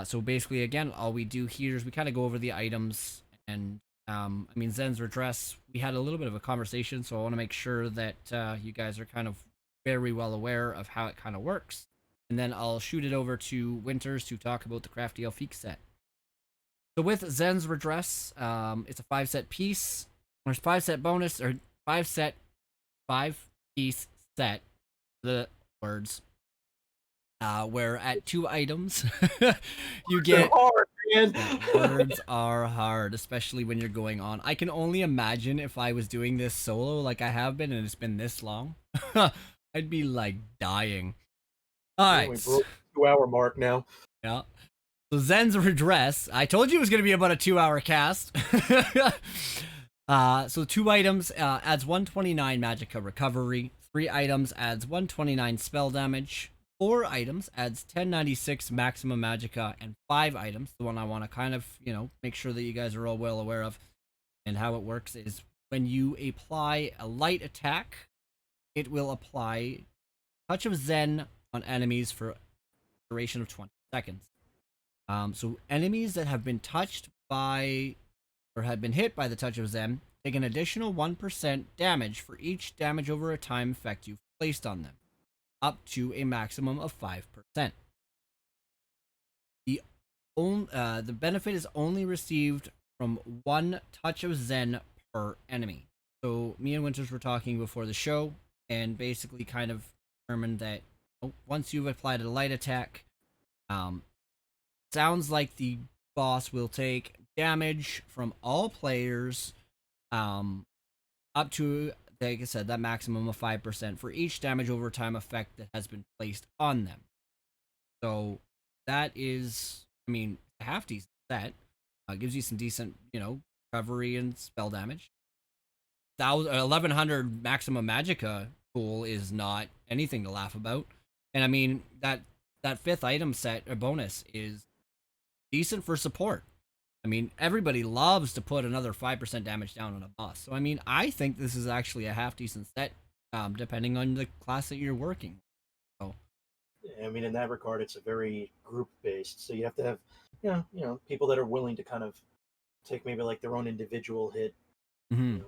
So basically, again, all we do here is we kind of go over the items, and I mean, Zen's Redress, we had a little bit of a conversation, so I want to make sure that you guys are kind of very well aware of how it kind of works. And then I'll shoot it over to Winters to talk about the Crafty Elfique set. So with Zen's Redress, it's a 5-set piece. There's 5-set bonus, or 5-piece set, the words. Where at 2 items, you get... hard, man. Words are hard, especially when you're going on. I can only imagine if I was doing this solo like I have been, and it's been this long. I'd be, like, dying. Alright. We broke the 2-hour mark now. Yeah. So Zen's Redress. I told you it was going to be about a 2-hour cast. So 2 items adds 129 Magicka Recovery. 3 items adds 129 spell damage. 4 items adds 1096 maximum Magicka, and 5 items, the one I want to kind of, make sure that you guys are all well aware of and how it works, is when you apply a light attack, it will apply Touch of Zen on enemies for a duration of 20 seconds. So enemies that have been touched by, or have been hit by the Touch of Zen, take an additional 1% damage for each damage over a time effect you've placed on them, up to a maximum of 5%. The benefit is only received from 1 Touch of Zen per enemy. So me and Winters were talking before the show, and basically kind of determined that once you've applied a light attack, sounds like the boss will take damage from all players, up to, like I said, that maximum of 5% for each damage over time effect that has been placed on them. So that is, I mean, a half decent set. Gives you some decent, recovery and spell damage. 1100 maximum Magicka pool is not anything to laugh about. And I mean, that 5th item set or bonus is decent for support. I mean, everybody loves to put another 5% damage down on a boss. So, I mean, I think this is actually a half-decent set, depending on the class that you're working. So, I mean, in that regard, it's a very group-based. So you have to have, people that are willing to kind of take maybe like their own individual hit on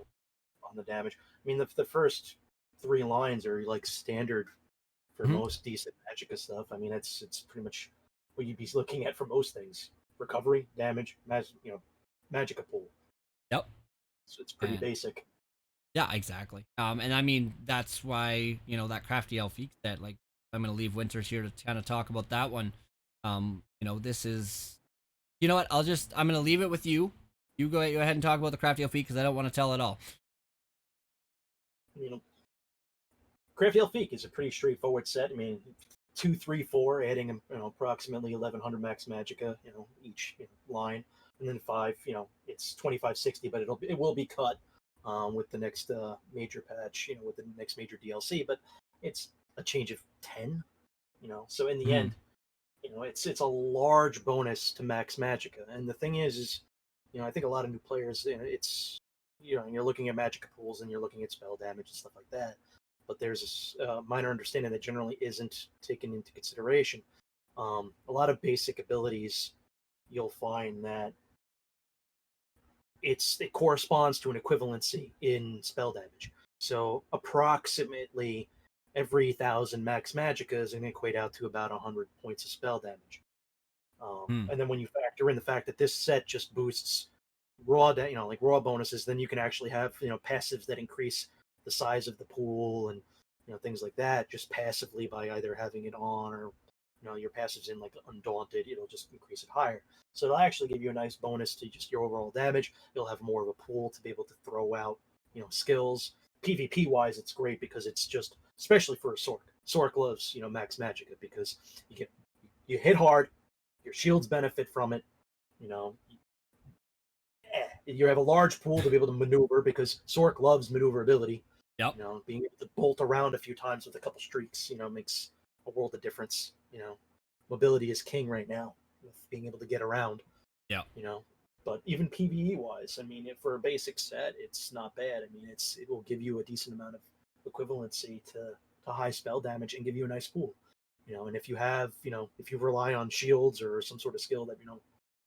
the damage. I mean, the first 3 lines are like standard for most decent Magicka stuff. I mean, it's pretty much what you'd be looking at for most things. Recovery, damage, Magicka pool. Yep. So it's pretty basic. Yeah, exactly. And I mean, that's why, that Crafty Elfique set, like, I'm going to leave Winters here to kind of talk about that one. This is, you know what, I'm going to leave it with you. You go ahead and talk about the Crafty Elfique because I don't want to tell it all. Crafty Elfique is a pretty straightforward set. I mean, 2, 3, 4, adding approximately 1100 max Magicka, each line, and then 5, it's 2560, but it will be cut with the next major patch, with the next major DLC. But it's a change of 10, So in the end, it's a large bonus to max Magicka. And the thing is, I think a lot of new players, it's you're looking at Magicka pools and you're looking at spell damage and stuff like that. But there's a minor understanding that generally isn't taken into consideration. A lot of basic abilities you'll find that it corresponds to an equivalency in spell damage. So approximately every 1,000 max magicka is going to equate out to about 100 points of spell damage. Hmm. And then when you factor in the fact that this set just boosts raw, like raw bonuses, then you can actually have passives that increase the size of the pool and things like that just passively by either having it on or your passives in like Undaunted, it'll just increase it higher. So it'll actually give you a nice bonus to just your overall damage. You'll have more of a pool to be able to throw out skills. PvP wise, it's great because it's just especially for a Sork. Sork loves max magicka because you hit hard, your shields benefit from it. You know, you have a large pool to be able to maneuver because Sork loves maneuverability. Yep. Being able to bolt around a few times with a couple streaks, makes a world of difference. Mobility is king right now with being able to get around. Yeah. But even PVE wise, I mean, for a basic set, it's not bad. I mean, it will give you a decent amount of equivalency to high spell damage and give you a nice pool. And if you have, if you rely on shields or some sort of skill that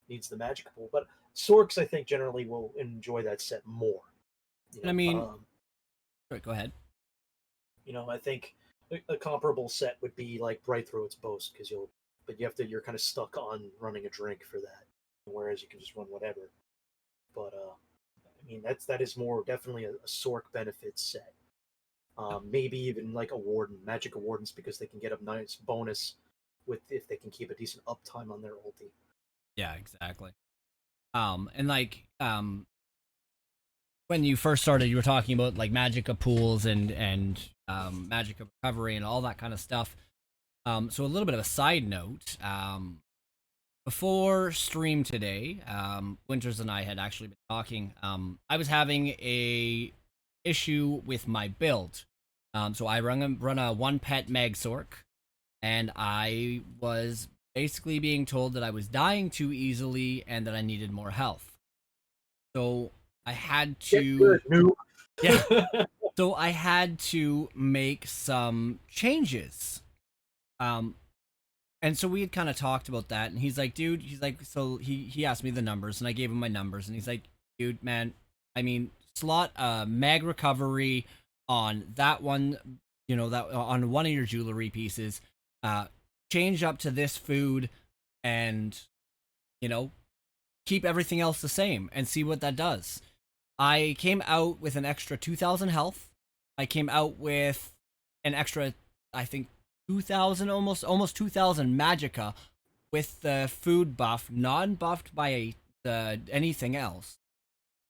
needs the magic pool, but Sorks I think generally will enjoy that set more. I mean, go ahead. I think a comparable set would be like Bright Throat's Boast because you're kind of stuck on running a drink for that, whereas you can just run whatever. But I mean that is more definitely a Sork benefit set. Maybe even like a Warden, Magic Wardens, because they can get a nice bonus if they can keep a decent uptime on their ulti. Yeah, exactly. And like when you first started, you were talking about like magicka pools and magicka recovery and all that kind of stuff. So a little bit of a side note. Before stream today, Winters and I had actually been talking. I was having a issue with my build. So I run a one pet Mag Sork, and I was basically being told that I was dying too easily and that I needed more health. So I had to, yeah. So I had to make some changes. And so we had kind of talked about that, and he's like, dude, so he asked me the numbers, and I gave him my numbers, and he's like, dude, man, I mean, slot mag recovery on that one, that on one of your jewelry pieces, change up to this food, and keep everything else the same, and see what that does. I came out with an extra 2,000 health. I came out with an extra, I think, 2,000, almost 2,000 magicka with the food buff, non-buffed by anything else,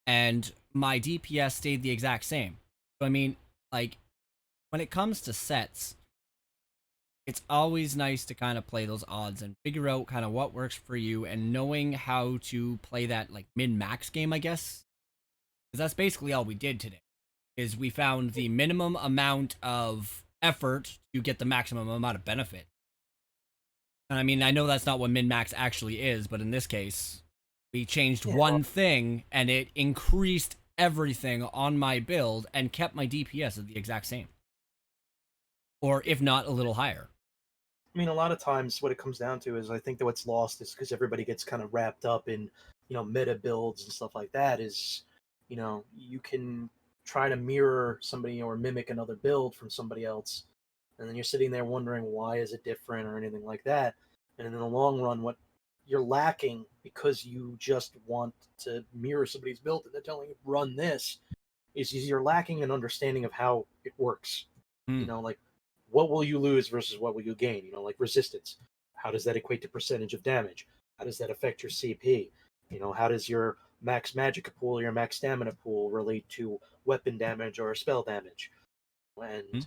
and my DPS stayed the exact same. So I mean, like, when it comes to sets, it's always nice to kind of play those odds and figure out kind of what works for you, and knowing how to play that like min-max game, I guess, because that's basically all we did today. Is we found the minimum amount of effort to get the maximum amount of benefit. And I mean, I know that's not what min-max actually is, but in this case, we changed one thing and it increased everything on my build and kept my DPS at the exact same. Or if not, a little higher. I mean, a lot of times what it comes down to is I think that what's lost is because everybody gets kind of wrapped up in, meta builds and stuff like that is, you can try to mirror somebody or mimic another build from somebody else, and then you're sitting there wondering why is it different or anything like that. And in the long run, what you're lacking because you just want to mirror somebody's build and they're telling you run this is you're lacking an understanding of how it works. Like what will you lose versus what will you gain? Like resistance. How does that equate to percentage of damage? How does that affect your CP? How does your max magic pool, your max stamina pool relate to weapon damage or spell damage? And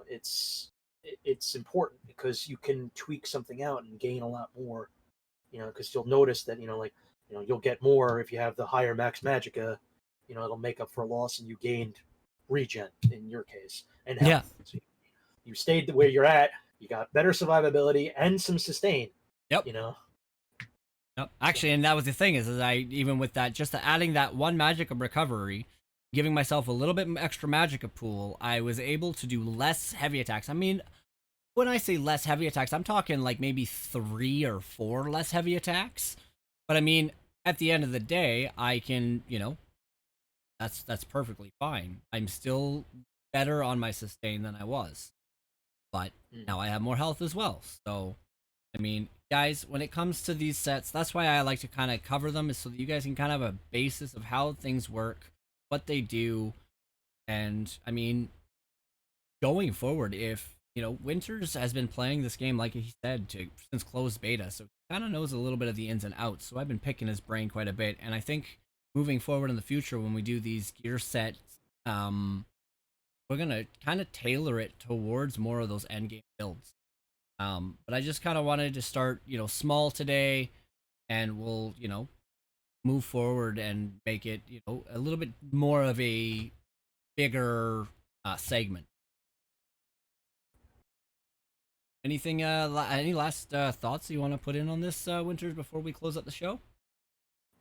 it's important because you can tweak something out and gain a lot more. Because you'll notice that you'll get more if you have the higher max magicka. It'll make up for a loss, and you gained regen in your case and health. Yeah. So you stayed where you're at. You got better survivability and some sustain. Yep. Yep. Actually, and that was the thing is I even with that, just adding that one magic of recovery, giving myself a little bit extra magicka pool, I was able to do less heavy attacks. I mean, when I say less heavy attacks, I'm talking like maybe 3 or 4 less heavy attacks. But I mean, at the end of the day, I can, that's perfectly fine. I'm still better on my sustain than I was, but Mm. now I have more health as well. So, I mean, guys, when it comes to these sets, that's why I like to kind of cover them, is so that you guys can kind of have a basis of how things work, what they do, and I mean, going forward, if Winters has been playing this game like he said since closed beta, so he kind of knows a little bit of the ins and outs. So I've been picking his brain quite a bit, and I think moving forward in the future when we do these gear sets, we're gonna kind of tailor it towards more of those end game builds. But I just kind of wanted to start, small today, and we'll, move forward and make it, a little bit more of a bigger segment. Anything? Any last thoughts you want to put in on this, Winters, before we close up the show?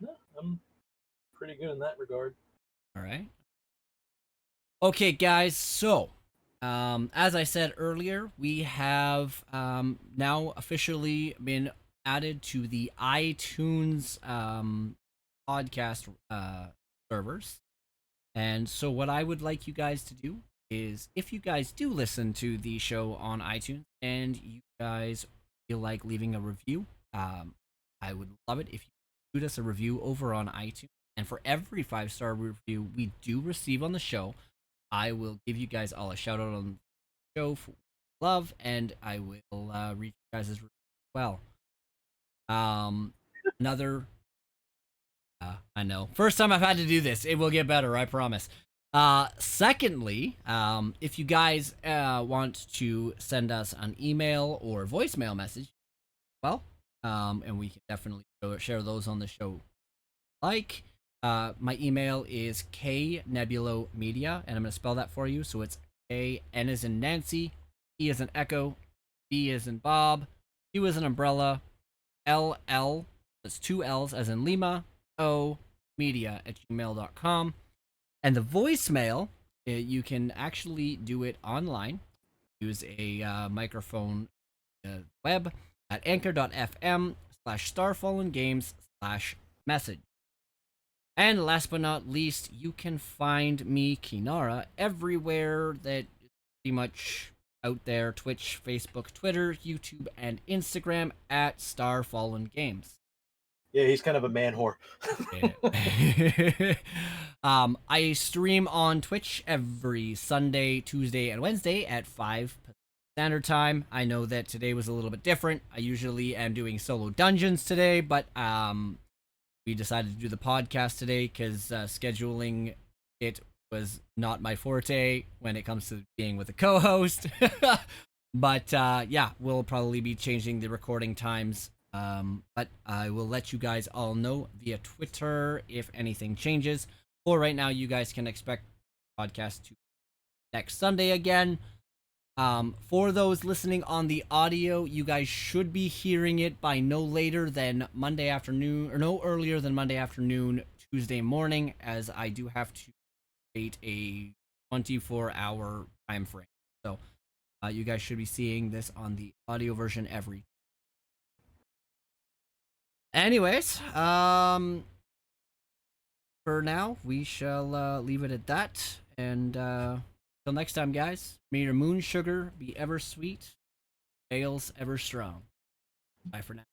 No, I'm pretty good in that regard. All right. Okay, guys. So, as I said earlier, we have now officially been added to the iTunes podcast servers. And so, what I would like you guys to do is, if you guys do listen to the show on iTunes and you guys feel like leaving a review, I would love it if you shoot us a review over on iTunes. And for every 5-star review we do receive on the show, I will give you guys all a shout out on the show for love, and I will read you guys' review as well. Another I know. First time I've had to do this. It will get better, I promise. Secondly, if you guys want to send us an email or voicemail message, well, and we can definitely share those on the show. Like, my email is knebulomedia, and I'm going to spell that for you. So it's K, N as in Nancy, E as in Echo, B as in Bob, U as in Umbrella, LL, that's 2 L's as in Lima, media@gmail.com. And the voicemail, you can actually do it online. Use a microphone web at anchor.fm/starfallengames/message. And last but not least, you can find me, Kinara, everywhere that is pretty much out there: Twitch, Facebook, Twitter, YouTube, and Instagram at StarFallenGames. Yeah, he's kind of a man whore. Yeah. I stream on Twitch every Sunday, Tuesday, and Wednesday at 5 Standard Time. I know that today was a little bit different. I usually am doing solo dungeons today, but we decided to do the podcast today because scheduling it was not my forte when it comes to being with a co-host. But yeah, we'll probably be changing the recording times. But I will let you guys all know via Twitter if anything changes. For right now, you guys can expect the podcast to next Sunday again. For those listening on the audio, you guys should be hearing it by no later than Monday afternoon, or no earlier than Monday afternoon, Tuesday morning, as I do have to create a 24-hour time frame. So you guys should be seeing this on the audio version every. Anyways, for now, we shall leave it at that. And till next time, guys, may your moon sugar be ever sweet, ales ever strong. Bye for now.